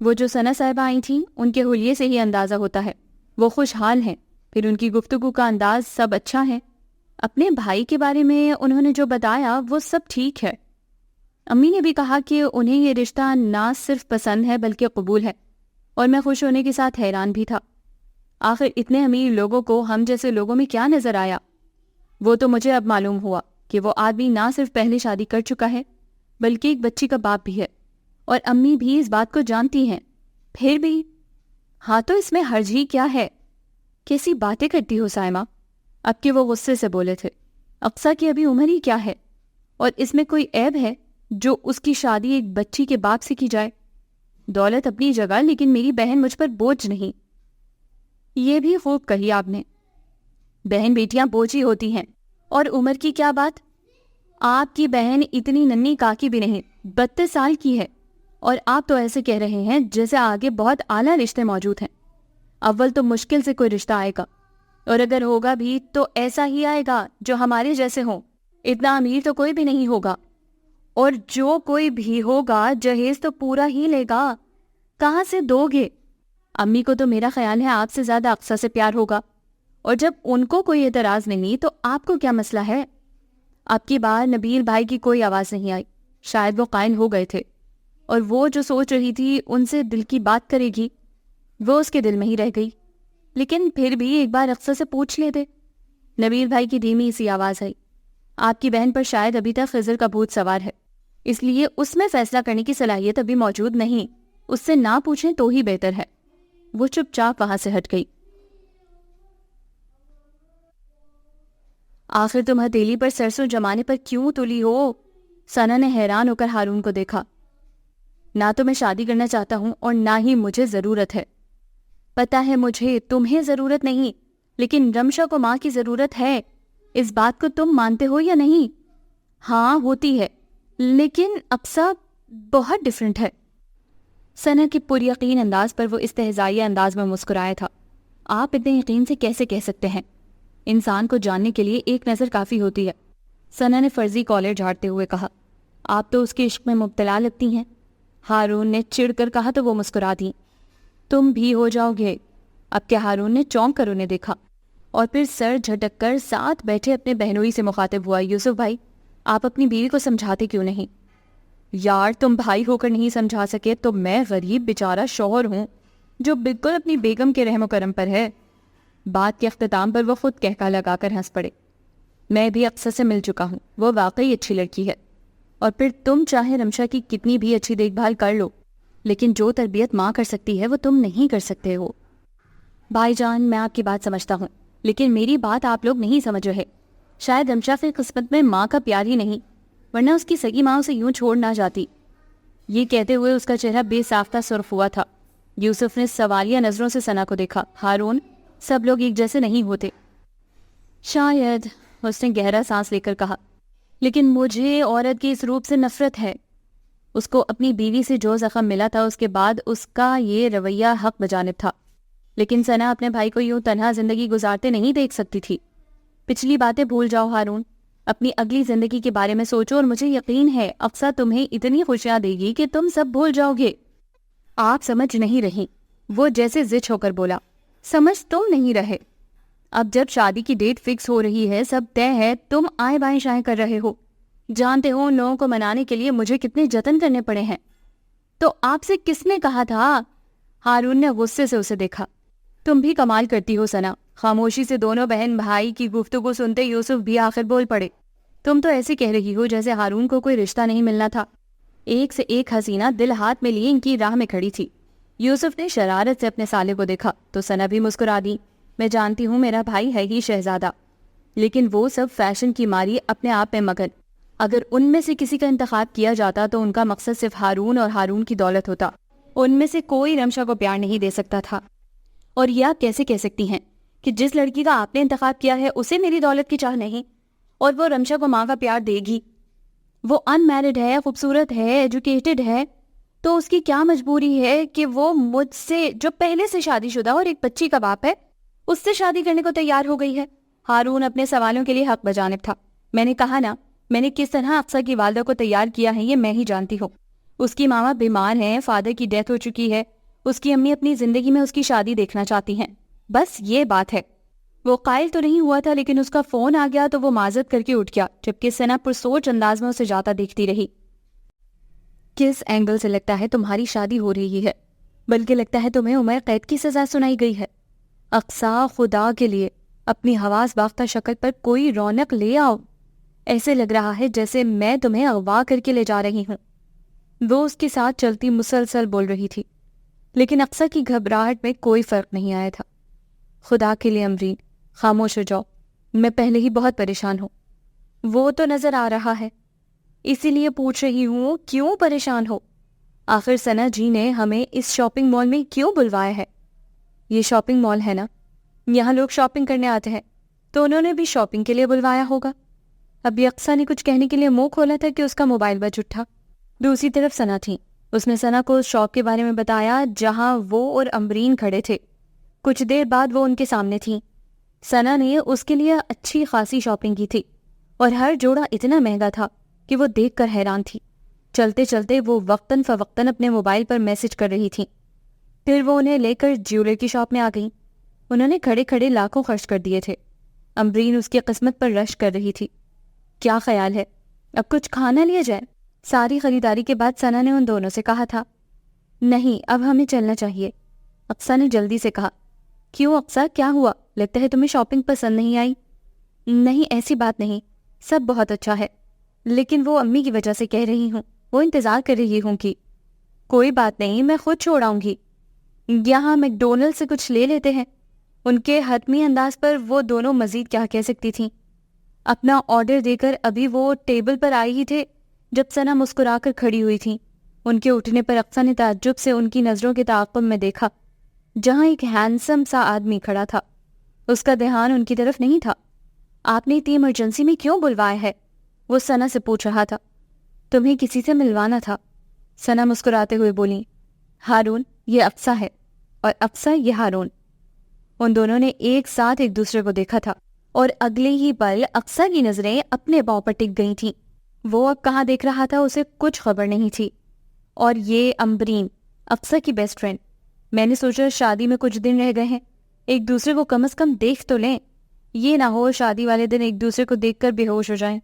وہ جو ثنا صاحبہ آئی تھیں ان کے حلیے سے ہی اندازہ ہوتا ہے وہ خوشحال ہیں، پھر ان کی گفتگو کا انداز سب اچھا ہے۔ اپنے بھائی کے بارے میں انہوں نے جو بتایا وہ سب ٹھیک ہے۔ امی نے بھی کہا کہ انہیں یہ رشتہ نہ صرف پسند ہے بلکہ قبول ہے، اور میں خوش ہونے کے ساتھ حیران بھی تھا۔ آخر اتنے امیر لوگوں کو ہم جیسے لوگوں میں کیا نظر آیا؟ وہ تو مجھے اب معلوم ہوا کہ وہ آدمی نہ صرف پہلے شادی کر چکا ہے بلکہ ایک بچی کا باپ بھی ہے، اور امی بھی اس بات کو جانتی ہیں. پھر بھی ہاں، تو اس میں حرج ہی کیا ہے؟ کیسی باتیں کرتی ہو سائمہ؟ اب کہ وہ غصے سے بولے تھے. اقصیٰ کی ابھی عمر ہی کیا ہے، اور اس میں کوئی عیب ہے جو اس کی شادی ایک بچی کے باپ سے کی جائے؟ دولت اپنی جگہ، لیکن میری بہن مجھ پر بوجھ نہیں. یہ بھی خوب کہی آپ نے. بہن بیٹیاں بوجھ ہی ہوتی ہیں. اور عمر کی کیا بات؟ آپ کی بہن اتنی ننھی کاکی بھی نہیں، 32 سال کی ہے، اور آپ تو ایسے کہہ رہے ہیں جیسے آگے بہت اعلیٰ رشتے موجود ہیں. اول تو مشکل سے کوئی رشتہ آئے گا، اور اگر ہوگا بھی تو ایسا ہی آئے گا جو ہمارے جیسے ہوں. اتنا امیر تو کوئی بھی نہیں ہوگا، اور جو کوئی بھی ہوگا جہیز تو پورا ہی لے گا. کہاں سے دو گے؟ امی کو تو میرا خیال ہے آپ سے زیادہ اقصیٰ سے پیار ہوگا، اور جب ان کو کوئی اعتراض نہیں تو آپ کو کیا مسئلہ ہے؟ اب کی بار نبیل بھائی کی کوئی آواز نہیں آئی. شاید وہ قائل ہو گئے تھے، اور وہ جو سوچ رہی تھی ان سے دل کی بات کرے گی، وہ اس کے دل میں ہی رہ گئی. لیکن پھر بھی ایک بار اقصیٰ سے پوچھ لیتے. نبیل بھائی کی دھیمی سی آواز آئی. آپ کی بہن پر شاید ابھی تک خضر کا بھوت سوار ہے، اس لیے اس میں فیصلہ کرنے کی صلاحیت ابھی موجود نہیں. اس سے نہ پوچھیں تو ہی بہتر ہے. وہ چپ چاپ وہاں سے ہٹ گئی. آخر تم ہتھیلی پر سرسوں جمانے پر کیوں تلی ہو؟ ثنا نے حیران ہو کر ہارون کو دیکھا. نہ تو میں شادی کرنا چاہتا ہوں اور نہ ہی مجھے ضرورت ہے. پتہ ہے مجھے تمہیں ضرورت نہیں، لیکن رمشا کو ماں کی ضرورت ہے. اس بات کو تم مانتے ہو یا نہیں؟ ہاں ہوتی ہے، لیکن اقصیٰ بہت ڈیفرنٹ ہے. ثنا کے پر یقین انداز پر وہ استہزائیہ انداز میں مسکرایا تھا. آپ اتنے یقین سے کیسے کہہ سکتے ہیں؟ انسان کو جاننے کے لیے ایک نظر کافی ہوتی ہے. ثنا نے فرضی کالر جھاڑتے ہوئے کہا. آپ تو اس کے عشق میں مبتلا لگتی ہیں. ہارون نے چڑ کر کہا تو وہ مسکرا دیں. تم بھی ہو جاؤ گے. اب کیا؟ ہارون نے چونک کر انہیں دیکھا اور پھر سر جھٹک کر ساتھ بیٹھے اپنے بہنوئی سے مخاطب ہوا. یوسف بھائی، آپ اپنی بیوی کو سمجھاتے کیوں نہیں؟ یار، تم بھائی ہو کر نہیں سمجھا سکے تو میں غریب بیچارہ شوہر ہوں جو بالکل اپنی بیگم کے رحم و کرم پر ہے. بات کے اختتام پر وہ خود کہکا لگا کر ہنس پڑے. میں بھی اقصیٰ سے مل چکا ہوں، وہ واقعی اچھی لڑکی ہے. اور پھر تم چاہے رمشا کی کتنی بھی اچھی دیکھ بھال کر لو، لیکن جو تربیت ماں کر سکتی ہے وہ تم نہیں کر سکتے ہو. بھائی جان، میں آپ کی بات سمجھتا ہوں، لیکن میری بات آپ لوگ نہیں سمجھ رہے. شاید رمشا کی قسمت میں ماں کا پیار ہی نہیں، ورنہ اس کی سگی ماں اسے یوں چھوڑ نہ جاتی. یہ کہتے ہوئے اس کا چہرہ بے ساختہ سرخ ہوا تھا. یوسف نے سوالیہ نظروں سے ثنا کو دیکھا. ہارون، سب لوگ ایک جیسے نہیں ہوتے. شاید، اس نے گہرا سانس لے کر کہا. لیکن مجھے عورت کی اس روپ سے نفرت ہے. اس کو اپنی بیوی سے جو زخم ملا تھا اس کے بعد اس کا یہ رویہ حق بجانب تھا. لیکن ثنا اپنے بھائی کو یوں تنہا زندگی گزارتے نہیں دیکھ سکتی تھی. پچھلی باتیں بھول جاؤ ہارون، اپنی اگلی زندگی کے بارے میں سوچو، اور مجھے یقین ہے اقصیٰ تمہیں اتنی خوشیاں دے گی کہ تم سب بھول جاؤ گے. آپ سمجھ نہیں رہی، وہ جیسے زچ ہو کر بولا. سمجھ تم نہیں رہے. اب جب شادی کی ڈیٹ فکس ہو رہی ہے، سب طے ہے، تم آئیں بائیں شائیں کر رہے ہو. جانتے ہو ان لوگوں کو منانے کے لیے مجھے کتنے جتن کرنے پڑے ہیں. تو آپ سے کس نے کہا تھا؟ ہارون نے غصے سے اسے دیکھا. تم بھی کمال کرتی ہو ثنا. خاموشی سے دونوں بہن بھائی کی گفتگو سنتے یوسف بھی آخر بول پڑے. تم تو ایسے کہہ رہی ہو جیسے ہارون کو کوئی رشتہ نہیں ملنا تھا. ایک سے ایک حسینہ دل ہاتھ میں لیے ان کی راہ میں کھڑی تھی. یوسف نے شرارت سے اپنے سالے کو دیکھا تو ثنا بھی مسکرا دی. میں جانتی ہوں میرا بھائی ہے ہی شہزادہ، لیکن وہ سب فیشن کی ماری اپنے آپ میں مگن. اگر ان میں سے کسی کا انتخاب کیا جاتا تو ان کا مقصد صرف ہارون اور ہارون کی دولت ہوتا. ان میں سے کوئی رمشا کو پیار نہیں دے سکتا تھا. اور یہ آپ کیسے کہہ سکتی ہیں کہ جس لڑکی کا آپ نے انتخاب کیا ہے اسے میری دولت کی چاہ نہیں، اور وہ رمشا کو ماں کا پیار دے گی؟ وہ ان میرڈ ہے، خوبصورت ہے، ایجوکیٹڈ ہے، تو اس کی کیا مجبوری ہے کہ وہ مجھ سے جو پہلے سے شادی شدہ اور ایک بچی کا باپ ہے اس سے شادی کرنے کو تیار ہو گئی ہے؟ ہارون اپنے سوالوں کے لیے حق بجانب تھا. میں نے کہا نا، میں نے کس طرح اقصیٰ کی والدہ کو تیار کیا ہے یہ میں ہی جانتی ہوں. اس کی ماما بیمار ہیں، فادر کی ڈیتھ ہو چکی ہے، اس کی امی اپنی زندگی میں اس کی شادی دیکھنا چاہتی ہیں. بس یہ بات ہے. وہ قائل تو نہیں ہوا تھا، لیکن اس کا فون آ گیا تو وہ معذرت کر کے اٹھ گیا، جبکہ ثنا پرسوچ انداز میں اسے جاتا دیکھتی رہی. کس اینگل سے لگتا ہے تمہاری شادی ہو رہی ہے؟ بلکہ لگتا ہے تمہیں عمر قید کی سزا سنائی گئی ہے. اقصیٰ، خدا کے لیے اپنی حواس باختہ شکل پر کوئی رونق لے آؤ. ایسے لگ رہا ہے جیسے میں تمہیں اغوا کر کے لے جا رہی ہوں۔ وہ اس کے ساتھ چلتی مسلسل بول رہی تھی، لیکن اقصیٰ کی گھبراہٹ میں کوئی فرق نہیں آیا تھا۔ خدا کے لیے امرین، خاموش ہو جاؤ، میں پہلے ہی بہت پریشان ہوں۔ وہ تو نظر آ رہا ہے، اسی لیے پوچھ رہی ہوں کیوں پریشان ہو؟ آخر ثنا جی نے ہمیں اس شاپنگ مال میں کیوں بلوایا ہے؟ یہ شاپنگ مال ہے نا، یہاں لوگ شاپنگ کرنے آتے ہیں، تو انہوں نے بھی شاپنگ کے لیے بلوایا ہوگا۔ ابھی اقصیٰ نے کچھ کہنے کے لیے منہ کھولا تھا کہ اس کا موبائل بج اٹھا۔ دوسری طرف ثنا تھی، اس نے ثنا کو اس شاپ کے بارے میں بتایا جہاں وہ اور امرین کھڑے تھے۔ کچھ دیر بعد وہ ان کے سامنے تھیں۔ ثنا نے اس کے لیے اچھی خاصی شاپنگ کی تھی اور ہر جوڑا اتنا مہنگا تھا کہ وہ دیکھ کر حیران تھی۔ چلتے چلتے وہ وقتاً فوقتاً اپنے موبائل پر میسج کر رہی تھیں۔ پھر وہ انہیں لے کر جیولر کی شاپ میں آ گئیں۔ انہوں نے کھڑے کھڑے لاکھوں خرچ کر دیے تھے۔ امرین اس کی قسمت پر رش کر رہی تھی۔ کیا خیال ہے اب کچھ کھانا لیا جائے؟ ساری خریداری کے بعد ثنا نے ان دونوں سے کہا تھا۔ نہیں، اب ہمیں چلنا چاہیے، اقصیٰ نے جلدی سے کہا۔ کیوں اقصیٰ، کیا ہوا؟ لگتا ہے تمہیں شاپنگ پسند نہیں آئی۔ نہیں، ایسی بات نہیں، سب بہت اچھا ہے، لیکن وہ امی کی وجہ سے کہہ رہی ہوں، وہ انتظار کر رہی ہوں کہ کوئی بات نہیں، میں خود چھوڑ آؤں گی۔ یہاں میک ڈونلڈ سے کچھ لے لیتے ہیں۔ ان کے حتمی انداز پر وہ دونوں مزید کیا کہہ سکتی تھیں۔ اپنا آرڈر دے کر ابھی وہ ٹیبل پر آئی ہی تھے جب ثنا مسکرا کر کھڑی ہوئی تھیں۔ ان کے اٹھنے پر اقصیٰ نے تعجب سے ان کی نظروں کے تعاقب میں دیکھا، جہاں ایک ہینڈسم سا آدمی کھڑا تھا۔ اس کا دھیان ان کی طرف نہیں تھا۔ آپ نے اتنی ایمرجنسی میں کیوں بلوایا ہے؟ وہ ثنا سے پوچھ رہا تھا۔ تمہیں کسی سے ملوانا تھا، ثنا مسکراتے ہوئے بولی۔ ہارون، یہ اقصیٰ ہے، اور اقصیٰ یہ ہارون۔ ان دونوں نے ایک ساتھ ایک دوسرے کو دیکھا تھا اور اگلے ہی پل اقصیٰ کی نظریں اپنے پاؤں پر ٹک گئی تھیں۔ وہ اب کہاں دیکھ رہا تھا اسے کچھ خبر نہیں تھی۔ اور یہ امبرین، اقصیٰ کی بیسٹ فرینڈ۔ میں نے سوچا شادی میں کچھ دن رہ گئے ہیں، ایک دوسرے کو کم از کم دیکھ تو لیں، یہ نہ ہو شادی والے دن ایک دوسرے کو دیکھ کر بے ہوش ہو جائیں۔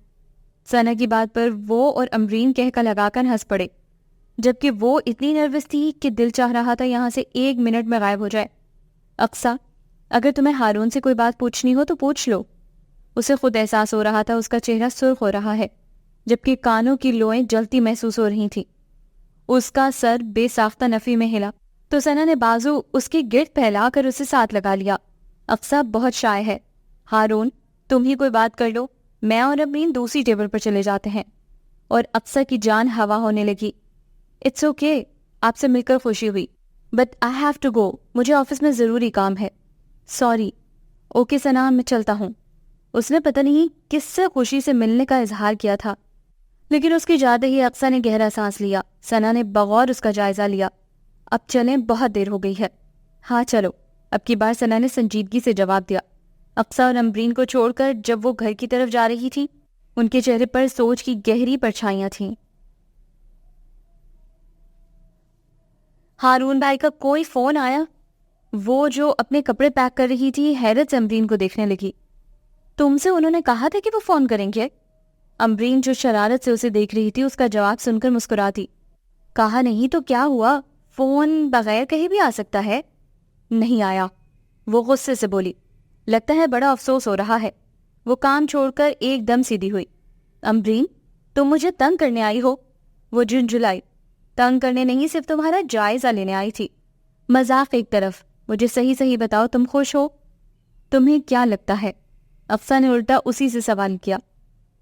ثنا کی بات پر وہ اور امبرین کہہ کا لگا کر ہنس پڑے، جبکہ وہ اتنی نروس تھی کہ دل چاہ رہا تھا یہاں سے ایک منٹ میں غائب ہو جائے۔ اقصیٰ، اگر تمہیں ہارون سے کوئی بات پوچھنی ہو تو پوچھ لو۔ اسے خود احساس ہو رہا تھا اس کا چہرہ سرخ ہو رہا ہے، جبکہ کانوں کی لوئیں جلتی محسوس ہو رہی تھیں۔ اس کا سر بے ساختہ نفی میں ہلا تو ثنا نے بازو اس کے گرد پھیلا کر اسے ساتھ لگا لیا۔ اقصیٰ بہت شائع ہے، ہارون تم ہی کوئی بات کر لو، میں اور امرین دوسری ٹیبل پر چلے جاتے ہیں۔ اور اقصیٰ کی جان ہوا ہونے لگی۔ اٹس اوکے، آپ سے مل کر خوشی ہوئی، but I have to go, مجھے آفس میں ضروری کام ہے۔ سوری۔ اوکے ثنا، میں چلتا ہوں۔ اس نے پتہ نہیں کس سے خوشی سے ملنے کا اظہار کیا تھا، لیکن اس کی جاتے ہی اقصیٰ نے گہرا سانس لیا۔ ثنا نے بغور اس کا جائزہ لیا۔ اب چلیں، بہت دیر ہو گئی ہے۔ ہاں چلو، اب کی بار ثنا نے سنجیدگی سے جواب دیا۔ اقصیٰ اور امبرین کو چھوڑ کر جب وہ گھر کی طرف جا رہی تھی، ان کے چہرے پر سوچ کی گہری پرچھائیاں تھیں۔ ہارون بھائی کا کوئی فون آیا؟ وہ جو اپنے کپڑے پیک کر رہی تھی حیرت سے امبرین کو دیکھنے لگی۔ تم سے انہوں نے کہا تھا کہ وہ فون کریں گے؟ امبرین جو شرارت سے اسے دیکھ رہی تھی اس کا جواب سن کر مسکراتی۔ کہا نہیں تو کیا ہوا، فون بغیر کہیں بھی آ سکتا ہے۔ نہیں آیا، وہ غصے سے بولی۔ لگتا ہے بڑا افسوس ہو رہا ہے۔ وہ کام چھوڑ کر ایک دم سیدھی ہوئی۔ امبرین، تم مجھے تنگ کرنے آئی ہو؟ وہ جھنجھلائی۔ تنگ کرنے نہیں، صرف تمہارا جائزہ لینے آئی تھی۔ مذاق ایک طرف، مجھے صحیح صحیح بتاؤ، تم خوش ہو؟ تمہیں کیا لگتا ہے؟ اقصیٰ نے الٹا اسی سے سوال کیا۔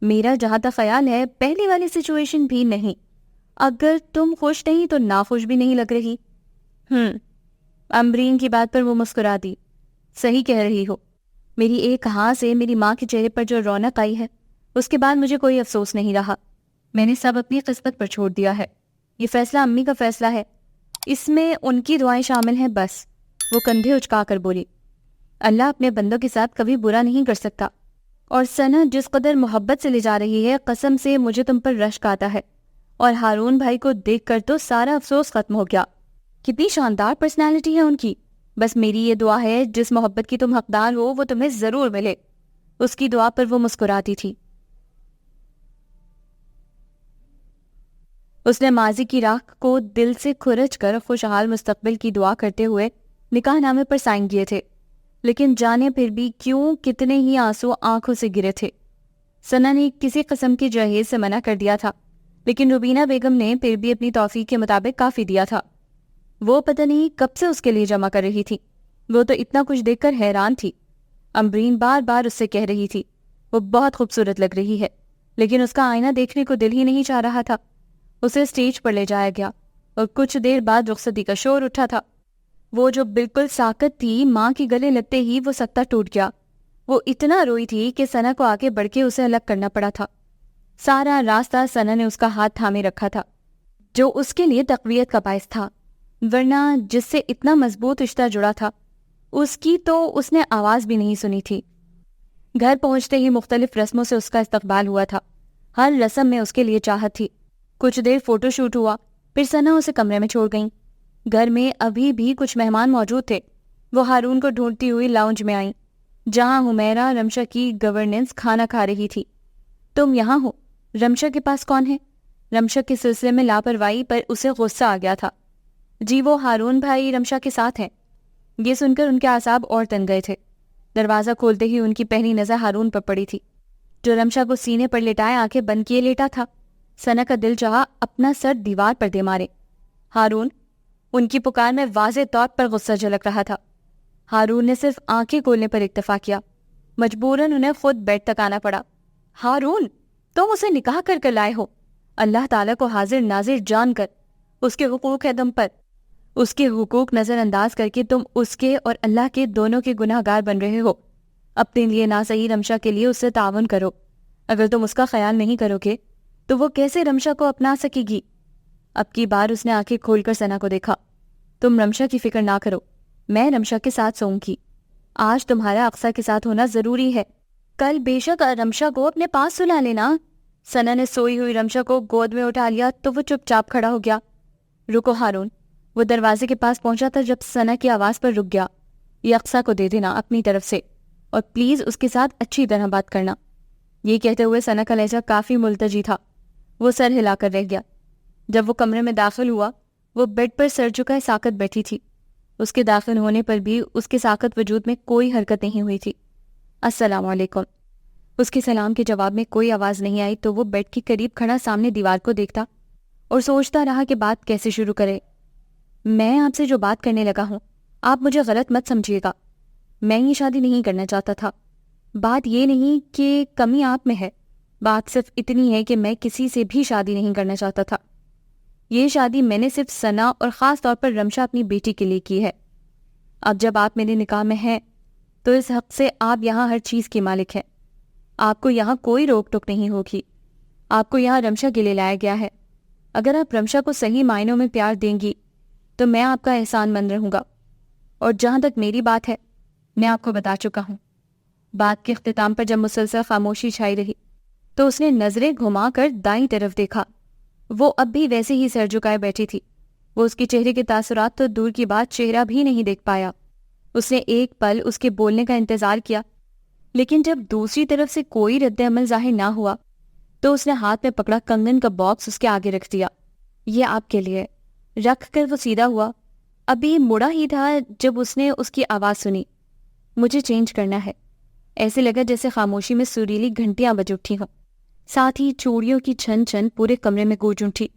میرا جہاں تک خیال ہے پہلی والی سچویشن بھی نہیں، اگر تم خوش نہیں تو ناخوش بھی نہیں لگ رہی۔ امبرین کی بات پر وہ مسکرا دی۔ صحیح کہہ رہی ہو، میری ایک ہاں سے میری ماں کے چہرے پر جو رونق آئی ہے اس کے بعد مجھے کوئی افسوس نہیں رہا۔ میں نے سب اپنی قسمت پر چھوڑ دیا ہے، یہ فیصلہ امی کا فیصلہ ہے، اس میں ان کی دعائیں شامل ہیں بس۔ وہ کندھے اچکا کر بولی۔ اللہ اپنے بندوں کے ساتھ کبھی برا نہیں کر سکتا، اور ثنا جس قدر محبت سے لے جا رہی ہے، قسم سے مجھے تم پر رشک آتا ہے، اور ہارون بھائی کو دیکھ کر تو سارا افسوس ختم ہو گیا۔ کتنی شاندار پرسنالٹی ہے ان کی۔ بس میری یہ دعا ہے جس محبت کی تم حقدار ہو وہ تمہیں ضرور ملے۔ اس کی دعا پر وہ مسکراتی تھی۔ اس نے ماضی کی راکھ کو دل سے کھرچ کر خوشحال مستقبل کی دعا کرتے ہوئے نکاح نامے پر سائن کیے تھے، لیکن جانے پھر بھی کیوں کتنے ہی آنسو آنکھوں سے گرے تھے۔ سنا نے کسی قسم کی جہیز سے منع کر دیا تھا، لیکن روبینہ بیگم نے پھر بھی اپنی توفیق کے مطابق کافی دیا تھا۔ وہ پتہ نہیں کب سے اس کے لیے جمع کر رہی تھی، وہ تو اتنا کچھ دیکھ کر حیران تھی۔ امبرین بار بار اس سے کہہ رہی تھی وہ بہت خوبصورت لگ رہی ہے، لیکن اس کا آئینہ دیکھنے کو دل ہی نہیں چاہ رہا تھا۔ اسے اسٹیج پر لے جایا گیا اور کچھ دیر بعد رخصتی کا شور اٹھا تھا۔ وہ جو بالکل ساکت تھی، ماں کے گلے لگتے ہی وہ سکتہ ٹوٹ گیا۔ وہ اتنا روئی تھی کہ ثنا کو آگے بڑھ کے اسے الگ کرنا پڑا تھا۔ سارا راستہ ثنا نے اس کا ہاتھ تھامے رکھا تھا، جو اس کے لیے تقویت کا باعث تھا، ورنہ جس سے اتنا مضبوط رشتہ جڑا تھا اس کی تو اس نے آواز بھی نہیں سنی تھی۔ گھر پہنچتے ہی مختلف رسموں سے اس کا استقبال ہوا تھا۔ ہر رسم میں اس کے لیے چاہت تھی۔ کچھ دیر فوٹو شوٹ ہوا، پھر ثنا اسے کمرے میں چھوڑ گئیں۔ گھر میں ابھی بھی کچھ مہمان موجود تھے۔ وہ ہارون کو ڈھونڈتی ہوئی لاؤنج میں آئیں، جہاں حمیرہ رمشا کی گورننس کھانا کھا رہی تھی۔ تم یہاں ہو؟ رمشا کے پاس کون ہے؟ رمشا کے سلسلے میں لاپرواہی پر اسے غصہ آ گیا تھا۔ جی وہ ہارون بھائی رمشا کے ساتھ ہیں۔ یہ سن کر ان کے اعصاب اور تن گئے تھے۔ دروازہ کھولتے ہی ان کی پہلی نظر ہارون پر پڑی تھی، جو رمشا کو سینے پر لٹائے آنکھیں بند کیے لیٹا تھا۔ ثنا کا دل چاہا اپنا سر دیوار پر دے مارے۔ ہارون! ان کی پکار میں واضح طور پر غصہ جھلک رہا تھا۔ ہارون نے صرف آنکھیں کھولنے پر اکتفا کیا۔ مجبوراً انہیں خود بیڈ تک آنا پڑا۔ ہارون، تم اسے نکاح کر کر لائے ہو، اللہ تعالیٰ کو حاضر ناظر جان کر۔ اس کے حقوق ہے تم پر، اس کے حقوق نظر انداز کر کے تم اس کے اور اللہ کے دونوں کے گناہ گار بن رہے ہو۔ اپنے لیے نہ صحیح رمشا کے لیے اس سے تعاون کرو۔ اگر تم اس کا خیال نہیں کرو گے تو وہ کیسے رمشا کو اپنا سکے گی؟ اب کی بار اس نے آنکھیں کھول کر ثنا کو دیکھا۔ تم رمشا کی فکر نہ کرو، میں رمشا کے ساتھ سوؤں گی۔ آج تمہارا اقصیٰ کے ساتھ ہونا ضروری ہے، کل بے شک رمشا کو اپنے پاس سلا لینا۔ ثنا نے سوئی ہوئی رمشا کو گود میں اٹھا لیا تو وہ چپ چاپ کھڑا ہو گیا۔ رکو ہارون، وہ دروازے کے پاس پہنچا تھا جب ثنا کی آواز پر رک گیا۔ یہ اقصیٰ کو دے دینا اپنی طرف سے، اور پلیز اس کے ساتھ اچھی طرح بات کرنا۔ یہ کہتے ہوئے ثنا کا لہجہ کافی ملتجی تھا۔ وہ سر ہلا کر رہ گیا۔ جب وہ کمرے میں داخل ہوا، وہ بیڈ پر سر جھکائے ساکت بیٹھی تھی۔ اس کے داخل ہونے پر بھی اس کے ساکت وجود میں کوئی حرکت نہیں ہوئی تھی۔ السلام علیکم۔ اس کے سلام کے جواب میں کوئی آواز نہیں آئی تو وہ بیڈ کے قریب کھڑا سامنے دیوار کو دیکھتا اور سوچتا رہا کہ بات کیسے شروع کرے۔ میں آپ سے جو بات کرنے لگا ہوں، آپ مجھے غلط مت سمجھیے گا۔ میں یہ شادی نہیں کرنا چاہتا تھا۔ بات یہ نہیں کہ کمی آپ میں ہے، بات صرف اتنی ہے کہ میں کسی سے بھی شادی نہیں کرنا چاہتا تھا۔ یہ شادی میں نے صرف ثنا اور خاص طور پر رمشا اپنی بیٹی کے لیے کی ہے۔ اب جب آپ میرے نکاح میں ہیں تو اس حق سے آپ یہاں ہر چیز کی مالک ہیں۔ آپ کو یہاں کوئی روک ٹوک نہیں ہوگی۔ آپ کو یہاں رمشا کے لیے لایا گیا ہے۔ اگر آپ رمشا کو صحیح معنوں میں پیار دیں گی تو میں آپ کا احسان مند رہوں گا، اور جہاں تک میری بات ہے میں آپ کو بتا چکا ہوں۔ بات کے اختتام پر جب مسلسل خاموشی چھائی رہی تو اس نے نظریں گھما کر دائیں طرف دیکھا۔ وہ اب بھی ویسے ہی سر جھکائے بیٹھی تھی۔ وہ اس کے چہرے کے تاثرات تو دور کی بات چہرہ بھی نہیں دیکھ پایا۔ اس نے ایک پل اس کے بولنے کا انتظار کیا، لیکن جب دوسری طرف سے کوئی رد عمل ظاہر نہ ہوا تو اس نے ہاتھ میں پکڑا کنگن کا باکس اس کے آگے رکھ دیا۔ یہ آپ کے لیے۔ رکھ کر وہ سیدھا ہوا۔ ابھی مڑا ہی تھا جب اس نے اس کی آواز سنی۔ مجھے چینج کرنا ہے۔ ایسے لگا جیسے خاموشی میں سریلی گھنٹیاں بج اٹھی ہوں، ساتھ ہی چوڑیوں کی چھن چھن پورے کمرے میں گونج اٹھی۔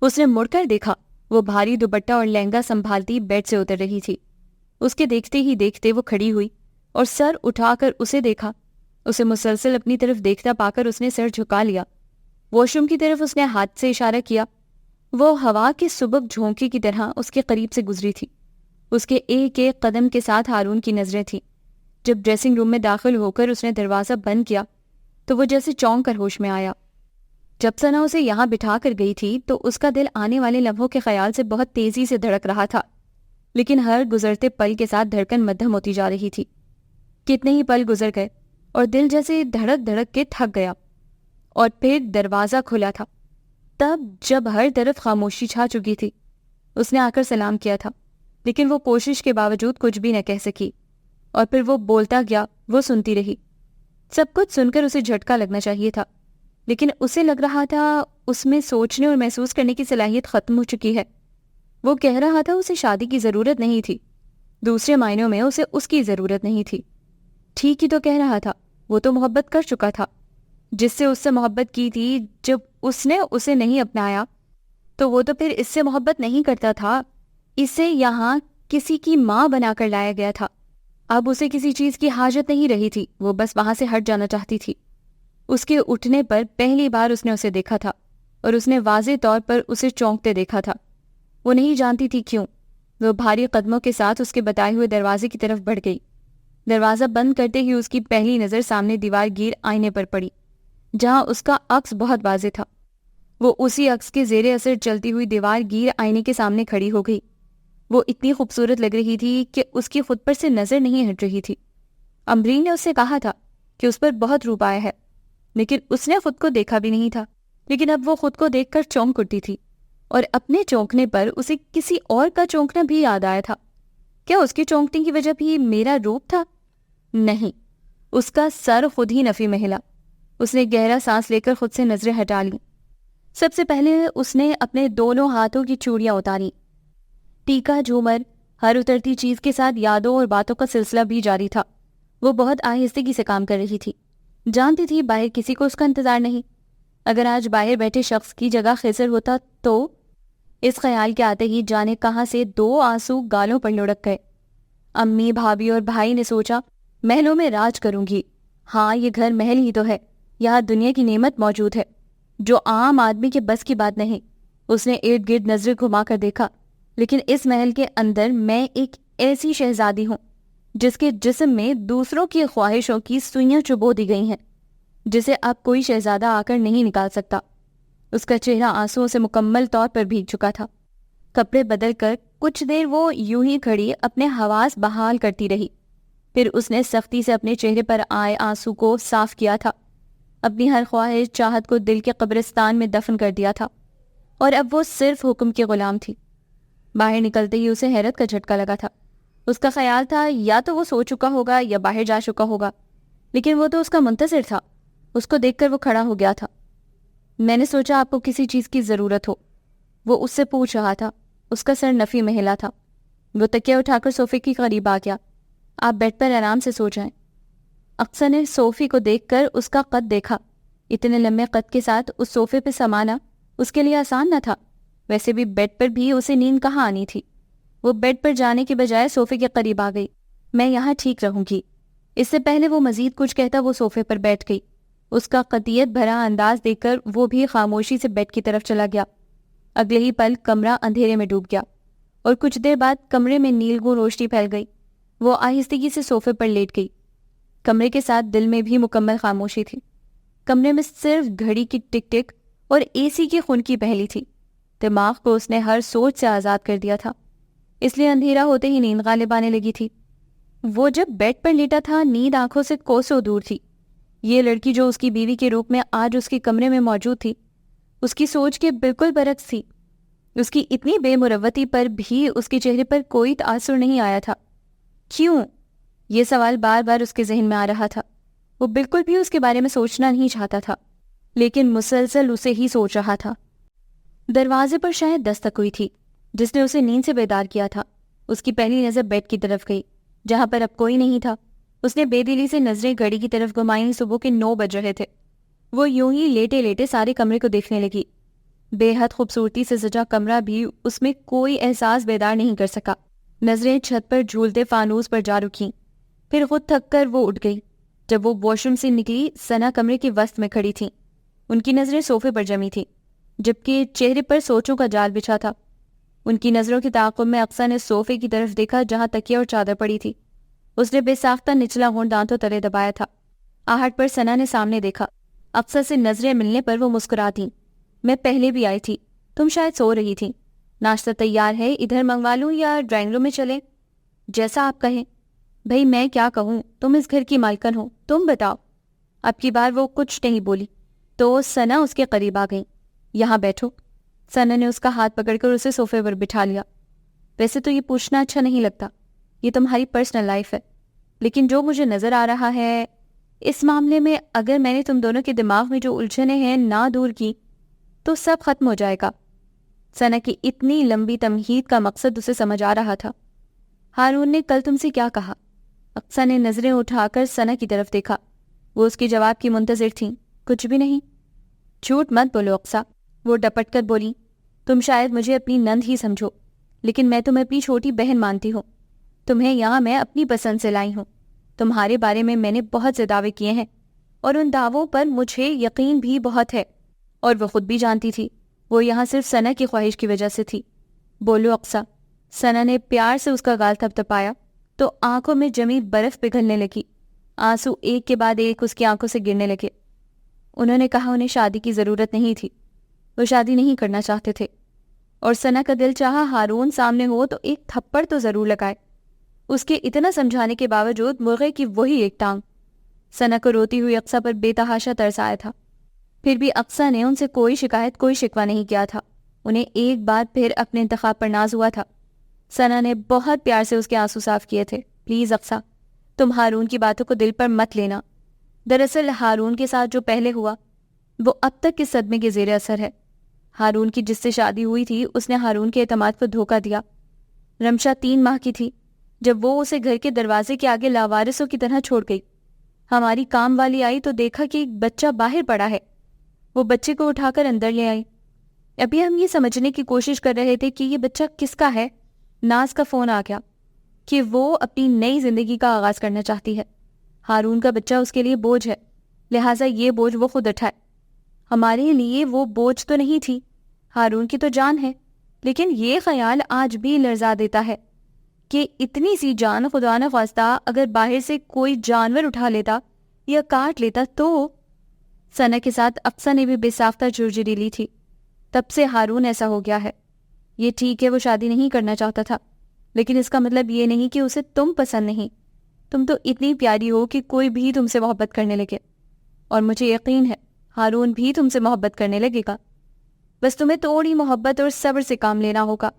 اس نے مڑ کر دیکھا، وہ بھاری دوپٹہ اور لہنگا سنبھالتی بیڈ سے اتر رہی تھی۔ اس کے دیکھتے ہی دیکھتے وہ کھڑی ہوئی اور سر اٹھا کر اسے دیکھا۔ اسے مسلسل اپنی طرف دیکھتا پا کر اس نے سر جھکا لیا۔ واش روم کی طرف اس نے ہاتھ سے اشارہ کیا۔ وہ ہوا کے سبک جھونکے کی طرح اس کے قریب سے گزری تھی۔ اس کے ایک ایک قدم کے ساتھ ہارون کی نظریں تھیں۔ جب ڈریسنگ روم میں داخل ہو کر اس نے دروازہ بند کیا تو وہ جیسے چونک کر ہوش میں آیا۔ جب ثنا اسے یہاں بٹھا کر گئی تھی تو اس کا دل آنے والے لمحوں کے خیال سے بہت تیزی سے دھڑک رہا تھا، لیکن ہر گزرتے پل کے ساتھ دھڑکن مدھم ہوتی جا رہی تھی۔ کتنے ہی پل گزر گئے اور دل جیسے دھڑک دھڑک کے تھک گیا، اور پھر دروازہ کھلا تھا۔ تب جب ہر طرف خاموشی چھا چکی تھی، اس نے آ کر سلام کیا تھا، لیکن وہ کوشش کے باوجود کچھ بھی نہ کہہ سکی، اور پھر وہ بولتا گیا، وہ سنتی رہی۔ سب کچھ سن کر اسے جھٹکا لگنا چاہیے تھا، لیکن اسے لگ رہا تھا اس میں سوچنے اور محسوس کرنے کی صلاحیت ختم ہو چکی ہے۔ وہ کہہ رہا تھا اسے شادی کی ضرورت نہیں تھی، دوسرے معنوں میں اسے اس کی ضرورت نہیں تھی۔ ٹھیک ہی تو کہہ رہا تھا، وہ تو محبت کر چکا تھا، جس سے اس سے محبت کی تھی، جب اس نے اسے نہیں اپنایا تو وہ تو پھر اس سے محبت نہیں کرتا تھا. اسے یہاں کسی کی ماں بنا کر لایا گیا تھا. اب اسے کسی چیز کی حاجت نہیں رہی تھی، وہ بس وہاں سے ہٹ جانا چاہتی تھی. اس کے اٹھنے پر پہلی بار اس نے اسے دیکھا تھا اور اس نے واضح طور پر اسے چونکتے دیکھا تھا. وہ نہیں جانتی تھی کیوں. وہ بھاری قدموں کے ساتھ اس کے بتائے ہوئے دروازے کی طرف بڑھ گئی. دروازہ بند کرتے ہی اس کی پہلی نظر سامنے دیوار گیر آئینے پر پڑی، جہاں اس کا عکس بہت واضح تھا. وہ اسی عکس کے زیر اثر چلتی ہوئی دیوار گیر آئینے کے سامنے کھڑی ہو گئی. وہ اتنی خوبصورت لگ رہی تھی کہ اس کی خود پر سے نظر نہیں ہٹ رہی تھی. امبرین نے اس سے کہا تھا کہ اس پر بہت روپ آیا ہے، لیکن اس نے خود کو دیکھا بھی نہیں تھا. لیکن اب وہ خود کو دیکھ کر چونک اٹھی تھی، اور اپنے چونکنے پر اسے کسی اور کا چونکنا بھی یاد آیا تھا. کیا اس کے چونکنے کی وجہ بھی میرا روپ تھا؟ نہیں، اس کا سر خود ہی نفی میں ہلا. اس نے گہرا سانس لے کر خود سے نظریں ہٹا لیں. سب سے پہلے اس نے اپنے دونوں ہاتھوں کی چوڑیاں اتاری. ٹیکا، جھومر، ہر اترتی چیز کے ساتھ یادوں اور باتوں کا سلسلہ بھی جاری تھا. وہ بہت آہستگی سے کام کر رہی تھی. جانتی تھی باہر کسی کو اس کا انتظار نہیں. اگر آج باہر بیٹھے شخص کی جگہ خضر ہوتا تو اس خیال کے آتے ہی جانے کہاں سے 2 آنسو گالوں پر لڑک گئے. امی، بھابھی اور بھائی نے سوچا، محلوں میں راج کروں گی. ہاں، یہ گھر محل ہی تو ہے، یہاں دنیا کی نعمت موجود ہے جو عام آدمی کے بس کی بات نہیں. اس نے ارد گرد نظریں گھما کر دیکھا. لیکن اس محل کے اندر میں ایک ایسی شہزادی ہوں جس کے جسم میں دوسروں کی خواہشوں کی سوئیاں چبو دی گئی ہیں، جسے اب کوئی شہزادہ آ کر نہیں نکال سکتا. اس کا چہرہ آنسوؤں سے مکمل طور پر بھیگ چکا تھا. کپڑے بدل کر کچھ دیر وہ یوں ہی کھڑی اپنے حواس بحال کرتی رہی. پھر اس نے سختی سے اپنے چہرے پر آئے آنسو کو صاف کیا تھا. اپنی ہر خواہش چاہت کو دل کے قبرستان میں دفن کر دیا تھا، اور اب وہ صرف حکم کی غلام تھی. باہر نکلتے ہی اسے حیرت کا جھٹکا لگا تھا. اس کا خیال تھا یا تو وہ سو چکا ہوگا یا باہر جا چکا ہوگا، لیکن وہ تو اس کا منتظر تھا. اس کو دیکھ کر وہ کھڑا ہو گیا تھا. میں نے سوچا آپ کو کسی چیز کی ضرورت ہو، وہ اس سے پوچھ رہا تھا. اس کا سر نفی میں ہلا تھا. وہ تکیہ اٹھا کر صوفے کے قریب آ گیا. آپ بیڈ پر آرام سے سو جائیں. اقصیٰ نے صوفی کو دیکھ کر اس کا قد دیکھا. اتنے لمبے قد کے ساتھ اس صوفے پہ سمانا اس کے لیے آسان نہ تھا. ویسے بھی بیڈ پر بھی اسے نیند کہاں آنی تھی. وہ بیڈ پر جانے کے بجائے صوفے کے قریب آ گئی. میں یہاں ٹھیک رہوں گی. اس سے پہلے وہ مزید کچھ کہتا وہ صوفے پر بیٹھ گئی. اس کا قطعیت بھرا انداز دیکھ کر وہ بھی خاموشی سے بیڈ کی طرف چلا گیا. اگلے ہی پل کمرہ اندھیرے میں ڈوب گیا، اور کچھ دیر بعد کمرے میں نیلگوں روشنی پھیل گئی. وہ آہستگی سے صوفے پر لیٹ گئی. کمرے کے ساتھ دل میں بھی مکمل خاموشی تھی. کمرے میں صرف گھڑی کی ٹک ٹک اور اے سی کی خون کی پہلی تھی. دماغ کو اس نے ہر سوچ سے آزاد کر دیا تھا، اس لیے اندھیرا ہوتے ہی نیند غالب آنے لگی تھی. وہ جب بیڈ پر لیٹا تھا نیند آنکھوں سے کوسوں دور تھی. یہ لڑکی جو اس کی بیوی کے روپ میں آج اس کے کمرے میں موجود تھی، اس کی سوچ کے بالکل برعکس تھی. اس کی اتنی بے مروتی پر بھی اس کے چہرے پر کوئی تاثر نہیں آیا تھا. کیوں؟ یہ سوال بار بار اس کے ذہن میں آ رہا تھا. وہ بالکل بھی اس کے بارے میں سوچنا نہیں چاہتا تھا، لیکن مسلسل اسے ہی سوچ رہا تھا. دروازے پر شاید دستک ہوئی تھی جس نے اسے نیند سے بیدار کیا تھا. اس کی پہلی نظر بیڈ کی طرف گئی جہاں پر اب کوئی نہیں تھا. اس نے بے دلی سے نظریں گھڑی کی طرف گھمائیں. صبح کے 9 بج رہے تھے. وہ یوں ہی لیٹے لیٹے سارے کمرے کو دیکھنے لگی. بے حد خوبصورتی سے سجا کمرہ بھی اس میں کوئی احساس بیدار نہیں کر سکا. نظریں چھت پر جھولتے فانوس پر جا رکیں. پھر خود تھک کر وہ اٹھ گئی. جب وہ واش روم سے نکلی ثنا کمرے کے وسط میں کھڑی تھیں. ان کی نظریں صوفے پر جمی تھیں جبکہ چہرے پر سوچوں کا جال بچھا تھا. ان کی نظروں کے تعاقب میں اقصیٰ نے صوفے کی طرف دیکھا جہاں تکیہ اور چادر پڑی تھی. اس نے بے ساختہ نچلا ہونٹ دانتوں تلے دبایا تھا. آہٹ پر ثنا نے سامنے دیکھا. اقصیٰ سے نظریں ملنے پر وہ مسکرا دیں. میں پہلے بھی آئی تھی، تم شاید سو رہی تھی. ناشتہ تیار ہے، ادھر منگوا لوں یا ڈرائنگ روم میں چلیں؟ جیسا آپ کہیں. بھئی میں کیا کہوں، تم اس گھر کی مالکن ہو، تم بتاؤ. اب کی بار وہ کچھ نہیں بولی تو ثنا اس کے قریب آ گئی. یہاں بیٹھو. ثنا نے اس کا ہاتھ پکڑ کر اسے صوفے پر بٹھا لیا. ویسے تو یہ پوچھنا اچھا نہیں لگتا، یہ تمہاری پرسنل لائف ہے، لیکن جو مجھے نظر آ رہا ہے اس معاملے میں اگر میں نے تم دونوں کے دماغ میں جو الجھنیں ہیں نہ دور کی تو سب ختم ہو جائے گا. ثنا کی اتنی لمبی تمہید کا مقصد اسے سمجھ آ رہا تھا. ہارون نے کل تم سے کیا کہا؟ اقصیٰ نے نظریں اٹھا کر ثنا کی طرف دیکھا. وہ اس کے جواب کی منتظر تھیں. کچھ بھی نہیں۔ جھوٹ مت بولو اقصیٰ، وہ ڈپٹ کر بولی۔ تم شاید مجھے اپنی نند ہی سمجھو، لیکن میں تمہیں اپنی چھوٹی بہن مانتی ہوں۔ تمہیں یہاں میں اپنی پسند سے لائی ہوں۔ تمہارے بارے میں نے بہت سے دعوے کیے ہیں، اور ان دعووں پر مجھے یقین بھی بہت ہے، اور وہ خود بھی جانتی تھی وہ یہاں صرف ثنا کی خواہش کی وجہ سے تھی۔ بولو اقصیٰ۔ ثنا نے پیار سے اس کا گال تھپتھپایا تو آنکھوں میں جمی برف پگھلنے لگی۔ آنسو ایک کے بعد ایک اس کی آنکھوں سے گرنے لگے۔ انہوں نے کہا انہیں شادی کی ضرورت نہیں تھی، وہ شادی نہیں کرنا چاہتے تھے، اور ثنا کا دل چاہا ہارون سامنے ہو تو ایک تھپڑ تو ضرور لگائے۔ اس کے اتنا سمجھانے کے باوجود مرغے کی وہی ایک ٹانگ۔ ثنا کو روتی ہوئی اقصیٰ پر بے تحاشا ترس آیا تھا، پھر بھی اقصیٰ نے ان سے کوئی شکایت کوئی شکوہ نہیں کیا تھا۔ انہیں ایک بار پھر اپنے انتخاب پر ناز ہوا تھا۔ ثنا نے بہت پیار سے اس کے آنسو صاف کیے تھے۔ پلیز اقصیٰ، تم ہارون کی باتوں کو دل پر مت لینا۔ دراصل ہارون کے ساتھ جو پہلے ہوا وہ اب تک کے صدمے کے زیر اثر ہے۔ ہارون کی جس سے شادی ہوئی تھی اس نے ہارون کے اعتماد کو دھوکہ دیا۔ رمشا 3 ماہ کی تھی جب وہ اسے گھر کے دروازے کے آگے لاوارثوں کی طرح چھوڑ گئی۔ ہماری کام والی آئی تو دیکھا کہ ایک بچہ باہر پڑا ہے۔ وہ بچے کو اٹھا کر اندر لے آئی۔ ابھی ہم یہ سمجھنے کی کوشش کر رہے تھے کہ یہ بچہ کس کا ہے، ناز کا فون آ گیا کہ وہ اپنی نئی زندگی کا آغاز کرنا چاہتی ہے۔ ہارون کا بچہ اس کے لیے بوجھ ہے، لہٰذا یہ بوجھ وہ خود اٹھائے۔ ہمارے لیے وہ بوجھ تو نہیں تھی، ہارون کی تو جان ہے، لیکن یہ خیال آج بھی لرزا دیتا ہے کہ اتنی سی جان خدا نہ خواستہ اگر باہر سے کوئی جانور اٹھا لیتا یا کاٹ لیتا تو۔ ثنا کے ساتھ اقصیٰ نے بھی بے ساختہ جرجری لی تھی۔ تب سے ہارون ایسا ہو گیا ہے۔ یہ ٹھیک ہے وہ شادی نہیں کرنا چاہتا تھا، لیکن اس کا مطلب یہ نہیں کہ اسے تم پسند نہیں۔ تم تو اتنی پیاری ہو کہ کوئی بھی تم سے محبت کرنے لگے، اور مجھے یقین ہے ہارون بھی تم سے محبت کرنے لگے گا۔ بس تمہیں تھوڑی محبت اور صبر سے کام لینا ہوگا۔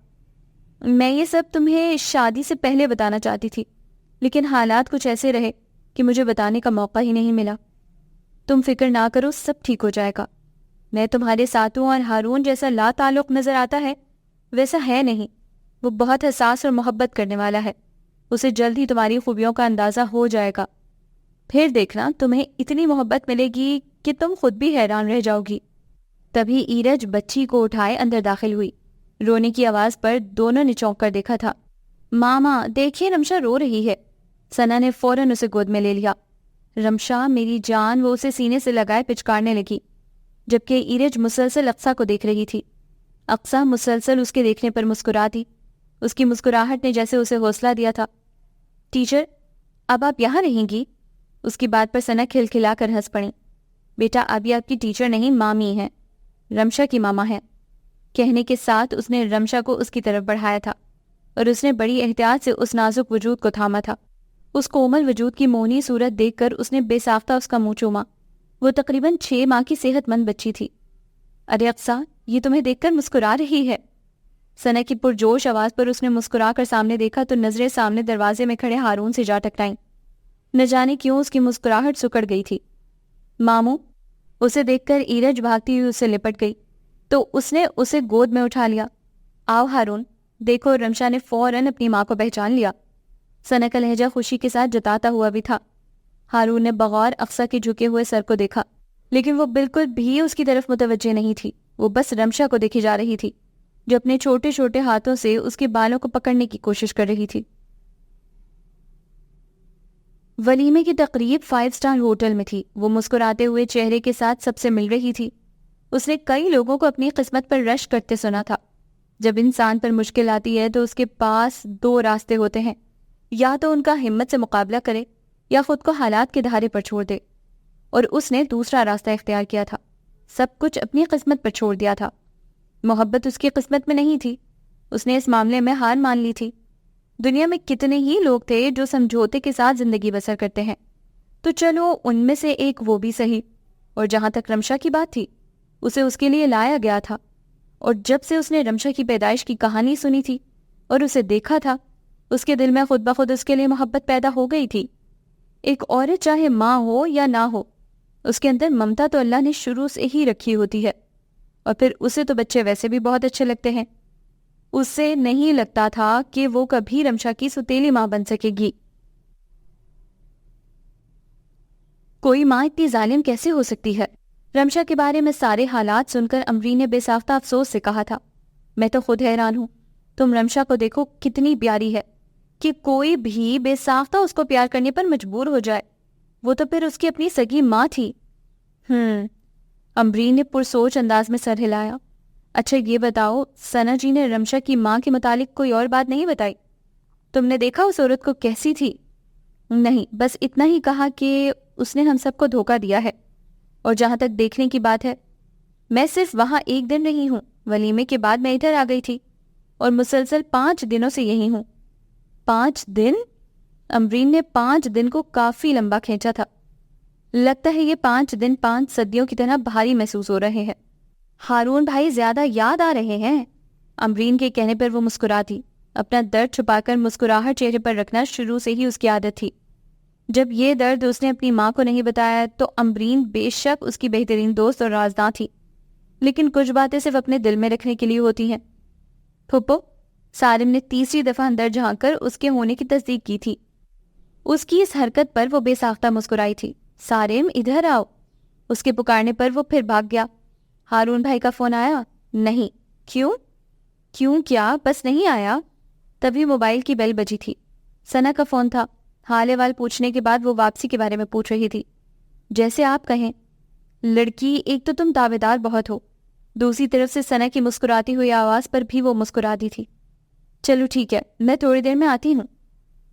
میں یہ سب تمہیں شادی سے پہلے بتانا چاہتی تھی، لیکن حالات کچھ ایسے رہے کہ مجھے بتانے کا موقع ہی نہیں ملا۔ تم فکر نہ کرو، سب ٹھیک ہو جائے گا۔ میں تمہارے ساتھ ہوں، اور ہارون جیسا لا تعلق نظر آتا ہے ویسا ہے نہیں۔ وہ بہت حساس اور محبت کرنے والا ہے، اسے جلد ہی تمہاری خوبیوں کا اندازہ ہو جائے گا۔ پھر دیکھنا تمہیں اتنی محبت ملے گی کہ تم خود بھی حیران رہ جاؤ گی۔ تبھی ایرج بچی کو اٹھائے اندر داخل ہوئی۔ رونے کی آواز پر دونوں نے چونک کر دیکھا تھا۔ ماما دیکھیے رمشا رو رہی ہے۔ ثنا نے فوراً اسے گود میں لے لیا۔ رمشا میری جان، وہ اسے سینے سے لگائے پچکارنے لگی، جبکہ ایرج مسلسل اقصیٰ کو دیکھ رہی تھی۔ اقصیٰ مسلسل اس کے دیکھنے پر مسکرا دی۔ اس کی مسکراہٹ نے جیسے اسے حوصلہ دیا تھا۔ ٹیچر، اب آپ یہاں رہیں گی؟ اس کی بات پر ثنا کھلکھلا کر ہنس پڑی۔ بیٹا ابھی آپ کی ٹیچر نہیں، مامی ہیں، رمشا کی ماما ہے۔ کہنے کے ساتھ اس نے رمشا کو اس کی طرف بڑھایا تھا، اور اس نے بڑی احتیاط سے اس نازک وجود کو تھاما تھا۔ اس کومل وجود کی مونی صورت دیکھ کر اس نے بے ساختہ اس کا منہ چوما۔ وہ تقریباً 6 ماہ کی صحت مند بچی تھی۔ ارے اقصیٰ، یہ تمہیں دیکھ کر مسکرا رہی ہے۔ ثنا کی پرجوش آواز پر اس نے مسکرا کر سامنے دیکھا تو نظریں سامنے دروازے میں کھڑے ہارون سے جا ٹکرائیں۔ نہ جانے کیوں اس کی مسکراہٹ سکڑ گئی تھی۔ ماموں، اسے دیکھ کر ایرج بھاگتی ہوئی اسے لپٹ گئی تو اس نے اسے گود میں اٹھا لیا۔ آؤ ہارون، دیکھو رمشا نے فوراً اپنی ماں کو پہچان لیا۔ ثنا کا لہجہ خوشی کے ساتھ جتاتا ہوا بھی تھا۔ ہارون نے بغور اقصیٰ کے جھکے ہوئے سر کو دیکھا، لیکن وہ بالکل بھی اس کی طرف متوجہ نہیں تھی۔ وہ بس رمشا کو دیکھی جا رہی تھی جو اپنے چھوٹے چھوٹے ہاتھوں سے اس کے بالوں کو پکڑنے کی کوشش کر رہی تھی۔ ولیمے کی تقریب 5 اسٹار ہوٹل میں تھی۔ وہ مسکراتے ہوئے چہرے کے ساتھ سب سے مل رہی تھی۔ اس نے کئی لوگوں کو اپنی قسمت پر رش کرتے سنا تھا۔ جب انسان پر مشکل آتی ہے تو اس کے پاس 2 راستے ہوتے ہیں، یا تو ان کا ہمت سے مقابلہ کرے یا خود کو حالات کے دھارے پر چھوڑ دے، اور اس نے دوسرا راستہ اختیار کیا تھا۔ سب کچھ اپنی قسمت پر چھوڑ دیا تھا۔ محبت اس کی قسمت میں نہیں تھی، اس نے اس معاملے میں ہار مان لی تھی۔ دنیا میں کتنے ہی لوگ تھے جو سمجھوتے کے ساتھ زندگی بسر کرتے ہیں، تو چلو ان میں سے ایک وہ بھی صحیح۔ اور جہاں تک رمشا کی بات تھی، اسے اس کے لیے لایا گیا تھا، اور جب سے اس نے رمشا کی پیدائش کی کہانی سنی تھی اور اسے دیکھا تھا، اس کے دل میں خود بخود اس کے لیے محبت پیدا ہو گئی تھی۔ ایک عورت چاہے ماں ہو یا نہ ہو، اس کے اندر ممتا تو اللہ نے شروع سے ہی رکھی ہوتی ہے، اور پھر اسے تو بچے ویسے بھی بہت اچھے لگتے ہیں۔ اسے نہیں لگتا تھا کہ وہ کبھی رمشا کی سوتیلی ماں بن سکے گی۔ کوئی ماں اتنی ظالم کیسے ہو سکتی ہے؟ رمشا کے بارے میں سارے حالات سن کر امرین نے بے ساختہ افسوس سے کہا تھا، میں تو خود حیران ہوں، تم رمشا کو دیکھو کتنی پیاری ہے کہ کوئی بھی بے ساختہ اس کو پیار کرنے پر مجبور ہو جائے، وہ تو پھر اس کی اپنی سگی ماں تھی۔ امرین نے پرسوچ انداز میں سر ہلایا۔ اچھا یہ بتاؤ، ثنا جی نے رمشا کی ماں کے متعلق کوئی اور بات نہیں بتائی؟ تم نے دیکھا اس عورت کو کیسی تھی؟ نہیں، بس اتنا ہی کہا کہ اس نے ہم سب کو دھوکہ دیا ہے، اور جہاں تک دیکھنے کی بات ہے، میں صرف وہاں 1 دن رہی ہوں، ولیمے کے بعد میں ادھر آ گئی تھی اور مسلسل 5 دنوں سے یہی ہوں۔ 5 دن؟ امرین نے 5 دن کو کافی لمبا کھینچا تھا۔ لگتا ہے یہ 5 دن 5 صدیوں کی طرح بھاری محسوس ہو رہے ہیں۔ ہارون بھائی زیادہ یاد آ رہے ہیں؟ امرین کے کہنے پر وہ مسکرا دی۔ اپنا درد چھپا کر مسکراہٹ چہرے پر رکھنا شروع سے ہی اس کی عادت تھی۔ جب یہ درد اس نے اپنی ماں کو نہیں بتایا تو امرین بے شک اس کی بہترین دوست اور رازداں تھی، لیکن کچھ باتیں صرف اپنے دل میں رکھنے کے لیے ہوتی ہیں۔ پھپھو، سالم نے تیسری دفعہ اندر جھانک کر اس کے ہونے کی تصدیق کی تھی۔ اس کی اس حرکت پر وہ بے ساختہ مسکرائی تھی۔ سالم ادھر آؤ۔ اس کے پکارنے پر وہ پھر بھاگ گیا۔ ہارون بھائی کا فون آیا؟ نہیں۔ کیوں؟ کیوں کیا؟ بس نہیں آیا۔ تبھی موبائل کی بیل بجی تھی۔ ثنا کا فون تھا۔ حال احوال پوچھنے کے بعد وہ واپسی کے بارے میں پوچھ رہی تھی۔ جیسے آپ کہیں۔ لڑکی، ایک تو تم دعویدار بہت ہو، دوسری طرف سے ثنا کی مسکراتی ہوئی آواز پر بھی وہ مسکرا دی تھی۔ چلو ٹھیک ہے، میں تھوڑی دیر میں آتی ہوں۔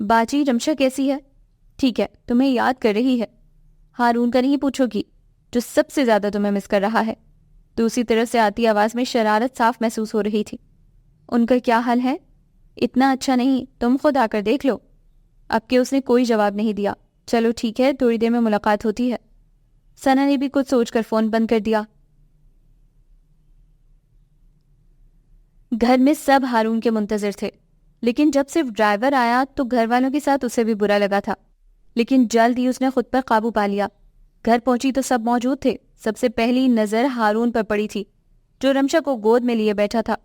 باجی، رمشا کیسی ہے؟ ٹھیک ہے، تمہیں یاد کر رہی ہے۔ ہارون کا نہیں پوچھو گی، جو سب سے زیادہ تمہیں مس کر رہا ہے۔ دوسری طرف سے آتی آواز میں شرارت صاف محسوس ہو رہی تھی۔ ان کا کیا حال ہے؟ اتنا اچھا نہیں، تم خود آ کر دیکھ لو۔ اب کہ اس نے کوئی جواب نہیں دیا۔ چلو ٹھیک ہے، تھوڑی دیر میں ملاقات ہوتی ہے۔ ثنا نے بھی کچھ سوچ کر فون بند کر دیا۔ گھر میں سب ہارون کے منتظر تھے، لیکن جب صرف ڈرائیور آیا تو گھر والوں کے ساتھ اسے بھی برا لگا تھا، لیکن جلد ہی اس نے خود پر قابو پا لیا۔ گھر پہنچی تو سب موجود تھے۔ سب سے پہلی نظر ہارون پر پڑی تھی، جو رمشا کو گود میں لیے بیٹھا تھا۔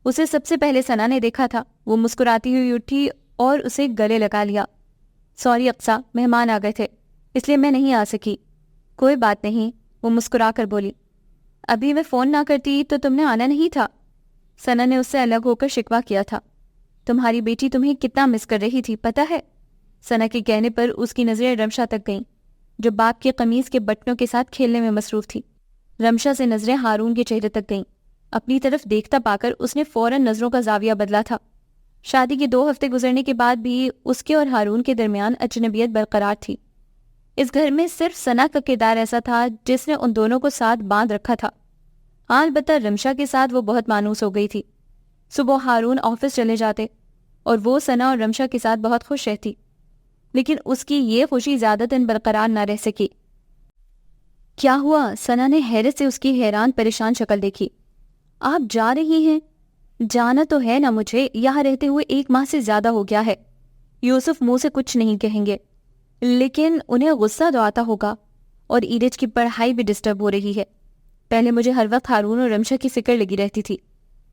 اسے سب سے پہلے ثنا نے دیکھا تھا۔ وہ مسکراتی ہوئی اٹھی اور اسے گلے لگا لیا۔ سوری اقصیٰ، مہمان آ گئے تھے، اس لیے میں نہیں آ سکی۔ کوئی بات نہیں، وہ مسکرا کر بولی۔ ابھی میں فون نہ کرتی تو تم نے آنا نہیں تھا۔ ثنا نے اس سے الگ ہو کر شکوہ کیا تھا۔ تمہاری بیٹی تمہیں کتنا مس کر رہی تھی پتہ ہے؟ ثنا کے کہنے پر اس کی نظریں رمشا تک گئیں، جو باپ کے قمیض کے بٹنوں کے ساتھ کھیلنے میں مصروف تھی۔ رمشا سے نظریں ہارون کے چہرے تک گئیں۔ اپنی طرف دیکھتا پا کر اس نے فوراً نظروں کا زاویہ بدلا تھا۔ شادی کے 2 ہفتے گزرنے کے بعد بھی اس کے اور ہارون کے درمیان اجنبیت برقرار تھی۔ اس گھر میں صرف ثنا کا کردار ایسا تھا جس نے ان دونوں کو ساتھ باندھ رکھا تھا۔ البتہ رمشا کے ساتھ وہ بہت مانوس ہو گئی تھی۔ صبح ہارون آفس چلے جاتے اور وہ ثنا اور رمشا کے ساتھ بہت خوش رہتی، لیکن اس کی یہ خوشی زیادہ دن برقرار نہ رہ سکی۔ کیا ہوا؟ ثنا نے حیرت سے اس کی حیران پریشان شکل دیکھی۔ آپ جا رہی ہیں؟ جانا تو ہے نا مجھے، یہاں رہتے ہوئے 1 ماہ سے زیادہ ہو گیا ہے۔ یوسف منہ سے کچھ نہیں کہیں گے، لیکن انہیں غصہ تو آتا ہوگا، اور ایرج کی پڑھائی بھی ڈسٹرب ہو رہی ہے۔ پہلے مجھے ہر وقت ہارون اور رمشا کی فکر لگی رہتی تھی،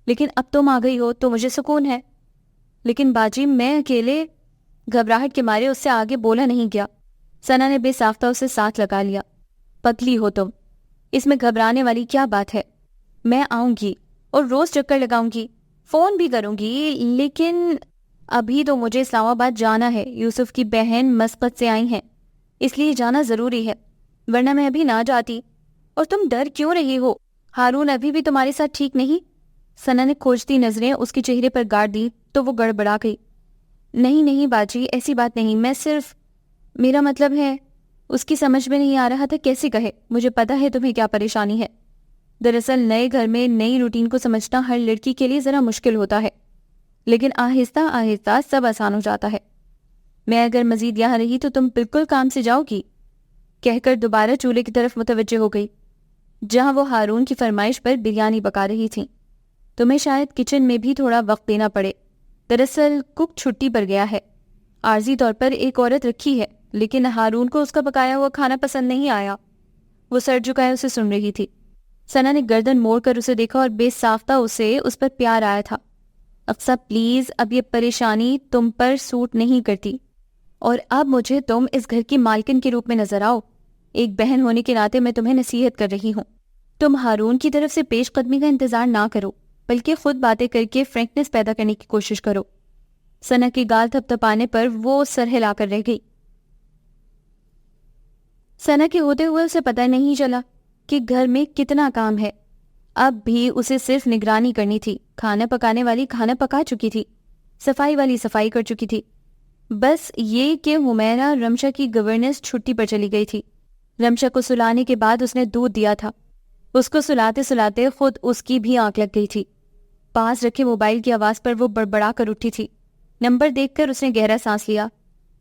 لیکن اب تم آ گئی ہو تو مجھے سکون ہے۔ لیکن باجی، میں اکیلے… گھبراہٹ کے مارے اس سے آگے بولا نہیں گیا۔ ثنا نے بے ساختہ اسے ساتھ لگا لیا۔ پتلی ہو تم، اس میں گھبرانے والی کیا بات ہے؟ میں آؤں گی اور روز چکر لگاؤں گی، فون بھی کروں گی، لیکن ابھی تو مجھے اسلام آباد جانا ہے۔ یوسف کی بہن مسقط سے آئی ہیں، اس لیے جانا ضروری ہے، ورنہ میں ابھی نہ جاتی۔ اور تم ڈر کیوں رہی ہو؟ ہارون ابھی بھی تمہارے ساتھ ٹھیک نہیں؟ ثنا نے کھوجتی نظریں اس کے چہرے پر گاڑ دی تو وہ گڑبڑا گئی۔ نہیں باجی، ایسی بات نہیں، میں صرف… میرا مطلب ہے… اس کی سمجھ میں نہیں آ رہا تھا کیسے کہے۔ مجھے پتا ہے تمہیں کیا پریشانی ہے۔ دراصل نئے گھر میں نئی روٹین کو سمجھنا ہر لڑکی کے لیے ذرا مشکل ہوتا ہے، لیکن آہستہ آہستہ سب آسان ہو جاتا ہے۔ میں اگر مزید یہاں رہی تو تم بالکل کام سے جاؤ گی، کہہ کر دوبارہ چولہے کی طرف متوجہ ہو گئی، جہاں وہ ہارون کی فرمائش پر بریانی پکا رہی تھیں۔ تمہیں شاید کچن میں بھی تھوڑا وقت دینا پڑے۔ دراصل کک چھٹی پر گیا ہے، عارضی طور پر ایک عورت رکھی ہے، لیکن ہارون کو اس کا پکایا ہوا کھانا پسند نہیں آیا۔ وہ سر جھکائے اسے سن رہی تھی۔ ثنا نے گردن موڑ کر اسے دیکھا اور بے ساختہ اسے اس پر پیار آیا تھا۔ اقصیٰ پلیز، اب یہ پریشانی تم پر سوٹ نہیں کرتی، اور اب مجھے تم اس گھر کی مالکن کے روپ میں نظر آؤ۔ ایک بہن ہونے کے ناطے میں تمہیں نصیحت کر رہی ہوں، تم ہارون کی طرف سے پیش قدمی کا انتظار نہ کرو، بلکہ خود باتیں کر کے فرینکنس پیدا کرنے کی کوشش کرو۔ ثنا کی گال تھپ تھپانے پر وہ سر ہلا کر رہ گئی۔ ثنا کے ہوتے ہوئے اسے پتہ نہیں چلا کہ گھر میں کتنا کام ہے۔ اب بھی اسے صرف نگرانی کرنی تھی۔ کھانا پکانے والی کھانا پکا چکی تھی، صفائی والی صفائی کر چکی تھی، بس یہ کہ حمیرہ رمشا کی گورننس چھٹی پر چلی گئی تھی۔ رمشا کو سلانے کے بعد اس نے دودھ دیا تھا۔ اس کو سلاتے سلاتے خود اس کی بھی آنکھ لگ گئی تھی۔ پاس رکھے موبائل کی آواز پر وہ بڑبڑا کر اٹھی تھی۔ نمبر دیکھ کر اس نے گہرا سانس لیا۔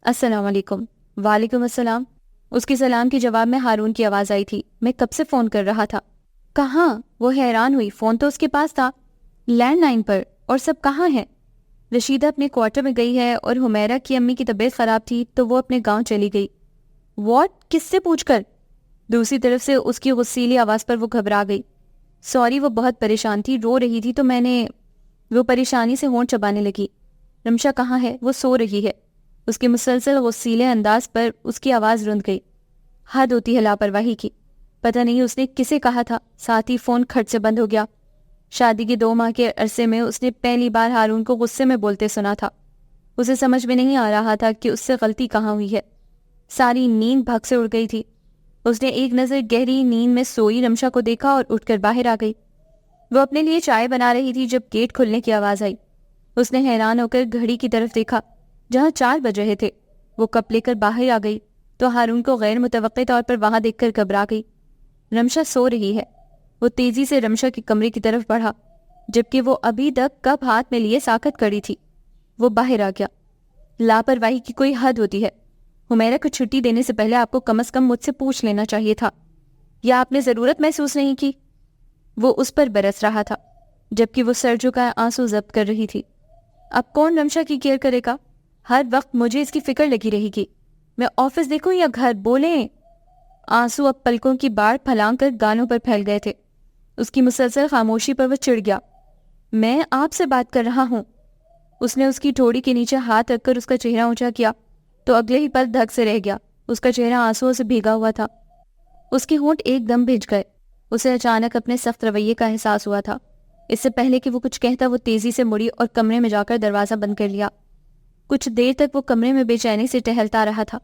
السلام علیکم۔ وعلیکم السلام۔ اس کے سلام کے جواب میں ہارون کی آواز آئی تھی۔ میں کب سے فون کر رہا تھا۔ کہاں؟ وہ حیران ہوئی۔ فون تو اس کے پاس تھا، لینڈ لائن پر۔ اور سب کہاں ہیں؟ رشیدہ اپنے کوارٹر میں گئی ہے اور حمیرہ کی امی کی طبیعت خراب تھی تو وہ اپنے گاؤں چلی گئی۔ واٹ؟ کس سے پوچھ کر؟ دوسری طرف سے اس کی غصیلی آواز پر وہ گھبرا گئی۔ سوری، وہ بہت پریشان تھی، رو رہی تھی تو میں نے… وہ پریشانی سے ہونٹ چبانے لگی۔ رمشا کہاں ہے؟ وہ سو رہی ہے۔ اس کے مسلسل غصیلے انداز پر اس کی آواز رند گئی۔ حد ہوتی ہے لاپرواہی کی۔ پتہ نہیں اس نے کسے کہا تھا، ساتھ ہی فون کھٹ سے بند ہو گیا۔ شادی کے 2 ماہ کے عرصے میں اس نے پہلی بار ہارون کو غصے میں بولتے سنا تھا۔ اسے سمجھ میں نہیں آ رہا تھا کہ اس سے غلطی کہاں ہوئی ہے۔ ساری نیند بھگ سے اڑ گئی تھی۔ اس نے ایک نظر گہری نیند میں سوئی رمشا کو دیکھا اور اٹھ کر باہر آ گئی۔ وہ اپنے لیے چائے بنا رہی تھی جب گیٹ کھلنے کی آواز آئی۔ اس نے حیران ہو کر گھڑی کی طرف دیکھا جہاں 4 بج رہے تھے۔ وہ کپ لے کر باہر آ گئی تو ہارون کو غیر متوقع طور پر وہاں دیکھ کر گھبرا گئی۔ رمشا سو رہی ہے۔ وہ تیزی سے رمشا کے کمرے کی طرف بڑھا، جبکہ وہ ابھی تک کپ ہاتھ میں لیے ساکت کڑی تھی۔ وہ باہر آ گیا۔ لاپرواہی کی کوئی حد ہوتی ہے۔ حمیرہ کو چھٹی دینے سے پہلے آپ کو کم از کم مجھ سے پوچھ لینا چاہیے تھا، یا آپ نے ضرورت محسوس نہیں کی؟ وہ اس پر برس رہا تھا جبکہ وہ سر جھکائے آنسو ضبط کر رہی تھی۔ اب کون رمشا کی کیئر کرے گا؟ ہر وقت مجھے اس کی فکر لگی رہے گی۔ میں آفس دیکھوں یا گھر؟ بولیں۔ آنسو اب پلکوں کی باڑ پھلانگ کر گانوں پر پھیل گئے تھے۔ اس کی مسلسل خاموشی پر وہ چڑ گیا۔ میں آپ سے بات کر رہا ہوں۔ اس نے اس کی ٹھوڑی کے نیچے ہاتھ رکھ کر اس کا چہرہ اونچا کیا تو اگلے ہی پل دھک سے رہ گیا۔ اس کا چہرہ آنسوؤں سے بھیگا ہوا تھا۔ اس کے ہونٹ ایک دم بھیج گئے۔ اسے اچانک اپنے سخت رویے کا احساس ہوا تھا۔ اس سے پہلے کہ وہ کچھ کہتا وہ تیزی سے مڑی اور کمرے میں جا کر دروازہ بند کر لیا۔ کچھ دیر تک وہ کمرے میں بے چینی سے ٹہلتا رہا تھا۔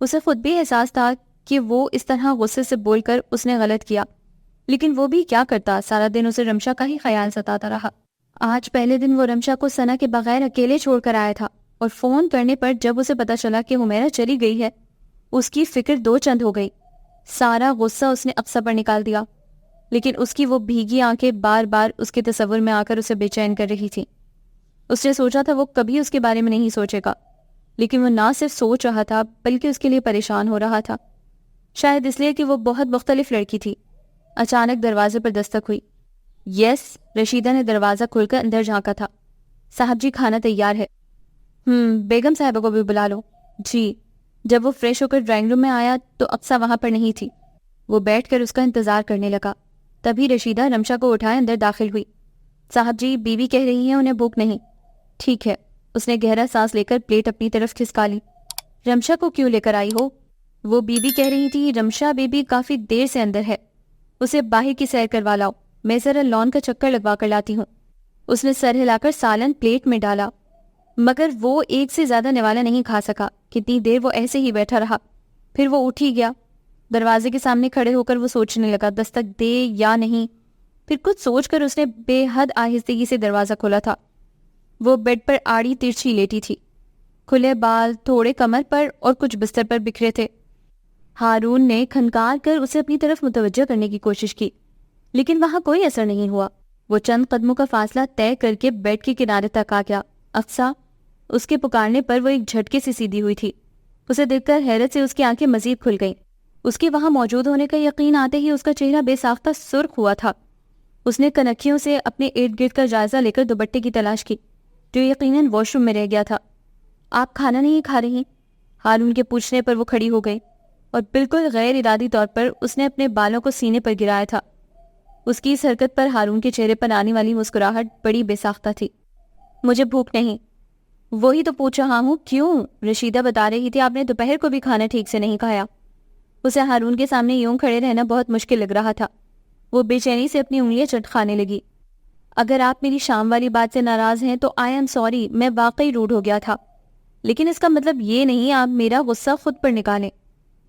اسے خود بھی احساس تھا کہ وہ اس طرح غصے سے بول کر اس نے غلط کیا، لیکن وہ بھی کیا کرتا؟ سارا دن اسے رمشا کا ہی خیال ستاتا رہا۔ آج پہلے دن وہ رمشا کو ثنا کے بغیر اکیلے چھوڑ کر آیا تھا، اور فون کرنے پر جب اسے پتا چلا کہ حمیرہ چلی گئی ہے، اس کی فکر 2 چند ہو گئی۔ سارا غصہ اس نے اقصی پر نکال دیا، لیکن اس کی وہ بھیگی آنکھیں بار بار اس کے تصور میں آ کر اسے بے چین کر رہی تھیں۔ اس نے سوچا تھا وہ کبھی اس کے بارے میں نہیں سوچے گا، لیکن وہ نہ صرف سوچ رہا تھا بلکہ اس کے لیے پریشان ہو رہا تھا، شاید اس لیے کہ وہ بہت مختلف لڑکی تھی۔ اچانک دروازے پر دستک ہوئی۔ یس، رشیدہ نے دروازہ کھول کر اندر جھانکا تھا۔ صاحب جی، کھانا تیار ہے۔ بیگم صاحبہ کو بھی بلا لو۔ جی۔ جب وہ فریش ہو کر ڈرائنگ روم میں آیا تو اقصی وہاں پر نہیں تھی۔ وہ بیٹھ کر اس کا انتظار کرنے لگا۔ تبھی رشیدہ رمشا کو اٹھائے اندر داخل ہوئی۔ صاحب جی، بیوی کہہ رہی ہیں انہیں بھوک نہیں۔ ٹھیک ہے۔ اس نے گہرا سانس لے کر پلیٹ اپنی طرف کھسکا لی۔ رمشا کو کیوں لے کر آئی ہو؟ وہ بیوی کہہ رہی تھی رمشا بیبی کافی دیر سے اندر ہے، اسے باہر کی سیر کروا لاؤ، میں ذرا لان کا چکر لگوا کر لاتی ہوں۔ اس نے سر ہلا کر سالن پلیٹ میں ڈالا، مگر وہ ایک سے زیادہ نوالا نہیں کھا سکا۔ کتنی دیر وہ ایسے ہی بیٹھا رہا، پھر وہ اٹھ ہی گیا۔ دروازے کے سامنے کھڑے ہو کر وہ سوچنے لگا دستک دے یا نہیں۔ پھر کچھ سوچ کر اس نے بے حد آہستگی سے دروازہ کھولا تھا۔ وہ بیڈ پر آڑی ترچھی لیٹی تھی، کھلے بال تھوڑے کمر پر اور کچھ بستر پر بکھرے تھے۔ ہارون نے کھنکار کر اسے اپنی طرف متوجہ کرنے کی کوشش کی، لیکن وہاں کوئی اثر نہیں ہوا۔ وہ چند قدموں کا فاصلہ طے کر کے بیڈ کے کنارے تک آ گیا۔ اقصیٰ! اس کے پکارنے پر وہ ایک جھٹکے سے سیدھی ہوئی تھی۔ اسے دیکھ کر حیرت سے اس کی آنکھیں مزید کھل گئیں۔ اس کے وہاں موجود ہونے کا یقین آتے ہی اس کا چہرہ بے ساختہ سرخ ہوا تھا۔ اس نے کنکھیوں سے اپنے ارد گرد کا جائزہ لے کر دوپٹے کی تلاش کی جو یقیناً واش روم میں رہ گیا تھا۔ آپ کھانا نہیں کھا رہی؟ ہارون کے پوچھنے پر وہ کھڑی ہو گئی اور بالکل غیر ارادی طور پر اس نے اپنے بالوں کو سینے پر گرایا تھا۔ اس کی اس حرکت پر ہارون کے چہرے پر آنے والی مسکراہٹ بڑی بے ساختہ تھی۔ مجھے بھوک نہیں۔ وہی تو پوچھ رہا ہوں، کیوں؟ رشیدہ بتا رہی تھی آپ نے دوپہر کو بھی کھانا ٹھیک سے نہیں کھایا۔ اسے ہارون کے سامنے یوں کھڑے رہنا بہت مشکل لگ رہا تھا. وہ بے چینی سے اپنی انگلیاں چٹکھانے لگی. اگر آپ میری شام والی بات سے ناراض ہیں تو آئی ایم سوری، میں واقعی روڈ ہو گیا تھا، لیکن اس کا مطلب یہ نہیں آپ میرا غصہ خود پر نکالیں.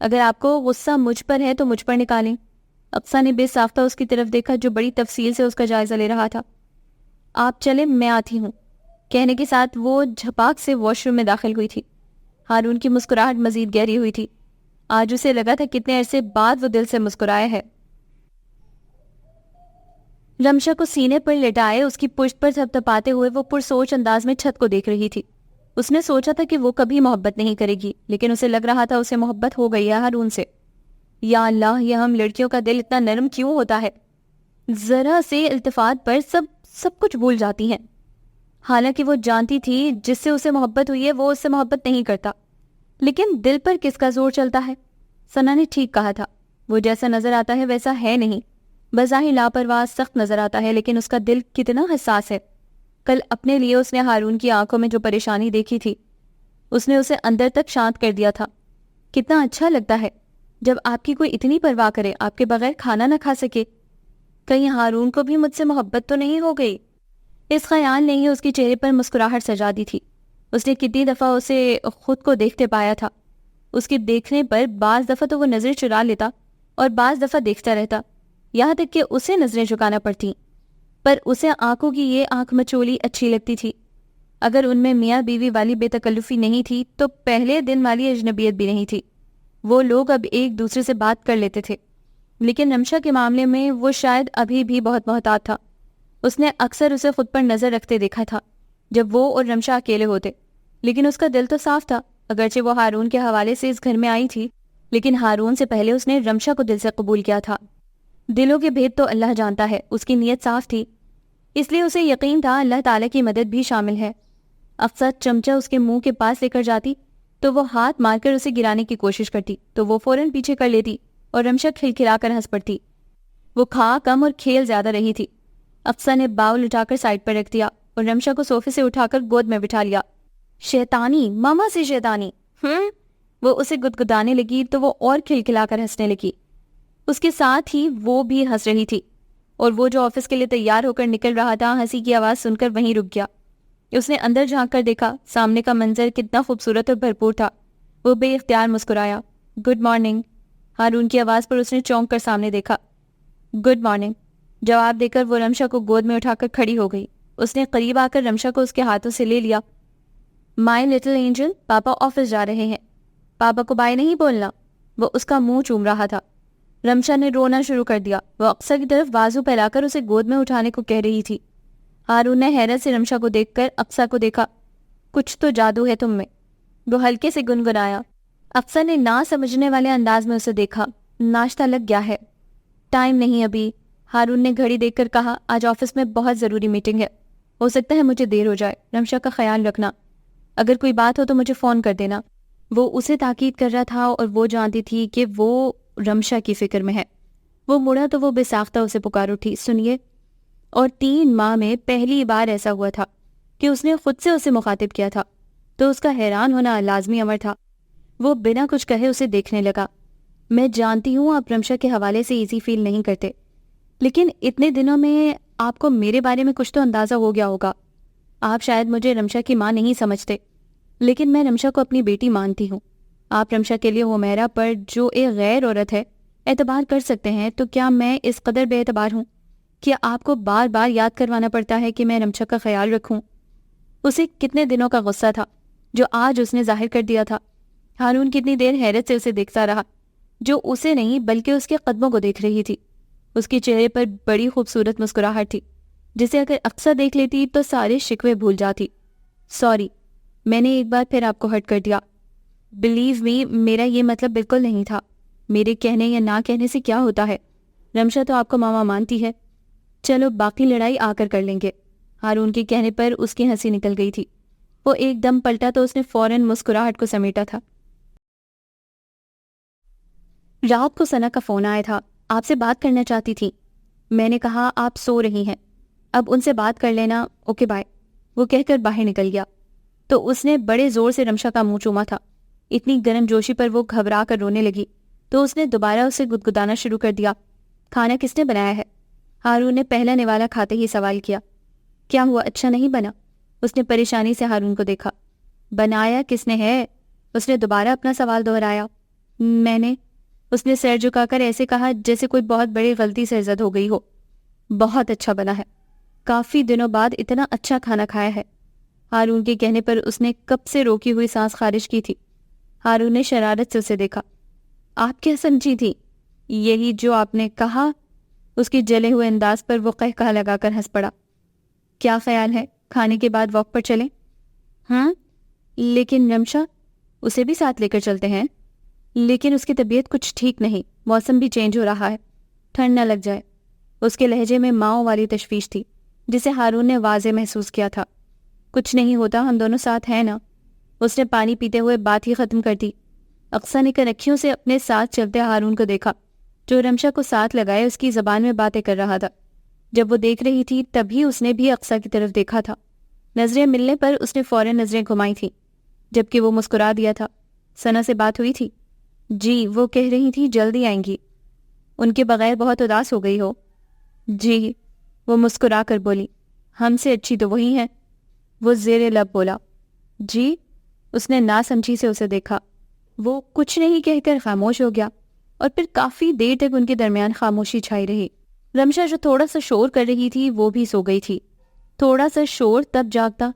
اگر آپ کو غصہ مجھ پر ہے تو مجھ پر نکالیں. اقصیٰ نے بے ساختہ اس کی طرف دیکھا جو بڑی تفصیل سے اس کا جائزہ لے رہا تھا. آپ چلیں، میں آتی ہوں، کہنے کے ساتھ وہ جھپاک سے واش روم میں داخل ہوئی تھی. ہارون کی مسکراہٹ مزید گہری ہوئی تھی. آج اسے لگا تھا کتنے عرصے بعد وہ دل سے مسکرایا ہے. رمشا کو سینے پر لٹائے اس کی پشت پر تھپتھپاتے ہوئے وہ پرسوچ انداز میں چھت کو دیکھ رہی تھی. اس نے سوچا تھا کہ وہ کبھی محبت نہیں کرے گی، لیکن اسے لگ رہا تھا اسے محبت ہو گئی ہے ہارون سے. یا اللہ، یہ ہم لڑکیوں کا دل اتنا نرم کیوں ہوتا ہے؟ ذرا سے التفات پر سب کچھ بھول جاتی ہیں. حالانکہ وہ جانتی تھی جس سے اسے محبت ہوئی ہے وہ اس سے محبت نہیں کرتا، لیکن دل پر کس کا زور چلتا ہے؟ ثنا نے ٹھیک کہا تھا، وہ جیسا نظر آتا ہے ویسا ہے نہیں. بظاہر لاپرواہ سخت نظر آتا ہے، لیکن اس کا دل کتنا حساس ہے. کل اپنے لیے اس نے ہارون کی آنکھوں میں جو پریشانی دیکھی تھی، اس نے اسے اندر تک شانت کر دیا تھا. کتنا اچھا لگتا ہے جب آپ کی کوئی اتنی پرواہ کرے، آپ کے بغیر کھانا نہ کھا سکے. کہیں ہارون کو بھی مجھ سے محبت تو نہیں ہو گئی؟ اس خیال نے ہی اس کے چہرے پر مسکراہٹ سجا دی تھی. اس نے کتنی دفعہ اسے خود کو دیکھتے پایا تھا. اس کے دیکھنے پر بعض دفعہ تو وہ نظر چرا لیتا اور بعض دفعہ دیکھتا رہتا، یہاں تک کہ اسے نظریں جھکانا پڑتی. پر اسے آنکھوں کی یہ آنکھ مچولی اچھی لگتی تھی. اگر ان میں میاں بیوی والی بے تکلفی نہیں تھی تو پہلے دن والی اجنبیت بھی نہیں تھی. وہ لوگ اب ایک دوسرے سے بات کر لیتے تھے، لیکن رمشا کے معاملے میں وہ شاید ابھی بھی بہت محتاط تھا. اس نے اکثر اسے خود پر نظر رکھتے دیکھا تھا جب وہ اور رمشا اکیلے ہوتے، لیکن اس کا دل تو صاف تھا. اگرچہ وہ ہارون کے حوالے سے اس گھر میں آئی تھی، لیکن ہارون سے پہلے اس نے رمشا کو دل سے قبول کیا تھا. دلوں کے بھید تو اللہ جانتا ہے. اس کی نیت صاف تھی، اس لیے اسے یقین تھا اللہ تعالیٰ کی مدد بھی شامل ہے. افسر چمچہ اس کے منہ کے پاس لے کر جاتی تو وہ ہاتھ مار کر اسے گرانے کی کوشش کرتی تو وہ فوراً پیچھے کر لیتی اور رمشا کھلکھلا کر ہنس پڑتی. وہ کھا کم اور کھیل زیادہ رہی تھی. افسر نے باؤل اٹھا کر سائڈ پر رکھ دیا اور رمشا کو صوفے سے اٹھا کر گود میں بٹھا لیا. شیطانی، ماما سے شیطانی. وہ اسے گدگدانے لگی تو وہ اور کھلکھلا کر ہنسنے لگی. اس کے ساتھ ہی وہ بھی ہنس رہی تھی، اور وہ جو آفس کے لیے تیار ہو کر نکل رہا تھا ہنسی کی آواز سن کر وہیں رک گیا. اس نے اندر جھانک کر دیکھا سامنے کا منظر کتنا خوبصورت اور بھرپور تھا. وہ بے اختیار مسکرایا. Good morning. ہارون کی آواز پر اس نے چونک کر سامنے دیکھا. گڈ مارننگ جواب دے کر وہ رمشا کو گود میں اٹھا کر کھڑی ہو گئی. اس نے قریب آ کر رمشا کو اس کے ہاتھوں سے لے لیا. مائی لٹل اینجل، پاپا آفس جا رہے ہیں، پاپا کو بائے نہیں بولنا. وہ اس کا منہ چوم رہا تھا. رمشا نے رونا شروع کر دیا. وہ اقصیٰ کی طرف بازو پھیلا کر اسے گود میں اٹھانے کو کہہ رہی تھی. ہارون نے حیرت سے رمشا کو دیکھ کر اقصیٰ کو دیکھا. کچھ تو جادو ہے تم میں، وہ ہلکے سے گنگنایا. اقصیٰ نے نہ سمجھنے والے انداز میں اسے دیکھا. ناشتہ لگ گیا ہے. ٹائم نہیں ابھی. ہارون نے گھڑی دیکھ کر کہا آج آفس میں بہت ضروری میٹنگ ہے، ہو سکتا ہے مجھے دیر ہو جائے. رمشا کا خیال رکھنا، اگر کوئی بات ہو تو مجھے فون کر دینا. وہ اسے تاکید کر رہا تھا اور وہ جانتی تھی کہ وہ رمشا کی فکر میں ہے. وہ مڑا تو وہ بے ساختہ اسے پکار اٹھی. سنیے. اور 3 ماہ میں پہلی بار ایسا ہوا تھا کہ اس نے خود سے اسے مخاطب کیا تھا، تو اس کا حیران ہونا لازمی امر تھا. وہ بنا کچھ کہے اسے دیکھنے لگا. میں جانتی ہوں آپ رمشا کے حوالے سے ایزی فیل نہیں کرتے، لیکن اتنے دنوں میں آپ کو میرے بارے میں کچھ تو اندازہ ہو گیا ہوگا. آپ شاید مجھے رمشا کی ماں نہیں سمجھتے، لیکن میں رمشا کو اپنی بیٹی مانتی ہوں. آپ رمشا کے لیے حمیرہ پر جو ایک غیر عورت ہے اعتبار کر سکتے ہیں، تو کیا میں اس قدر بے اعتبار ہوں کہ آپ کو بار بار یاد کروانا پڑتا ہے کہ میں رمشا کا خیال رکھوں؟ اسے کتنے دنوں کا غصہ تھا جو آج اس نے ظاہر کر دیا تھا. ہارون کتنی دیر حیرت سے اسے دیکھتا رہا، جو اسے نہیں بلکہ اس کے قدموں کو دیکھ رہی تھی. اس کے چہرے پر بڑی خوبصورت مسکراہٹ تھی جسے اگر اکثر دیکھ لیتی تو سارے شکوے بھول جاتی. سوری، میں نے ایک بار پھر آپ کو ہرٹ کر دیا. بلیو می، میرا یہ مطلب بالکل نہیں تھا. میرے کہنے یا نہ کہنے سے کیا ہوتا ہے؟ رمشا تو آپ کو ماما مانتی ہے. چلو باقی لڑائی آ کر کر لیں گے. ہارون کے کہنے پر اس کی ہنسی نکل گئی تھی. وہ ایک دم پلٹا تو اس نے فوراً مسکراہٹ کو سمیٹا تھا. رات کو ثنا کا فون آیا تھا. آپ سے بات کرنا چاہتی تھی. میں نے کہا آپ سو رہی ہیں، اب ان سے بات کر لینا. Okay bye. وہ کہہ کر باہر نکل گیا تو اس نے بڑے زور سے رمشا کا منہ چوما تھا. اتنی گرم جوشی پر وہ گھبرا کر رونے لگی. تو اس نے دوبارہ اسے گدگدانا شروع کر دیا۔ کھانا کس نے بنایا ہے؟ ہارون نے پہلا نوالا کھاتے ہی سوال کیا۔ کیا ہوا، اچھا نہیں بنا؟ اس نے پریشانی سے ہارون کو دیکھا۔ بنایا کس نے ہے؟ اس نے دوبارہ اپنا سوال دہرایا۔ میں نے، اس نے سر جھکا کر ایسے کہا جیسے کوئی بہت بڑی غلطی سے زد ہو گئی ہو۔ بہت اچھا بنا ہے، کافی دنوں بعد اتنا اچھا کھانا کھایا ہے۔ ہارون کے کہنے پر اس نے کب سے روکی ہوئی سانس خارج کی تھی۔ ہارون نے شرارت سے اسے دیکھا۔ آپ کیا سمجھی تھی؟ یہی جو آپ نے کہا۔ اس کی جلے ہوئے انداز پر وہ قہقہہ لگا کر ہنس پڑا۔ کیا خیال ہے کھانے کے بعد واک پر چلیں؟ ہاں، لیکن رمشا، اسے بھی ساتھ لے کر چلتے ہیں۔ لیکن اس کی طبیعت کچھ ٹھیک نہیں، موسم بھی چینج ہو رہا ہے، ٹھنڈ نہ لگ جائے۔ اس کے لہجے میں ماؤں والی تشویش تھی جسے ہارون نے واضح محسوس کیا تھا۔ کچھ نہیں ہوتا، ہم دونوں ساتھ ہیں نا۔ اس نے پانی پیتے ہوئے بات ہی ختم کر دی۔ اقصیٰ نے کنکھیوں سے اپنے ساتھ چلتے ہارون کو دیکھا جو رمشا کو ساتھ لگائے اس کی زبان میں باتیں کر رہا تھا۔ جب وہ دیکھ رہی تھی تبھی اس نے بھی اقصیٰ کی طرف دیکھا تھا۔ نظریں ملنے پر اس نے فوراً نظریں گھمائی تھیں جبکہ وہ مسکرا دیا تھا۔ ثنا سے بات ہوئی تھی؟ جی، وہ کہہ رہی تھی جلدی آئیں گی۔ ان کے بغیر بہت اداس ہو گئی ہو؟ جی، وہ مسکرا کر بولی۔ ہم سے اچھی تو وہی ہے، وہ زیر لب بولا۔ جی؟ اس نے ناسمجھی سے اسے دیکھا۔ وہ کچھ نہیں کہہ کر خاموش ہو گیا اور پھر کافی دیر تک ان کے درمیان خاموشی چھائی رہی۔ رمشا جو تھوڑا سا شور کر رہی تھی وہ بھی سو گئی تھی۔ تھوڑا سا شور تب جاگتا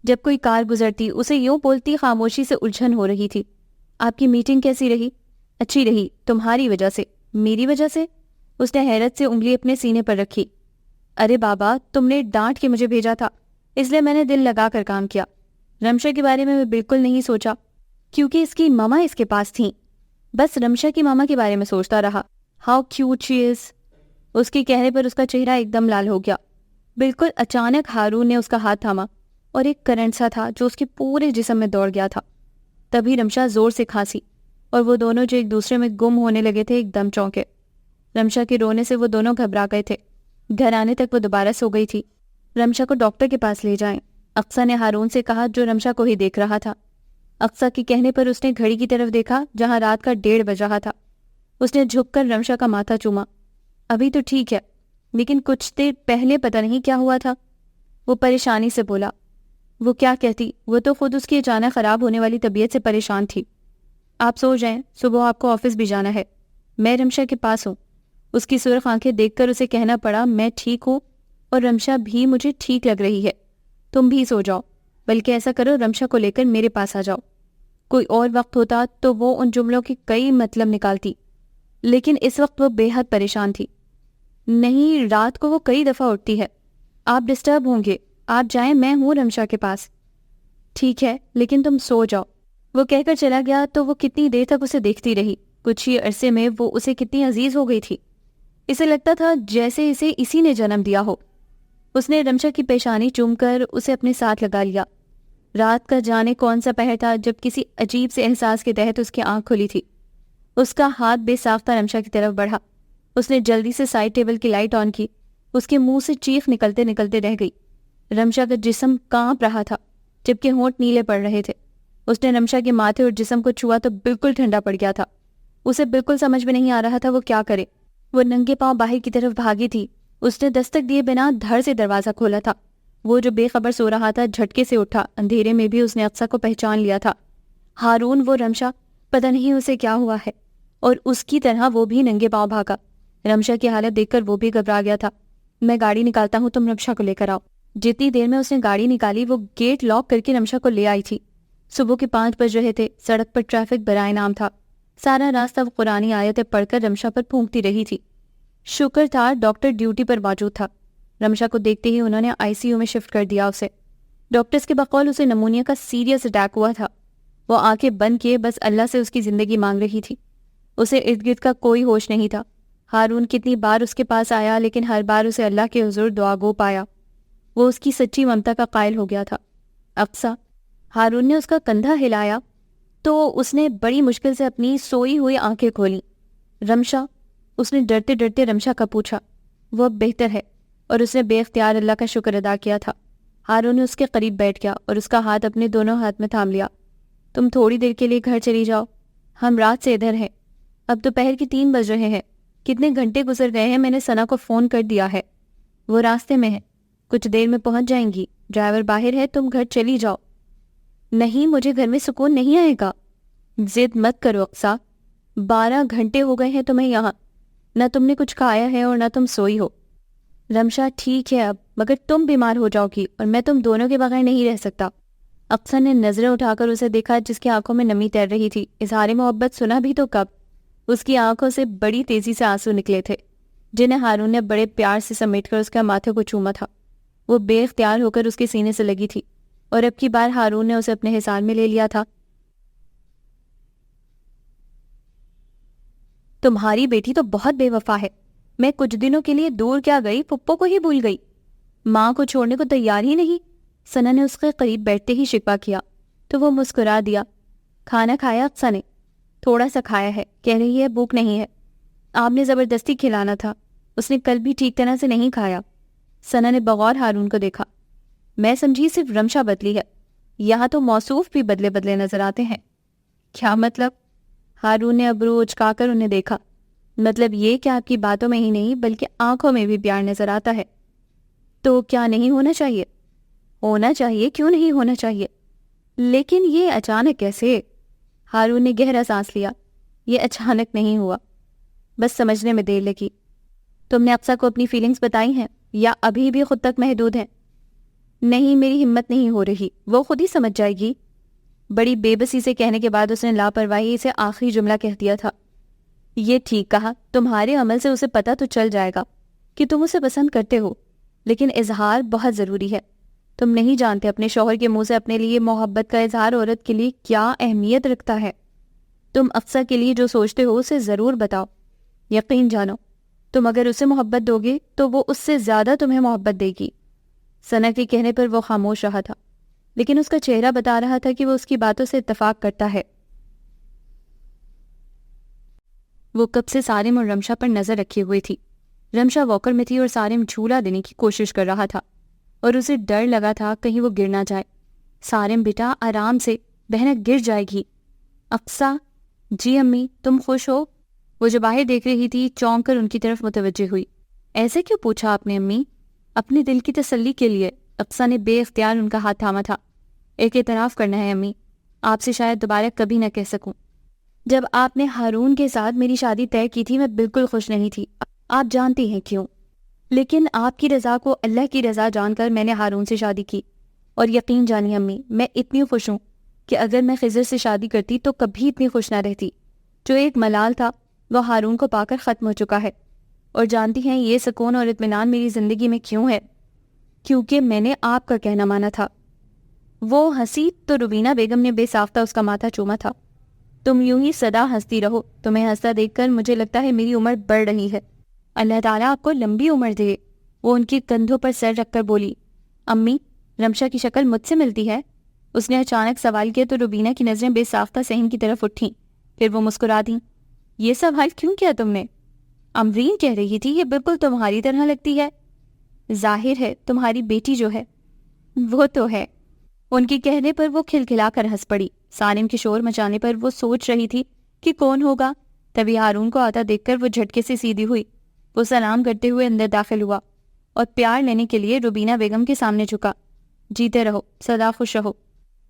جب کوئی کار گزرتی، اسے یوں بولتی خاموشی سے الجھن ہو رہی تھی۔ آپ کی میٹنگ کیسی رہی؟ اچھی رہی، تمہاری وجہ سے۔ میری وجہ سے؟ اس نے حیرت سے انگلی اپنے سینے پر رکھی۔ ارے بابا، تم نے ڈانٹ کے مجھے بھیجا تھا، اس لیے میں نے دل لگا کر کام کیا۔ رمشا کے بارے میں بالکل نہیں سوچا کیونکہ اس کی ماما اس کے پاس تھیں۔ بس رمشا کی ماما کے بارے میں سوچتا رہا۔ ہاؤ کیوٹ شی از۔ اس کے کہنے پر اس کا چہرہ ایک دم لال ہو گیا۔ بالکل اچانک ہارون نے اس کا ہاتھ تھاما اور ایک کرنٹ سا تھا جو اس کے پورے جسم میں دوڑ گیا تھا۔ تبھی رمشا زور سے کھانسی اور وہ دونوں جو ایک دوسرے میں گم ہونے لگے تھے ایک دم چونکے۔ رمشا کے رونے سے وہ دونوں گھبرا گئے تھے۔ گھر آنے تک وہ دوبارہ سو گئی تھی۔ رمشا کو ڈاکٹر کے پاس لے جائیں، اقصیٰ نے ہارون سے کہا جو رمشا کو ہی دیکھ رہا تھا۔ اقصیٰ کے کہنے پر اس نے گھڑی کی طرف دیکھا جہاں رات کا 1:30 بج رہا تھا۔ اس نے جھک کر رمشا کا ماتھا چوما۔ ابھی تو ٹھیک ہے، لیکن کچھ دیر پہلے پتہ نہیں کیا ہوا تھا، وہ پریشانی سے بولا۔ وہ کیا کہتی؟ وہ تو خود اس کی اچانک خراب ہونے والی طبیعت سے پریشان تھی۔ آپ سو جائیں، صبح آپ کو آفس بھی جانا ہے۔ میں رمشا کے پاس ہوں۔ اس کی سرخ آنکھیں دیکھ کر اسے کہنا پڑا، میں ٹھیک ہوں اور رمشا بھی مجھے ٹھیک لگ رہی ہے۔ تم بھی سو جاؤ، بلکہ ایسا کرو رمشا کو لے کر میرے پاس آ جاؤ۔ کوئی اور وقت ہوتا تو وہ ان جملوں کے کئی مطلب نکالتی، لیکن اس وقت وہ بے حد پریشان تھی۔ نہیں، رات کو وہ کئی دفعہ اٹھتی ہے، آپ ڈسٹرب ہوں گے، آپ جائیں، میں ہوں رمشا کے پاس۔ ٹھیک ہے، لیکن تم سو جاؤ۔ وہ کہہ کر چلا گیا تو وہ کتنی دیر تک اسے دیکھتی رہی۔ کچھ ہی عرصے میں وہ اسے کتنی عزیز ہو گئی تھی، اسے لگتا تھا جیسے اسے اسی نے جنم دیا ہو۔ اس نے رمشا کی پیشانی چوم کر اسے اپنے ساتھ لگا لیا۔ رات کا جانے کون سا پہر تھا جب کسی عجیب سے احساس کے تحت اس کی آنکھ کھلی تھی۔ اس کا ہاتھ بے ساختہ رمشا کی طرف بڑھا۔ اس نے جلدی سے سائڈ ٹیبل کی لائٹ آن کی۔ اس کے منہ سے چیخ نکلتے نکلتے رہ گئی۔ رمشا کا جسم کانپ رہا تھا جبکہ ہونٹ نیلے پڑ رہے تھے۔ اس نے رمشا کے ماتھے اور جسم کو چھوا تو بالکل ٹھنڈا پڑ گیا تھا۔ اسے بالکل سمجھ میں نہیں آ رہا تھا وہ کیا کرے۔ وہ ننگے پاؤں باہر کی طرف بھاگی تھی۔ اس نے دستک دیے بنا دھڑ سے دروازہ کھولا تھا۔ وہ جو بے خبر سو رہا تھا جھٹکے سے اٹھا۔ اندھیرے میں بھی اس نے اقصیٰ کو پہچان لیا تھا۔ ہارون، وہ رمشا، پتہ نہیں اسے کیا ہوا ہے، اور اس کی طرح وہ بھی ننگے پاؤں بھاگا۔ رمشا کی حالت دیکھ کر وہ بھی گھبرا گیا تھا۔ میں گاڑی نکالتا ہوں، تم رمشا کو لے کر آؤ۔ جتنی دیر میں اس نے گاڑی نکالی وہ گیٹ لاک کر کے رمشا کو لے آئی تھی۔ صبح کے 5 بج رہے تھے۔ سڑک پر ٹریفک برائے نام تھا۔ سارا راستہ وہ قرآنی آیتیں پڑھ کر رمشا پر پھونکتی رہی تھی۔ شکر تھا ڈاکٹر ڈیوٹی پر موجود تھا۔ رمشا کو دیکھتے ہی انہوں نے ICU میں شفٹ کر دیا اسے۔ ڈاکٹرز کے بقول اسے نمونیا کا سیریس اٹیک ہوا تھا۔ وہ آنکھیں بند کیے بس اللہ سے اس کی زندگی مانگ رہی تھی۔ اسے ارد گرد کا کوئی ہوش نہیں تھا۔ ہارون کتنی بار اس کے پاس آیا لیکن ہر بار اسے اللہ کے حضور دعا گو پایا۔ وہ اس کی سچی ممتا کا قائل ہو گیا تھا۔ اقصیٰ، ہارون نے اس کا کندھا ہلایا تو اس نے بڑی مشکل سے اپنی سوئی ہوئی آنکھیں کھولیں۔ رمشا، اس نے ڈرتے ڈرتے رمشا کا پوچھا۔ وہ اب بہتر ہے، اور اس نے بے اختیار اللہ کا شکر ادا کیا تھا۔ ہارون اس کے قریب بیٹھ گیا اور اس کا ہاتھ اپنے دونوں ہاتھ میں تھام لیا۔ تم تھوڑی دیر کے لیے گھر چلی جاؤ، ہم رات سے ادھر ہیں۔ اب دوپہر کے 3 بج رہے ہیں. کتنے گھنٹے گزر گئے ہیں. میں نے ثنا کو فون کر دیا ہے. وہ راستے میں ہے. کچھ دیر میں پہنچ جائیں گی. ڈرائیور باہر ہے, تم گھر چلی جاؤ. نہیں, مجھے گھر میں سکون نہیں آئے گا. ضد مت کرو اقصیٰ. 12 گھنٹے ہو گئے ہیں تمہیں یہاں. نہ تم نے کچھ کھایا ہے اور نہ تم سوئی ہو. رمشا ٹھیک ہے اب, مگر تم بیمار ہو جاؤ گی اور میں تم دونوں کے بغیر نہیں رہ سکتا. اقصیٰ نے نظریں اٹھا کر اسے دیکھا جس کی آنکھوں میں نمی تیر رہی تھی. اظہار محبت سنا بھی تو کب. اس کی آنکھوں سے بڑی تیزی سے آنسو نکلے تھے جنہیں ہارون نے بڑے پیار سے سمیٹ کر اس کے ماتھے کو چوما تھا. وہ بے اختیار ہو کر اس کے سینے سے لگی تھی اور اب کی بار ہارون نے اسے اپنے حصار میں لے لیا تھا. تمہاری بیٹی تو بہت بے وفا ہے. میں کچھ دنوں کے لیے دور کیا گئی, پھپھو کو ہی بھول گئی. ماں کو چھوڑنے کو تیار ہی نہیں. ثنا نے اس کے قریب بیٹھتے ہی شکوہ کیا تو وہ مسکرا دیا. کھانا کھایا اقصیٰ نے؟ تھوڑا سا کھایا ہے. کہہ رہی ہے بھوک نہیں ہے. آپ نے زبردستی کھلانا تھا. اس نے کل بھی ٹھیک طرح سے نہیں کھایا. ثنا نے بغور ہارون کو دیکھا. میں سمجھی صرف رمشا بدلی ہے. یہاں تو موصوف بھی بدلے بدلے نظر آتے ہیں. کیا مطلب؟ ہارون نے ابرو اچکا کر انہیں دیکھا. مطلب یہ کہ آپ کی باتوں میں ہی نہیں بلکہ آنکھوں میں بھی پیار نظر آتا ہے. تو کیا نہیں ہونا چاہیے؟ ہونا چاہیے, کیوں نہیں ہونا چاہیے, لیکن یہ اچانک کیسے؟ ہارون نے گہرا سانس لیا. یہ اچانک نہیں ہوا, بس سمجھنے میں دیر لگی. تم نے اقصیٰ کو اپنی فیلنگز بتائی ہیں یا ابھی بھی خود تک محدود ہیں؟ نہیں, میری ہمت نہیں ہو رہی. وہ خود ہی سمجھ جائے گی. بڑی بے بسی سے کہنے کے بعد اس نے لاپرواہی سے آخری جملہ کہہ دیا تھا. یہ ٹھیک کہا. تمہارے عمل سے اسے پتہ تو چل جائے گا کہ تم اسے پسند کرتے ہو, لیکن اظہار بہت ضروری ہے. تم نہیں جانتے اپنے شوہر کے منہ سے اپنے لیے محبت کا اظہار عورت کے لیے کیا اہمیت رکھتا ہے. تم اقصیٰ کے لیے جو سوچتے ہو اسے ضرور بتاؤ. یقین جانو, تم اگر اسے محبت دو گے تو وہ اس سے زیادہ تمہیں محبت دے گی. ثنا کے کہنے پر وہ خاموش رہا تھا, لیکن اس کا چہرہ بتا رہا تھا کہ وہ اس کی باتوں سے اتفاق کرتا ہے. وہ کب سے سارم اور رمشا پر نظر رکھے ہوئے تھی. رمشا واکر میں تھی اور سارم جھولا دینے کی کوشش کر رہا تھا اور اسے ڈر لگا تھا کہیں وہ گر نہ جائے. سارم بیٹا آرام سے, بہن گر جائے گی. اقصیٰ. جی امی, تم خوش ہو؟ وہ جو باہر دیکھ رہی تھی چونک کر ان کی طرف متوجہ ہوئی. ایسے کیوں پوچھا آپ نے امی؟ اپنے دل کی تسلی کے لیے. اقصیٰ نے بے اختیار ان کا ہاتھ تھاما تھا. ایک اعتراف کرنا ہے امی, آپ سے شاید دوبارہ کبھی نہ کہہ سکوں. جب آپ نے ہارون کے ساتھ میری شادی طے کی تھی میں بالکل خوش نہیں تھی. آپ جانتی ہیں کیوں. لیکن آپ کی رضا کو اللہ کی رضا جان کر میں نے ہارون سے شادی کی. اور یقین جانی امی, میں اتنی خوش ہوں کہ اگر میں خضر سے شادی کرتی تو کبھی اتنی خوش نہ رہتی. جو ایک ملال تھا وہ ہارون کو پا کر ختم ہو چکا ہے. اور جانتی ہیں یہ سکون اور اطمینان میری زندگی میں کیوں ہے؟ کیونکہ میں نے آپ کا کہنا مانا تھا. وہ ہنسی تو روبینہ بیگم نے بے ساختہ اس کا ماتھا چوما تھا. تم یوں ہی سدا ہنستی رہو. تمہیں ہنستا دیکھ کر مجھے لگتا ہے میری عمر بڑھ رہی ہے. اللہ تعالیٰ آپ کو لمبی عمر دے. وہ ان کی کندھوں پر سر رکھ کر بولی. امی, رمشا کی شکل مجھ سے ملتی ہے؟ اس نے اچانک سوال کیا تو روبینہ کی نظریں بے ساختہ صحن کی طرف اٹھیں. پھر وہ مسکرا دیں. یہ سوال کیوں کیا تم نے؟ امرین کہہ رہی تھی یہ بالکل تمہاری طرح لگتی ہے. ظاہر ہے تمہاری بیٹی جو ہے. وہ تو ہے. ان کے کہنے پر وہ کھلکھلا کر ہنس پڑی. سارم کے شور مچانے پر وہ سوچ رہی تھی کہ کون ہوگا. تبھی ہارون کو آتا دیکھ کر وہ جھٹکے سے سیدھی ہوئی. وہ سلام کرتے ہوئے اندر داخل ہوا اور پیار لینے کے لیے روبینہ بیگم کے سامنے جھکا. جیتے رہو, سدا خوش رہو.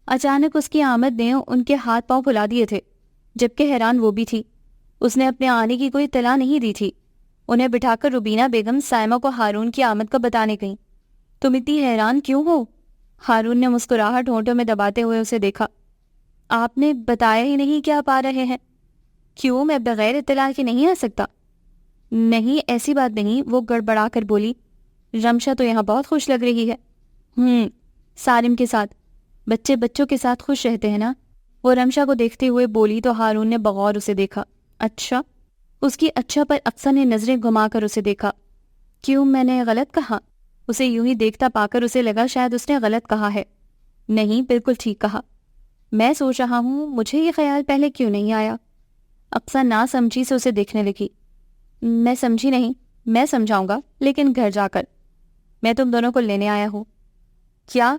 اچانک اس کی آمد نے ان کے ہاتھ پاؤں پھلا دیے تھے, جبکہ حیران وہ بھی تھی. اس نے اپنے آنے کی کوئی اطلاع نہیں دی تھی. انہیں بٹھا کر روبینہ بیگم سائمہ کو ہارون کی آمد کا بتانے گئیں. تم اتنی حیران کیوں ہو؟ ہارون نے مسکراہٹ ہونٹوں میں دباتے ہوئے اسے دیکھا. آپ نے بتایا ہی نہیں کہ آپ آ رہے ہیں. کیوں, میں بغیر اطلاع کے نہیں آ سکتا؟ نہیں, ایسی بات نہیں. وہ گڑبڑا کر بولی. رمشا تو یہاں بہت خوش لگ رہی ہے. سارم کے ساتھ. بچے بچوں کے ساتھ خوش رہتے ہیں نا. وہ رمشا کو دیکھتے ہوئے بولی تو ہارون نے بغور اسے دیکھا. اچھا. اس کی اچھا پر اقصیٰ نے نظریں گھما کر اسے دیکھا. کیوں, میں نے غلط کہا؟ اسے یوں ہی دیکھتا پا کر اسے لگا شاید اس نے غلط کہا ہے. نہیں, بالکل ٹھیک کہا. میں سوچ رہا ہوں مجھے یہ خیال پہلے کیوں نہیں آیا. اقصیٰ نا سمجھی سے اسے دیکھنے لگی. میں سمجھی نہیں. میں سمجھاؤں گا, لیکن گھر جا کر. میں تم دونوں کو لینے آیا ہوں. کیا؟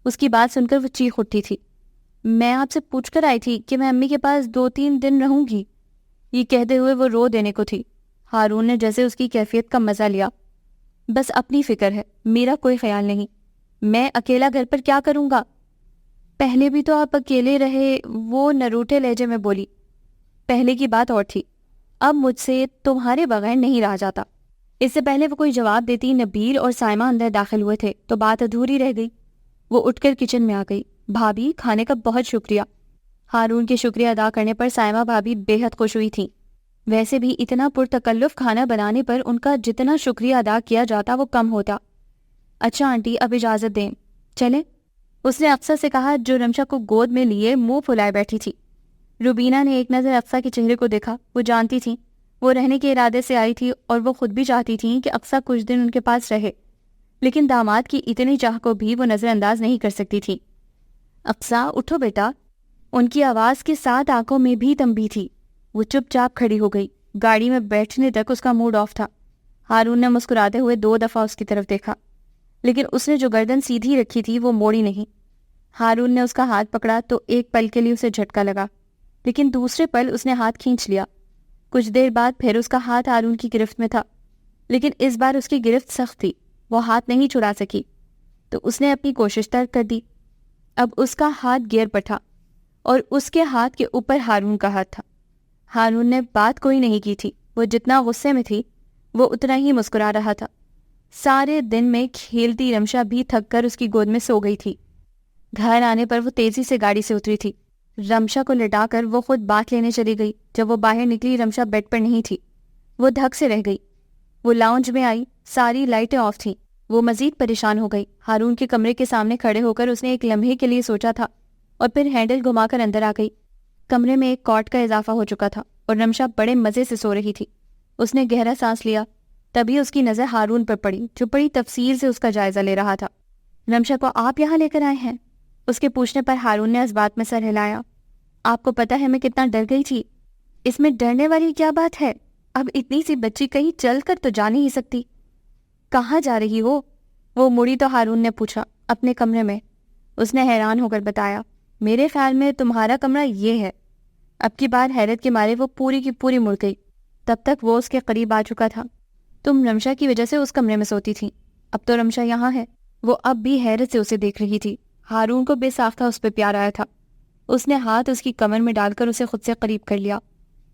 اس کی بات سن کر وہ چیخ اٹھی تھی. میں آپ سے پوچھ کر آئی تھی کہ میں امی کے پاس 2-3 دن رہوں گی. یہ کہتے ہوئے وہ رو دینے کو تھی۔ ہارون نے جیسے اس کی کیفیت کا مزہ لیا۔ بس اپنی فکر ہے، میرا کوئی خیال نہیں، میں اکیلا گھر پر کیا کروں گا؟ پہلے بھی تو آپ اکیلے رہے، وہ نروٹے لہجے میں بولی۔ پہلے کی بات اور تھی، اب مجھ سے تمہارے بغیر نہیں رہا جاتا۔ اس سے پہلے وہ کوئی جواب دیتی نبیل اور سائمہ اندر داخل ہوئے تھے تو بات ادھوری رہ گئی۔ وہ اٹھ کر کچن میں آ گئی۔ بھابی، کھانے کا بہت شکریہ۔ ہارون کے شکریہ ادا کرنے پر سائمہ بھابی بے حد خوش ہوئی تھیں۔ ویسے بھی اتنا پرتکلف کھانا بنانے پر ان کا جتنا شکریہ ادا کیا جاتا وہ کم ہوتا۔ اچھا آنٹی، اب اجازت دیں، چلیں؟ اس نے اقصیٰ سے کہا جو رمشا کو گود میں لیے منہ پھلائے بیٹھی تھی۔ روبینہ نے ایک نظر اقصیٰ کے چہرے کو دیکھا۔ وہ جانتی تھی وہ رہنے کے ارادے سے آئی تھی اور وہ خود بھی چاہتی تھیں کہ اقصیٰ کچھ دن ان کے پاس رہے، لیکن داماد کی اتنی چاہ کو بھی وہ نظر انداز نہیں کر سکتی تھی۔ اقصیٰ، اٹھو بیٹا۔ ان کی آواز کے ساتھ آنکھوں میں بھی تنبیہ تھی۔ وہ چپ چاپ کھڑی ہو گئی۔ گاڑی میں بیٹھنے تک اس کا موڈ آف تھا۔ ہارون نے مسکراتے ہوئے 2 دفعہ اس کی طرف دیکھا، لیکن اس نے جو گردن سیدھی رکھی تھی وہ موڑی نہیں۔ ہارون نے اس کا ہاتھ پکڑا تو ایک پل کے لیے اسے جھٹکا لگا، لیکن دوسرے پل اس نے ہاتھ کھینچ لیا۔ کچھ دیر بعد پھر اس کا ہاتھ ہارون کی گرفت میں تھا، لیکن اس بار اس کی گرفت سخت تھی، وہ ہاتھ نہیں چھڑا سکی، تو اس نے اپنی کوشش ترک کر دی۔ اب اس کا ہاتھ گیئر پر تھا اور اس کے ہاتھ کے اوپر ہارون کا ہاتھ تھا۔ ہارون نے بات کوئی نہیں کی تھی، وہ جتنا غصے میں تھی وہ اتنا ہی مسکرا رہا تھا۔ سارے دن میں کھیلتی رمشا بھی تھک کر اس کی گود میں سو گئی تھی۔ گھر آنے پر وہ تیزی سے گاڑی سے اتری تھی۔ رمشا کو لٹا کر وہ خود بات لینے چلی گئی۔ جب وہ باہر نکلی رمشا بیڈ پر نہیں تھی، وہ دھک سے رہ گئی۔ وہ لاؤنج میں آئی، ساری لائٹیں آف تھیں۔ وہ مزید پریشان ہو گئی۔ ہارون کے کمرے کے سامنے کھڑے ہو کر اس نے ایک لمحے کے لیے سوچا تھا اور پھر ہینڈل گھما کر اندر آ گئی۔ کمرے میں ایک کاٹ کا اضافہ ہو چکا تھا اور رمشا بڑے مزے سے سو رہی تھی۔ اس نے گہرا سانس لیا، تبھی اس کی نظر ہارون پر پڑی جو بڑی تفصیل سے اس کا جائزہ لے رہا تھا۔ رمشا کو آپ یہاں لے کر آئے ہیں؟ اس کے پوچھنے پر ہارون نے اس بات میں سر ہلایا۔ آپ کو پتہ ہے میں کتنا ڈر گئی تھی؟ اس میں ڈرنے والی کیا بات ہے؟ اب اتنی سی بچی کہیں چل کر تو جا نہیں سکتی۔ کہاں جا رہی ہو؟ وہ مڑی تو ہارون نے پوچھا۔ اپنے کمرے میں، اس نے حیران ہو کر بتایا۔ میرے خیال میں تمہارا کمرہ یہ ہے۔ اب کی بار حیرت کے مارے وہ پوری کی پوری مڑ گئی۔ تب تک وہ اس کے قریب آ چکا تھا۔ تم رمشا کی وجہ سے اس کمرے میں سوتی تھی، اب تو رمشا یہاں ہے۔ وہ اب بھی حیرت سے اسے دیکھ رہی تھی۔ ہارون کو بے ساختہ اس پہ پیار آیا تھا۔ اس نے ہاتھ اس کی کمر میں ڈال کر اسے خود سے قریب کر لیا۔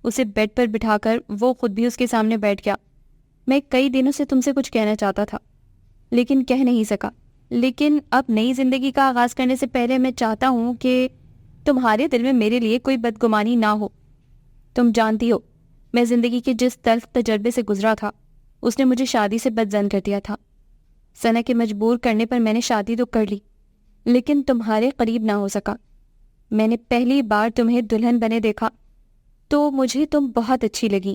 اسے بیڈ پر بٹھا کر وہ خود بھی اس کے سامنے بیٹھ گیا۔ میں کئی دنوں سے تم سے کچھ کہنا چاہتا تھا لیکن کہہ نہیں سکا، لیکن اب نئی زندگی کا آغاز کرنے سے پہلے میں چاہتا ہوں کہ تمہارے دل میں میرے لیے کوئی بدگمانی نہ ہو۔ تم جانتی ہو میں زندگی کے جس تلخ تجربے سے گزرا تھا اس نے مجھے شادی سے بدظن کر دیا تھا۔ ثنا کے مجبور کرنے پر میں نے شادی تو کر لی لیکن تمہارے قریب نہ ہو سکا۔ میں نے پہلی بار تمہیں دلہن بنے دیکھا تو مجھے تم بہت اچھی لگی۔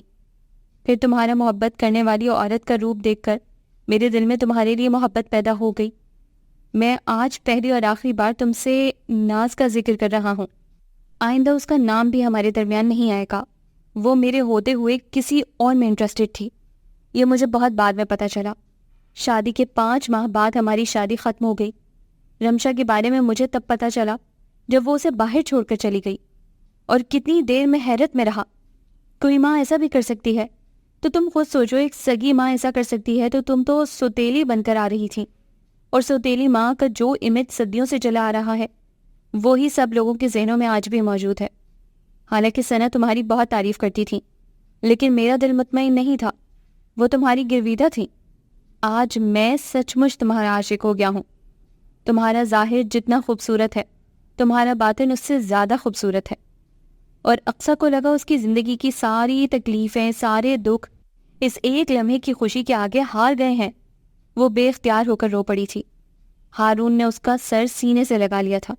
پھر تمہارا محبت کرنے والی عورت کا روپ دیکھ کر میرے دل میں تمہارے لیے محبت پیدا ہو گئی۔ میں آج پہلی اور آخری بار تم سے ناز کا ذکر کر رہا ہوں۔ آئندہ اس کا نام بھی ہمارے درمیان نہیں آئے گا۔ وہ میرے ہوتے ہوئے کسی اور میں انٹرسٹڈ تھی۔ یہ مجھے بہت بعد میں پتہ چلا۔ شادی کے 5 ماہ بعد ہماری شادی ختم ہو گئی۔ رمشا کے بارے میں مجھے تب پتہ چلا جب وہ اسے باہر چھوڑ کر چلی گئی، اور کتنی دیر میں حیرت میں رہا۔ کوئی ماں ایسا بھی کر سکتی ہے تو تم خود سوچو، ایک سگی ماں ایسا کر سکتی ہے تو تم تو سوتیلی بن کر آ رہی تھی، اور سوتیلی ماں کا جو امیج صدیوں سے چلا آ رہا ہے وہی سب لوگوں کے ذہنوں میں آج بھی موجود ہے۔ حالانکہ ثنا تمہاری بہت تعریف کرتی تھی لیکن میرا دل مطمئن نہیں تھا، وہ تمہاری گرویدہ تھی۔ آج میں سچ مچ تمہارا عاشق ہو گیا ہوں۔ تمہارا ظاہر جتنا خوبصورت ہے تمہارا باطن اس سے زیادہ خوبصورت ہے۔ اور اقصیٰ کو لگا اس کی زندگی کی ساری تکلیفیں، سارے دکھ اس ایک لمحے کی خوشی کے آگے ہار گئے ہیں۔ وہ بے اختیار ہو کر رو پڑی تھی۔ ہارون نے اس کا سر سینے سے لگا لیا تھا۔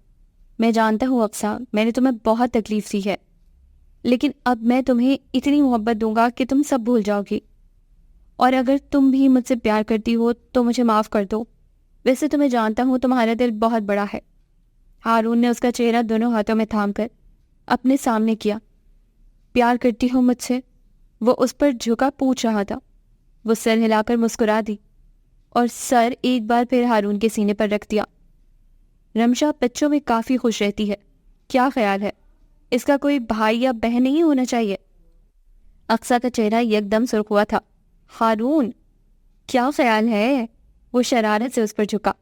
میں جانتا ہوں اقصیٰ، میں نے تمہیں بہت تکلیف دی ہے، لیکن اب میں تمہیں اتنی محبت دوں گا کہ تم سب بھول جاؤ گی، اور اگر تم بھی مجھ سے پیار کرتی ہو تو مجھے معاف کر دو۔ ویسے تو میں جانتا ہوں تمہارا دل بہت بڑا ہے۔ ہارون نے اس کا چہرہ دونوں ہاتھوں میں تھام کر اپنے سامنے کیا۔ پیار کرتی ہو مجھ سے؟ وہ اس پر جھکا پوچھ رہا تھا۔ وہ سر ہلا کر مسکرا دی اور سر ایک بار پھر ہارون کے سینے پر رکھ دیا۔ رمشا بچوں میں کافی خوش رہتی ہے، کیا خیال ہے؟ اس کا کوئی بھائی یا بہن نہیں ہونا چاہیے؟ اقصیٰ کا چہرہ یک دم سرخ ہوا تھا۔ ہارون، کیا خیال ہے؟ وہ شرارت سے اس پر جھکا۔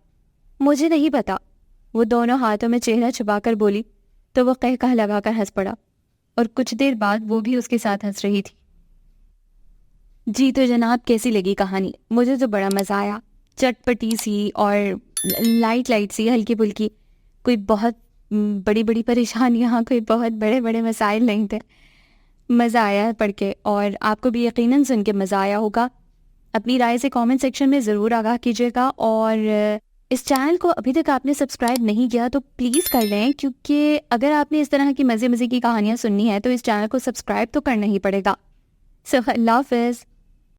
مجھے نہیں پتا، وہ دونوں ہاتھوں میں چہرہ چھپا کر بولی تو وہ قہقہ لگا کر ہنس پڑا، اور کچھ دیر بعد وہ بھی اس کے ساتھ ہنس رہی تھی۔ جی تو جناب، کیسی لگی کہانی؟ مجھے تو بڑا مزہ آیا، چٹپٹی سی اور لائٹ سی، ہلکی پھلکی، کوئی بہت بڑی بڑی پریشانیاں، کوئی بہت بڑے بڑے مسائل نہیں تھے۔ مزہ آیا پڑھ کے، اور آپ کو بھی یقیناً سن کے مزہ آیا ہوگا۔ اپنی رائے سے کامنٹ سیکشن میں ضرور آگاہ کیجیے گا، اور اس چینل کو ابھی تک آپ نے سبسکرائب نہیں کیا تو پلیز کر لیں، کیونکہ اگر آپ نے اس طرح کی مزے کی کہانیاں سننی ہے تو اس چینل کو سبسکرائب تو کرنا ہی پڑے گا۔ اللہ حافظ۔